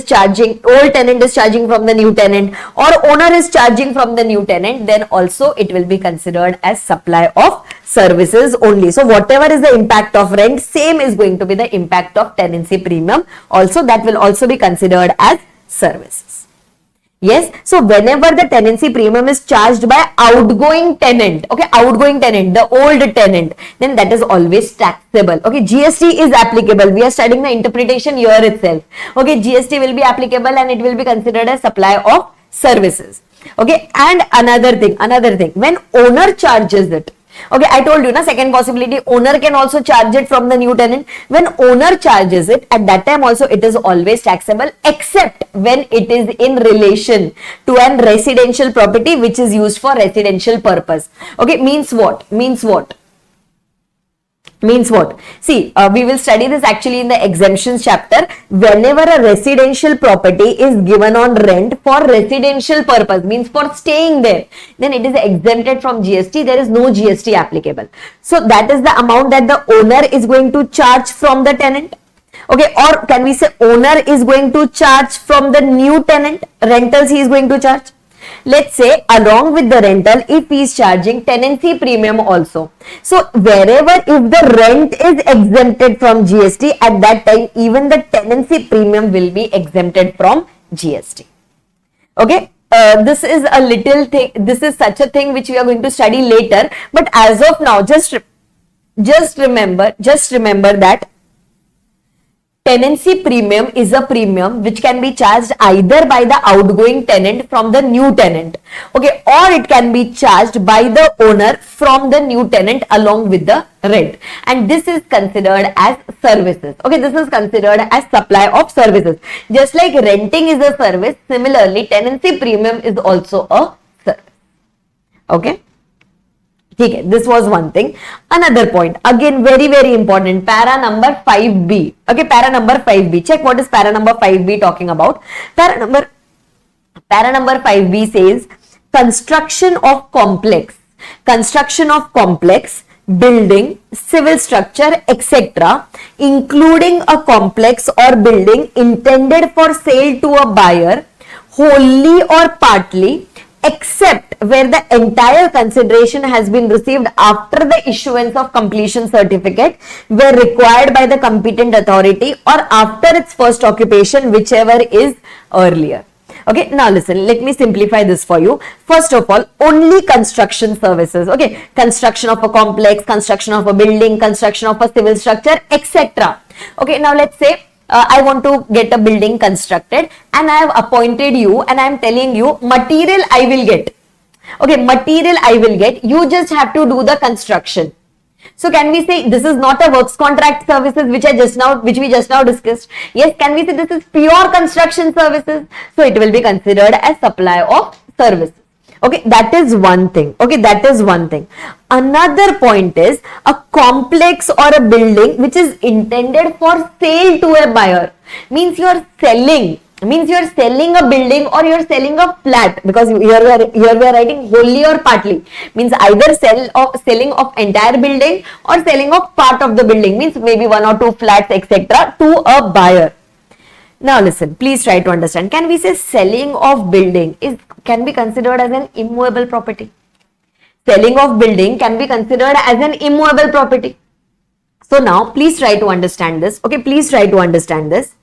is charging from the new tenant or owner is charging from the new tenant, then also it will be considered as supply of services only. So whatever is the impact of rent, same is going to be the impact of tenancy premium. Also, that will also be considered as services. Yes, so whenever the tenancy premium is charged by outgoing tenant, okay, outgoing tenant, the old tenant, then that is always taxable. Okay, GST is applicable. We are studying the interpretation here itself. Okay, GST will be applicable and it will be considered as supply of services. Okay, and another thing, when owner charges it, okay, I told you, na, second possibility, owner can also charge it from the new tenant. When owner charges it, at that time also it is always taxable, except when it is in relation to an residential property which is used for residential purpose. Okay, means what? See, we will study this actually in the exemptions chapter. Whenever a residential property is given on rent for residential purpose, means for staying there, then it is exempted from GST. There is no GST applicable. So that is the amount that the owner is going to charge from the tenant. Okay, or can we say owner is going to charge from the new tenant, rentals he is going to charge. Let's say along with the rental, if he is charging tenancy premium also. So wherever if the rent is exempted from GST, at that time even the tenancy premium will be exempted from GST. Okay, this is a little thing, this is such a thing which we are going to study later, but as of now just remember that tenancy premium is a premium which can be charged either by the outgoing tenant from the new tenant, okay, or it can be charged by the owner from the new tenant along with the rent, and this is considered as services. Okay, this is considered as supply of services. Just like renting is a service, similarly tenancy premium is also a service. Okay, okay, this was one thing. Another point, again very important, para number 5b. Okay, para number 5b. Check what is para number 5b talking about. Para number 5b says construction of complex building, civil structure, etc., including a complex or building intended for sale to a buyer, wholly or partly, except where the entire consideration has been received after the issuance of completion certificate, where required by the competent authority, or after its first occupation, whichever is earlier. Okay, now listen, let me simplify this for you. First of all, only construction services. Okay, construction of a complex, construction of a building, construction of a civil structure, etc. Okay, now let's say I want to get a building constructed and I have appointed you and I am telling you material I will get. Okay, material I will get. You just have to do the construction. So can we say this is not a works contract services which we just now discussed? Yes, can we say this is pure construction services? So it will be considered as supply of services. Okay, that is one thing. Okay, that is one thing. Another point is a complex or a building which is intended for sale to a buyer. Means you are selling a building or you are selling a flat, because here we are writing wholly or partly. Means either selling of entire building or selling of part of the building. Means maybe one or two flats, etc., to a buyer. Now listen, please try to understand. Can we say selling of building can be considered as an immovable property? Selling of building can be considered as an immovable property. So now please try to understand this. Okay, please try to understand this.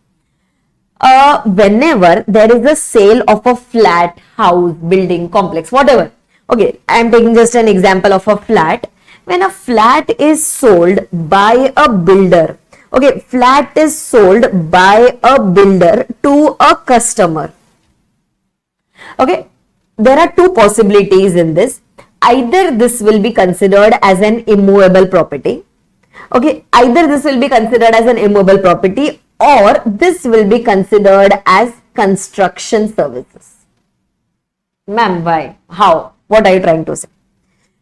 Whenever there is a sale of a flat, house, building, complex, whatever. Okay, I am taking just an example of a flat. When a flat is sold by a builder, okay, flat is sold by a builder to a customer. Okay, there are two possibilities in this. Either this will be considered as an immovable property. Okay, either this will be considered as an immovable property or this will be considered as construction services. Ma'am, why? How? What are you trying to say?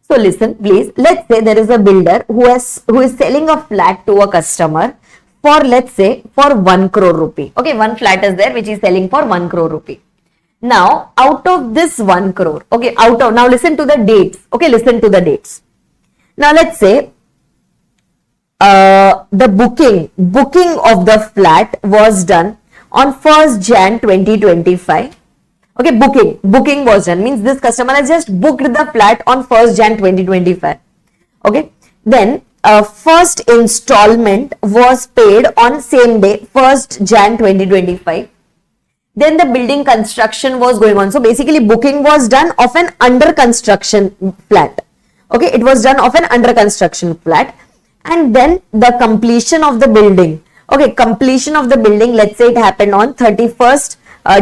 So listen, please. Let's say there is a builder who is selling a flat to a customer for, let's say, for 1 crore rupee. Okay, one flat is there which is selling for 1 crore rupee. Now, out of this 1 crore, okay, now listen to the dates. Okay, listen to the dates. Now, let's say the booking of the flat was done on 1st Jan 2025. Okay, booking was done, means this customer has just booked the flat on 1st Jan 2025. Okay, then first installment was paid on same day, 1st Jan 2025. Then the building construction was going on. So basically booking was done of an under construction flat. Okay, it was done of an under construction flat. And then the completion of the building. Okay, completion of the building, let's say it happened on 31st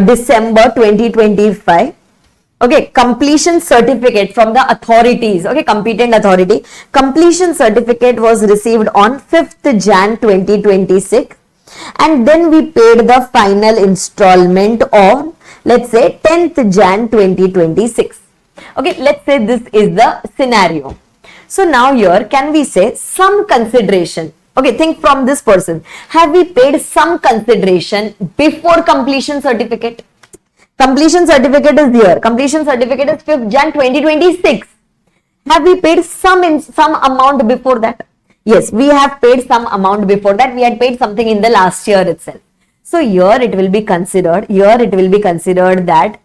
December 2025. Okay, completion certificate from the authorities, okay, competent authority. Completion certificate was received on 5th Jan 2026. And then we paid the final installment of, let's say, 10th Jan 2026. Okay, let's say this is the scenario. So now here, can we say some consideration? Okay, think from this person. Have we paid some consideration before completion certificate? Completion certificate is here. Completion certificate is 5th Jan 2026. Have we paid some amount before that? Yes, we have paid some amount before that. We had paid something in the last year itself. So here it will be considered, that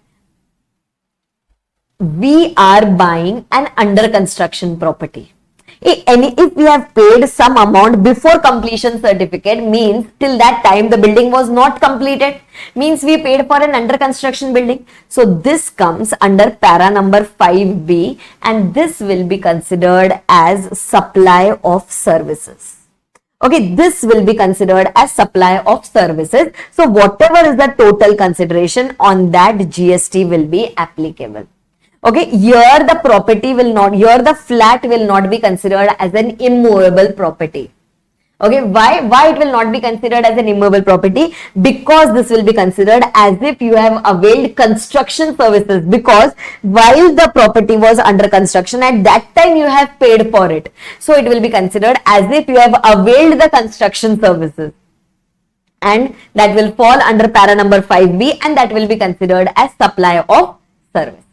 we are buying an under construction property. If we have paid some amount before completion certificate, means till that time the building was not completed, means we paid for an under construction building. So this comes under para number 5B, and this will be considered as supply of services. Okay, this will be considered as supply of services. So whatever is the total consideration, on that GST will be applicable. Okay, here the property will not, here the flat will not be considered as an immovable property. Okay, why it will not be considered as an immovable property? Because this will be considered as if you have availed construction services, because while the property was under construction, at that time you have paid for it. So it will be considered as if you have availed the construction services, and that will fall under para number 5B, and that will be considered as supply of service.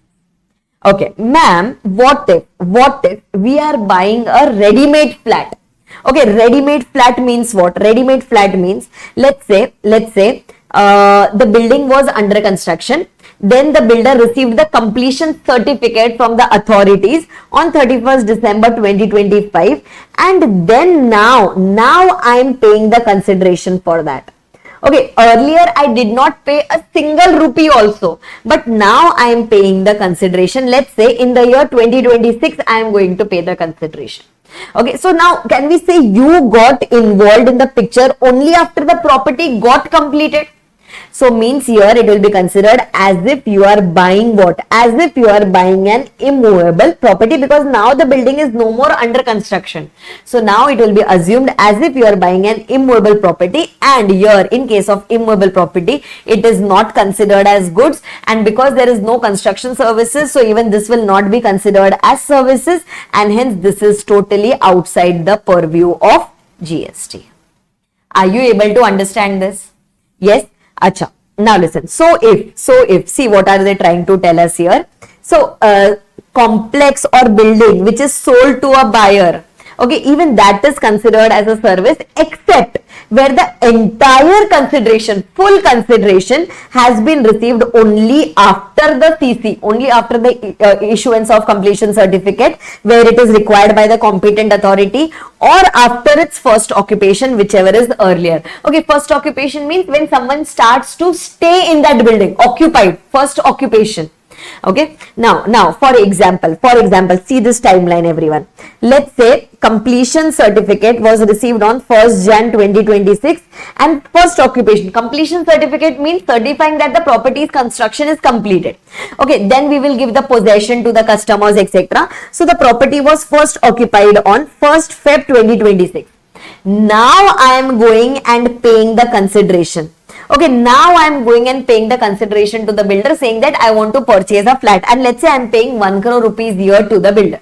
Okay, ma'am, what if we are buying a ready-made flat? Okay, ready-made flat means what? Ready-made flat means, let's say, the building was under construction. Then the builder received the completion certificate from the authorities on 31st December 2025. And then now I am paying the consideration for that. Okay, earlier I did not pay a single rupee also, but now I am paying the consideration. Let's say in the year 2026, I am going to pay the consideration. Okay, so now can we say you got involved in the picture only after the property got completed? So means here it will be considered as if you are buying what? As if you are buying an immovable property, because now the building is no more under construction. So now it will be assumed as if you are buying an immovable property, and here in case of immovable property, it is not considered as goods, and because there is no construction services, so even this will not be considered as services, and hence this is totally outside the purview of GST. Are you able to understand this? Yes. Acha. Now listen. So if, see what are they trying to tell us here? So complex or building which is sold to a buyer, okay, even that is considered as a service, except where the entire consideration, full consideration has been received only after the CC, only after the issuance of completion certificate, where it is required by the competent authority, or after its first occupation, whichever is earlier. Okay, first occupation means when someone starts to stay in that building, occupied, first occupation. Okay, now for example, see this timeline, everyone. Let's say completion certificate was received on 1st Jan 2026, and first occupation, completion certificate means certifying that the property's construction is completed. Okay, then we will give the possession to the customers, etc. So the property was first occupied on 1st Feb 2026. Now I am going and paying the consideration. Okay, now I am going and paying the consideration to the builder, saying that I want to purchase a flat, and let's say I am paying 1 crore rupees here to the builder.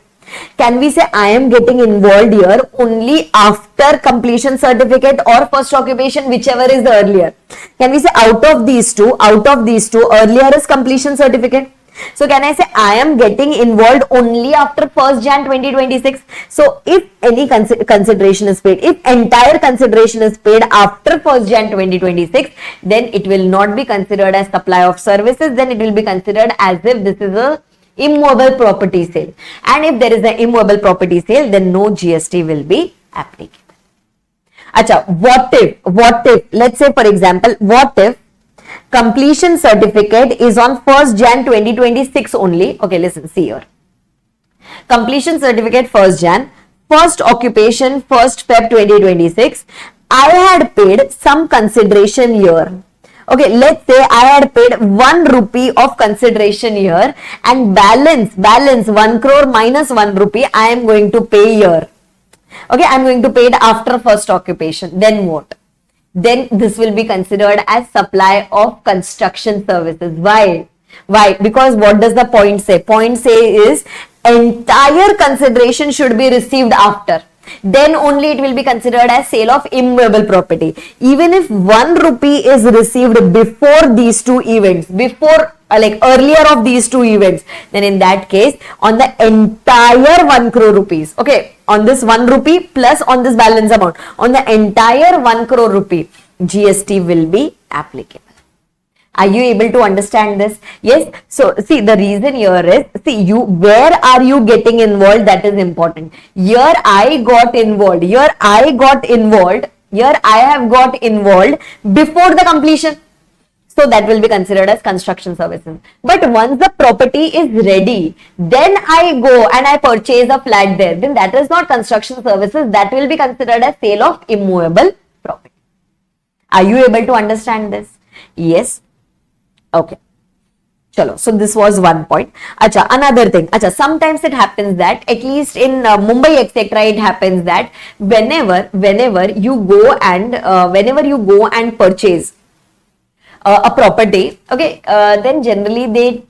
Can we say I am getting involved here only after completion certificate or first occupation, whichever is the earlier? Can we say out of these two, earlier is completion certificate? So can I say I am getting involved only after 1st Jan 2026? So if any consideration is paid, if entire consideration is paid after 1st Jan 2026, then it will not be considered as supply of services. Then it will be considered as if this is a immovable property sale. And if there is an immovable property sale, then no GST will be applicable. Acha, what if, let's say for example, what if completion certificate is on 1st Jan 2026 only. Okay, listen, see here. Completion certificate 1st Jan, first occupation 1st Feb 2026. I had paid some consideration here. Okay, let's say I had paid 1 rupee of consideration here, and balance 1 crore minus 1 rupee I am going to pay here. Okay, I am going to pay it after first occupation. Then what? Then this will be considered as supply of construction services. Why? Why? Because what does the point say? Point say is entire consideration should be received after. Then only it will be considered as sale of immovable property. Even if 1 rupee is received before these two events, before like earlier of these two events, then in that case on the entire 1 crore rupees, okay, on this 1 rupee plus on this balance amount, on the entire 1 crore rupee, GST will be applicable. Are you able to understand this? Yes. So see, the reason here is, see, where are you getting involved? That is important. Here I got involved. Here I got involved. Here I have got involved before the completion. So that will be considered as construction services. But once the property is ready, then I go and I purchase a flat there. Then that is not construction services. That will be considered as sale of immovable property. Are you able to understand this? Yes. Okay. Chalo. So this was one point. Acha, another thing. Acha, sometimes it happens that, at least in Mumbai, etc., it happens that whenever you go and purchase a property, okay, then generally they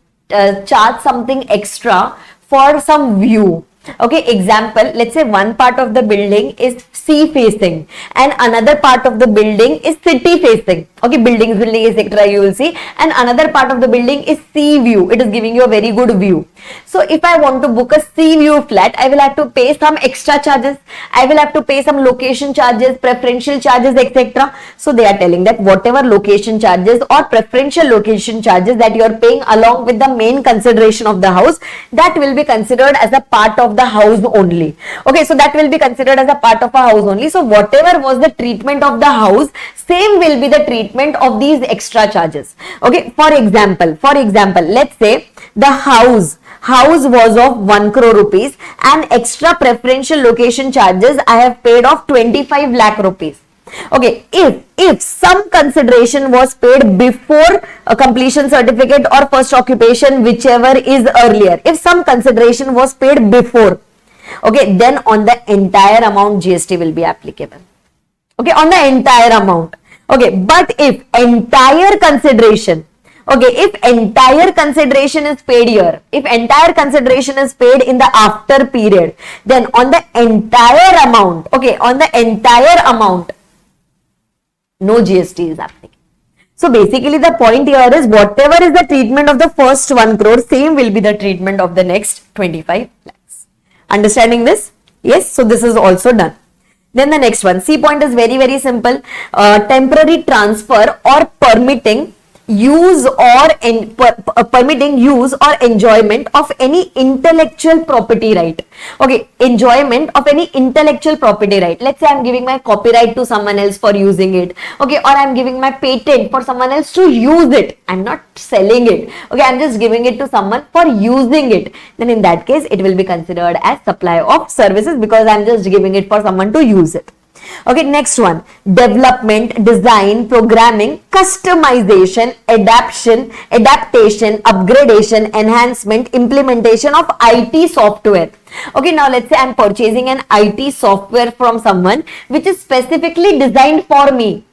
charge something extra for some view. Okay, example, let's say one part of the building is sea facing and another part of the building is city facing. Okay, building etc. you will see, and another part of the building is sea view. It is giving you a very good view. So if I want to book a sea view flat, I will have to pay some extra charges. I will have to pay some location charges, preferential charges, etc. So they are telling that whatever location charges or preferential location charges that you are paying along with the main consideration of the house, that will be considered as a part of the house only. Okay, so that will be considered as a part of a house only. So whatever was the treatment of the house, same will be the treatment of these extra charges. Okay, for example, let's say the house was of 1 crore rupees and extra preferential location charges I have paid of 25 lakh rupees. Okay, if some consideration was paid before a completion certificate or first occupation, whichever is earlier, if some consideration was paid before, okay, then on the entire amount GST will be applicable. Okay, on the entire amount. Okay, but if entire consideration, okay, if entire consideration is paid here, if entire consideration is paid in the after period, then on the entire amount, okay, on the entire amount, no GST is applicable. So basically the point here is whatever is the treatment of the first 1 crore, same will be the treatment of the next 25 lakhs. Understanding this? Yes. So this is also done. Then the next one, C point is very, very simple. Temporary transfer or permitting use or permitting use or enjoyment of any intellectual property right. Okay, enjoyment of any intellectual property right. Let's say I'm giving my copyright to someone else for using it. Okay, or I'm giving my patent for someone else to use it. I'm not selling it. Okay, I'm just giving it to someone for using it. Then in that case, it will be considered as supply of services because I'm just giving it for someone to use it. Okay, next one, development, design, programming, customization, adaptation, upgradation, enhancement, implementation of IT software. Okay, now let's say I'm purchasing an IT software from someone which is specifically designed for me.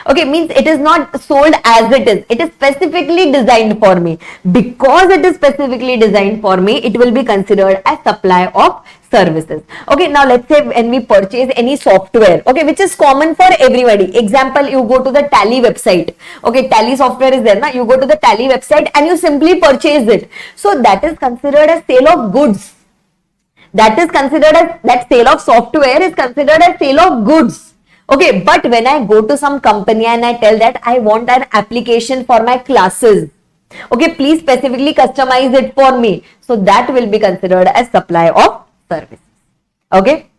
Okay, means it is not sold as it is. It is specifically designed for me. Because it is specifically designed for me, it will be considered as supply of services. Okay, now let's say when we purchase any software, okay, which is common for everybody. Example, you go to the Tally website. Okay, Tally software is there, na? You go to the Tally website and you simply purchase it. So that is considered as sale of goods. That is considered as, that sale of software is considered as sale of goods. Okay, but when I go to some company and I tell that I want an application for my classes, okay, please specifically customize it for me. So that will be considered as supply of services. Okay.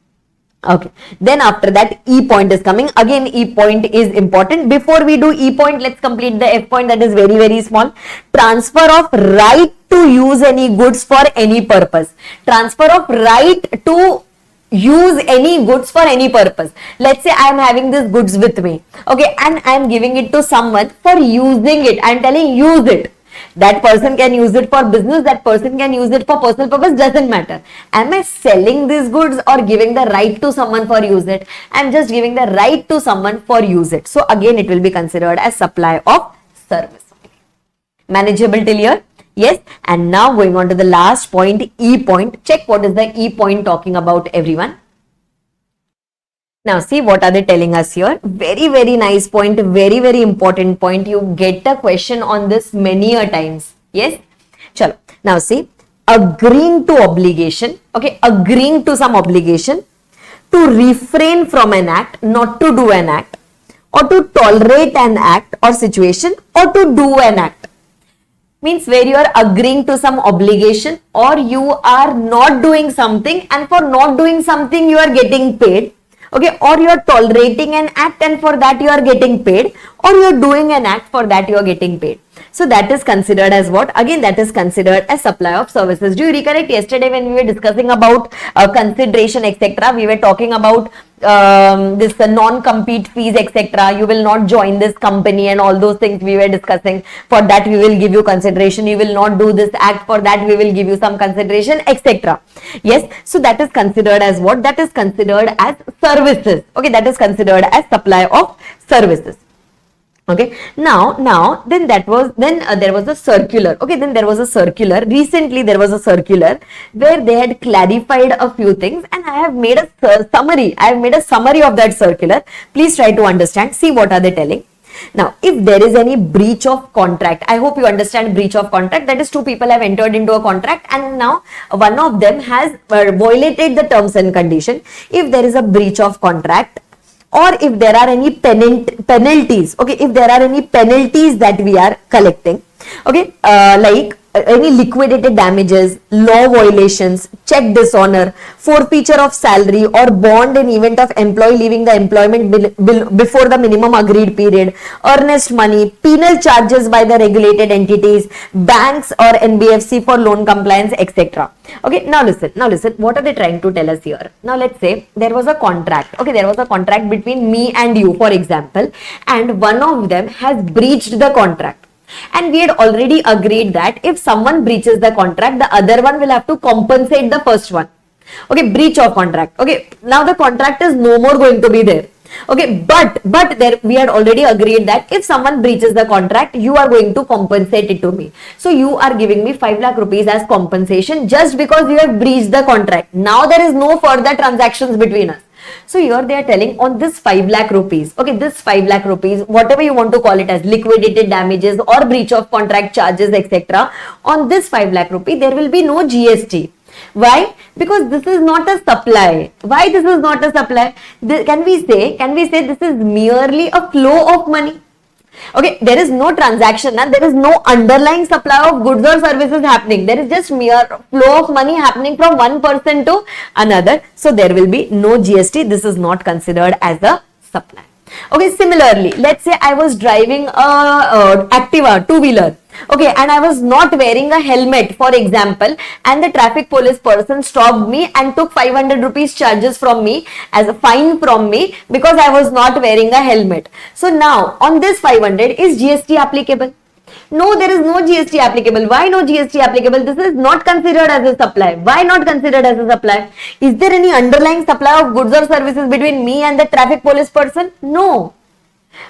Okay, then after that E point is coming. Again, E point is important. Before we do E point, let's complete the F point, that is very, very small. Transfer of right to use any goods for any purpose. Transfer of right to use any goods for any purpose. Let's say I am having this goods with me, okay, and I am giving it to someone for using it. I am telling use it. That person can use it for business, that person can use it for personal purpose, doesn't matter. Am I selling these goods or giving the right to someone for use it? I'm just giving the right to someone for use it. So again, it will be considered as supply of service. Manageable till here? Yes. And now going on to the last point, E point. Check what is the E point talking about, everyone. Now see what are they telling us here. Very, very nice point, very, very important point. You get a question on this many a times. Yes. Chalo. Now see, agreeing to obligation. Okay, agreeing to some obligation, to refrain from an act, not to do an act, or to tolerate an act or situation, or to do an act. Means where you are agreeing to some obligation, or you are not doing something, and for not doing something you are getting paid. Okay, or you are tolerating an act and for that you are getting paid, or you are doing an act, for that you are getting paid. So that is considered as what? Again, that is considered as supply of services. Do you recollect yesterday when we were discussing about consideration, etc.? We were talking about this non-compete fees, etc. You will not join this company and all those things we were discussing. For that we will give you consideration. You will not do this act, for that we will give you some consideration, etc. Yes, so that is considered as what? That is considered as services. Okay, that is considered as supply of services. Okay, now then there was a circular. Okay, then there was a circular. Recently there was a circular where they had clarified a few things, and I have made a summary. I have made a summary of that circular. Please try to understand. See what are they telling. Now, if there is any breach of contract, I hope you understand breach of contract. That is, two people have entered into a contract and now one of them has violated the terms and condition. If there is a breach of contract, or if there are any penalties, okay, if there are any penalties that we are collecting, okay, like any liquidated damages, law violations, check dishonor, forfeiture of salary or bond in event of employee leaving the employment before the minimum agreed period, earnest money, penal charges by the regulated entities, banks or NBFC for loan compliance, etc. Okay, now listen, what are they trying to tell us here? Now let's say there was a contract, okay, there was a contract between me and you, for example, and one of them has breached the contract. And we had already agreed that if someone breaches the contract, the other one will have to compensate the first one. Okay, breach of contract. Okay, now the contract is no more going to be there. Okay, but there we had already agreed that if someone breaches the contract, you are going to compensate it to me. So you are giving me 5 lakh rupees as compensation just because you have breached the contract. Now there is no further transactions between us. So here they are telling on this 5 lakh rupees, okay, this 5 lakh rupees, whatever you want to call it as, liquidated damages or breach of contract charges, etc. On this 5 lakh rupee, there will be no GST. Why? Because this is not a supply. Why this is not a supply? Can we say this is merely a flow of money? Okay, there is no transaction and there is no underlying supply of goods or services happening. There is just mere flow of money happening from one person to another. So there will be no GST. This is not considered as a supply. Okay, similarly, let's say I was driving a Activa two-wheeler. Okay, and I was not wearing a helmet, for example, and the traffic police person stopped me and took 500 rupees charges from me as a fine from me because I was not wearing a helmet. So now on this 500 is GST applicable? No, there is no GST applicable. Why no GST applicable? This is not considered as a supply. Why not considered as a supply? Is there any underlying supply of goods or services between me and the traffic police person? No.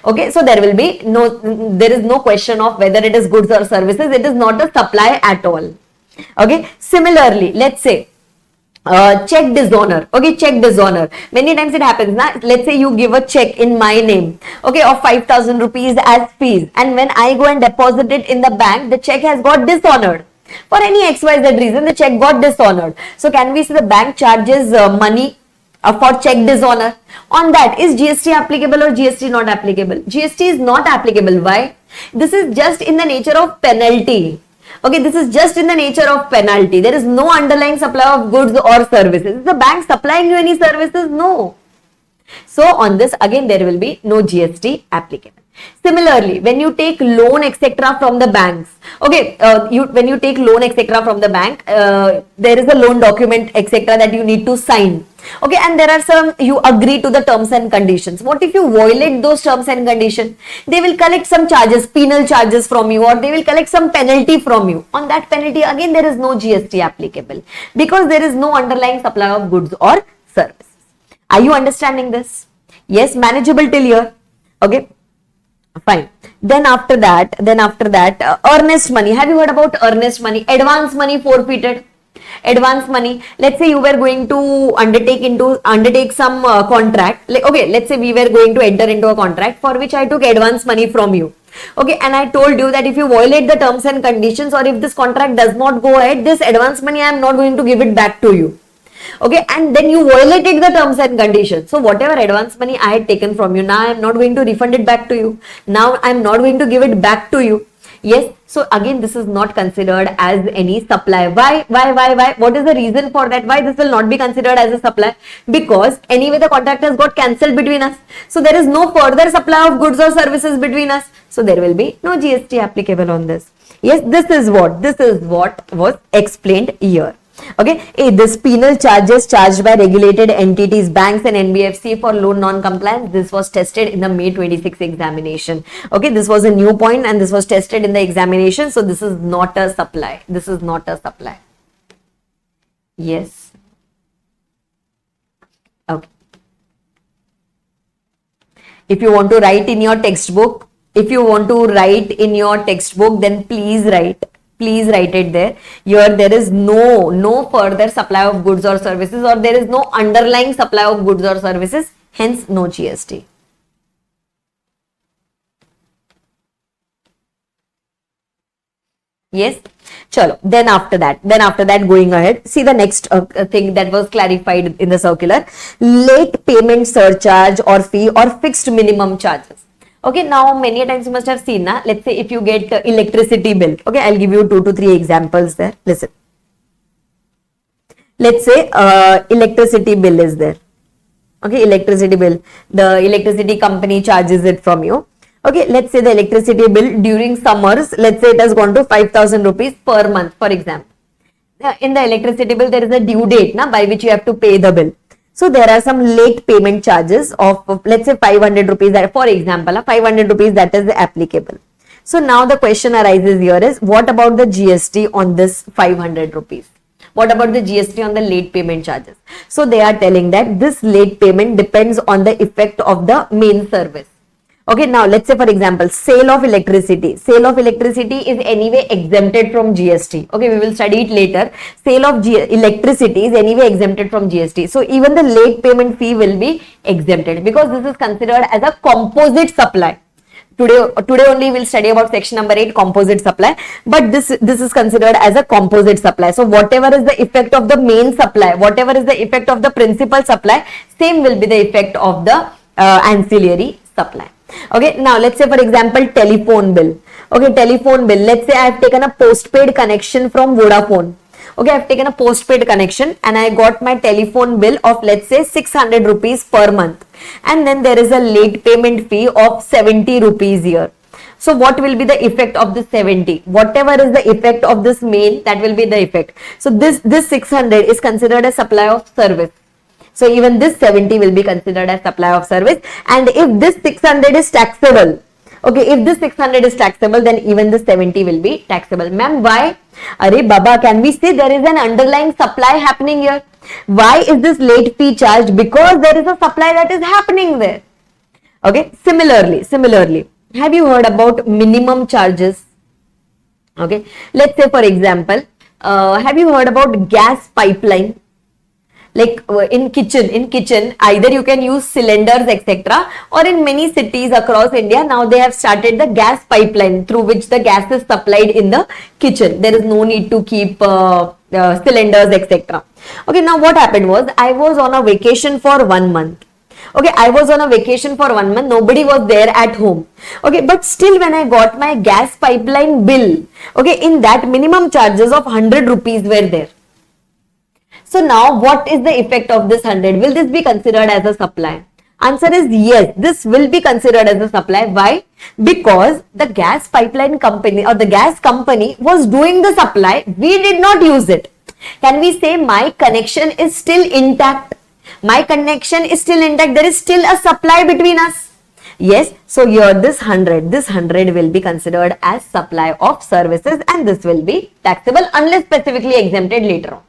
Okay, so there is no question of whether it is goods or services. It is not a supply at all. Okay, similarly, let's say check dishonor. Okay, check dishonor. Many times it happens. Now, let's say you give a check in my name, okay, of 5,000 rupees as fees, and when I go and deposit it in the bank, the check has got dishonored. For any XYZ reason, the check got dishonored. So can we say the bank charges money for check dishonor? On that, is GST applicable or GST not applicable? GST is not applicable. Why? This is just in the nature of penalty. Okay, this is just in the nature of penalty. There is no underlying supply of goods or services. Is the bank supplying you any services? No. So on this again there will be no GST applicable. Similarly, when you take loan etc. from the banks, okay, when you take loan etc. from the bank, there is a loan document etc. that you need to sign. Okay, and there are some, you agree to the terms and conditions. What if you violate those terms and conditions? They will collect some charges, penal charges from you, or they will collect some penalty from you. On that penalty again there is no GST applicable because there is no underlying supply of goods or services. Are you understanding this? Yes, manageable till here. Okay, fine. Then after that, earnest money. Have you heard about earnest money? Advance money forfeited. Advance money. Let's say you were going to undertake some contract. Okay, let's say we were going to enter into a contract for which I took advance money from you. Okay, and I told you that if you violate the terms and conditions, or if this contract does not go ahead, this advance money I am not going to give it back to you. Okay, and then you violated the terms and conditions. So whatever advance money I had taken from you, now I am not going to refund it back to you. Now I am not going to give it back to you. Yes, so again this is not considered as any supply. Why? What is the reason for that? Why this will not be considered as a supply? Because anyway the contract has got cancelled between us. So there is no further supply of goods or services between us. So there will be no GST applicable on this. Yes, this is what was explained here. Okay, this penal charges charged by regulated entities, banks and NBFC for loan non-compliance. This was tested in the May 26 examination. Okay, this was a new point and this was tested in the examination. So this is not a supply. This is not a supply. Yes. Okay. If you want to write in your textbook, then please write. Please write it there. Here there is no further supply of goods or services, or there is no underlying supply of goods or services, hence no GST. Yes. Chalo. Then after that going ahead, see the next thing that was clarified in the circular: late payment surcharge or fee or fixed minimum charges. Okay, now many times you must have seen, let's say if you get electricity bill. Okay, I'll give you 2 to 3 examples there. Listen. Let's say electricity bill is there. Okay, electricity bill. The electricity company charges it from you. Okay, let's say the electricity bill during summers, let's say it has gone to 5,000 rupees per month, for example. In the electricity bill, there is a due date by which you have to pay the bill. So there are some late payment charges of let's say 500 rupees, for example, 500 rupees that is applicable. So now the question arises here is, what about the GST on this 500 rupees? What about the GST on the late payment charges? So they are telling that this late payment depends on the effect of the main service. Okay, now let's say for example, sale of electricity. Sale of electricity is anyway exempted from GST. Okay, we will study it later. Sale of electricity is anyway exempted from GST. So even the late payment fee will be exempted because this is considered as a composite supply. Today only we'll study about section number 8, composite supply, but this is considered as a composite supply. So whatever is the effect of the main supply, whatever is the effect of the principal supply, same will be the effect of the ancillary supply. Okay, now let's say for example telephone bill. Okay, telephone bill. Let's say I have taken a postpaid connection from Vodafone. Okay, I have taken a postpaid connection and I got my telephone bill of let's say 600 rupees per month. And then there is a late payment fee of 70 rupees here. So what will be the effect of this 70? Whatever is the effect of this main, that will be the effect. So this 600 is considered a supply of service. So even this 70 will be considered as supply of service. And if this 600 is taxable, okay, if this 600 is taxable, then even this 70 will be taxable. Ma'am, why? Arey Baba, can we say there is an underlying supply happening here? Why is this late fee charged? Because there is a supply that is happening there. Okay, similarly, have you heard about minimum charges? Okay, let's say for example, have you heard about gas pipeline? Like in kitchen, either you can use cylinders, etc. Or in many cities across India, now they have started the gas pipeline through which the gas is supplied in the kitchen. There is no need to keep cylinders, etc. Okay, now what happened was, I was on a vacation for 1 month. Okay, I was on a vacation for 1 month, nobody was there at home. Okay, but still when I got my gas pipeline bill, okay, in that minimum charges of 100 rupees were there. So now what is the effect of this 100? Will this be considered as a supply? Answer is yes, this will be considered as a supply. Why? Because the gas pipeline company or the gas company was doing the supply, we did not use it. Can we say my connection is still intact? My connection is still intact. There is still a supply between us. Yes, so here this 100 will be considered as supply of services and this will be taxable unless specifically exempted later on.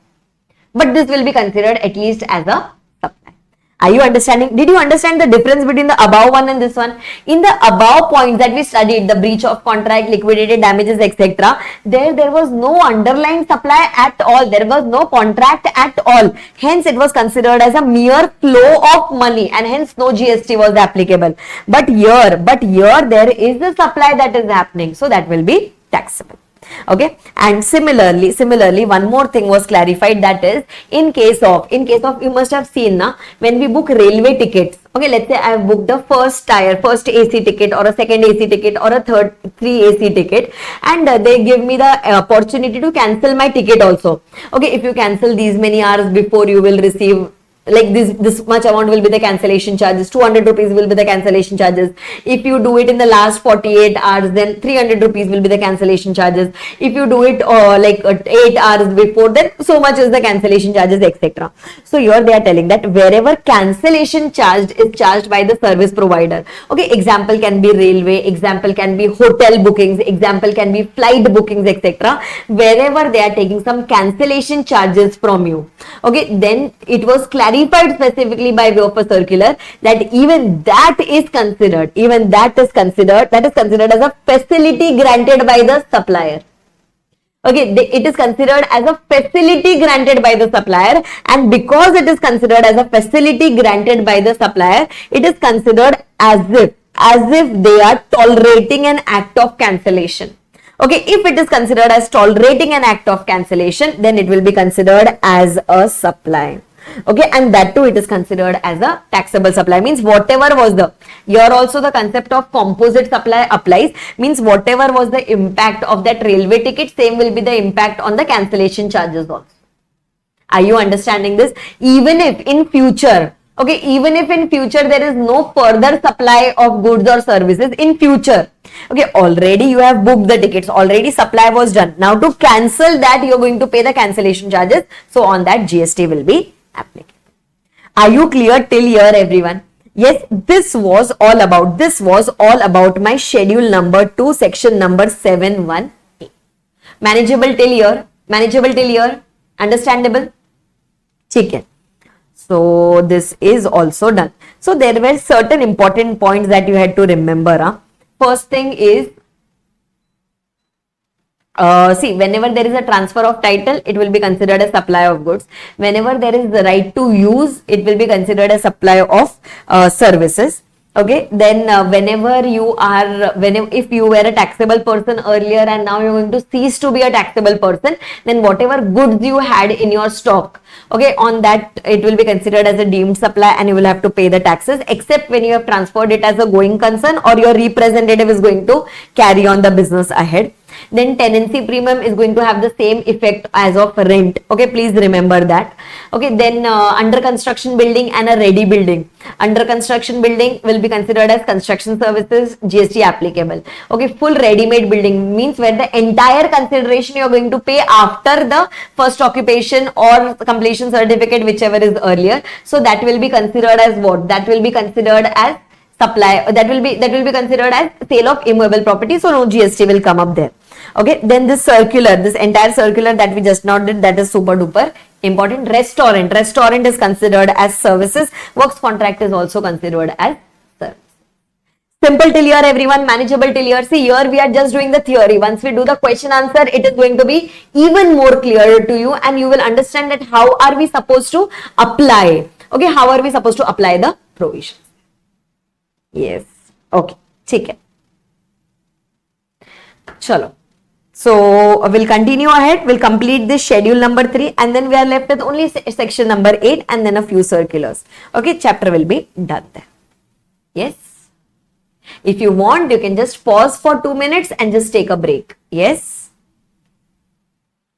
But this will be considered at least as a supply. Are you understanding? Did you understand the difference between the above one and this one? In the above points that we studied, the breach of contract, liquidated damages, etc., there was no underlying supply at all. There was no contract at all. Hence, it was considered as a mere flow of money and hence no GST was applicable. But here there is a supply that is happening. So, that will be taxable. Okay, and similarly one more thing was clarified, that is in case of you must have seen na, when we book railway tickets. Okay, let's say I have booked the first AC ticket or a second AC ticket or a third 3 AC ticket, and they give me the opportunity to cancel my ticket also. Okay, if you cancel these many hours before, you will receive like this much amount will be the cancellation charges, 200 rupees will be the cancellation charges. If you do it in the last 48 hours, then 300 rupees will be the cancellation charges. If you do it 8 hours before, then so much is the cancellation charges, etc. So here they are telling that wherever cancellation charged is charged by the service provider. Okay, example can be railway, example can be hotel bookings, example can be flight bookings, etc. Wherever they are taking some cancellation charges from you, okay, then it was clarified specifically by way of a circular that even that is considered as a facility granted by the supplier. Okay, it is considered as a facility granted by the supplier, and because it is considered as a facility granted by the supplier, it is considered as if they are tolerating an act of cancellation. Okay, if it is considered as tolerating an act of cancellation, then it will be considered as a supply. Okay, and that too it is considered as a taxable supply. Means whatever was the, here also the concept of composite supply applies, means whatever was the impact of that railway ticket, same will be the impact on the cancellation charges also. Are you understanding this? Even if in future, okay, even if in future there is no further supply of goods or services in future, okay, already you have booked the tickets, already supply was done. Now to cancel that, you are going to pay the cancellation charges. So on that GST will be applicable. Are you clear till here, everyone? Yes, this was all about my schedule number 2, section number 7(1)(a). Manageable till here? Understandable? Okay. So this is also done. So there were certain important points that you had to remember. First thing is, see, whenever there is a transfer of title, it will be considered a supply of goods. Whenever there is the right to use, it will be considered a supply of services. Okay, then if you were a taxable person earlier and now you're going to cease to be a taxable person, then whatever goods you had in your stock, okay, on that it will be considered as a deemed supply and you will have to pay the taxes, except when you have transferred it as a going concern or your representative is going to carry on the business ahead. Then tenancy premium is going to have the same effect as of rent. Okay, please remember that. Okay, then under construction building and a ready building. Under construction building will be considered as construction services, GST applicable. Okay, full ready-made building means where the entire consideration you are going to pay after the first occupation or completion certificate, whichever is earlier. So that will be considered as what? That will be considered as supply. That will be considered as sale of immovable property. So no GST will come up there. Okay, then this entire circular that we just now did, that is super duper important. Restaurant is considered as services. Works contract is also considered as service. Simple till here, everyone. Manageable till here. See, here we are just doing the theory. Once we do the question answer, it is going to be even more clearer to you and you will understand that how are we supposed to apply. Okay, how are we supposed to apply the provisions. Yes. Okay. ठीक है. चलो. So we'll continue ahead. We'll complete this schedule number 3 and then we are left with only section number 8 and then a few circulars. Okay, chapter will be done there. Yes. If you want, you can just pause for 2 minutes and just take a break. Yes.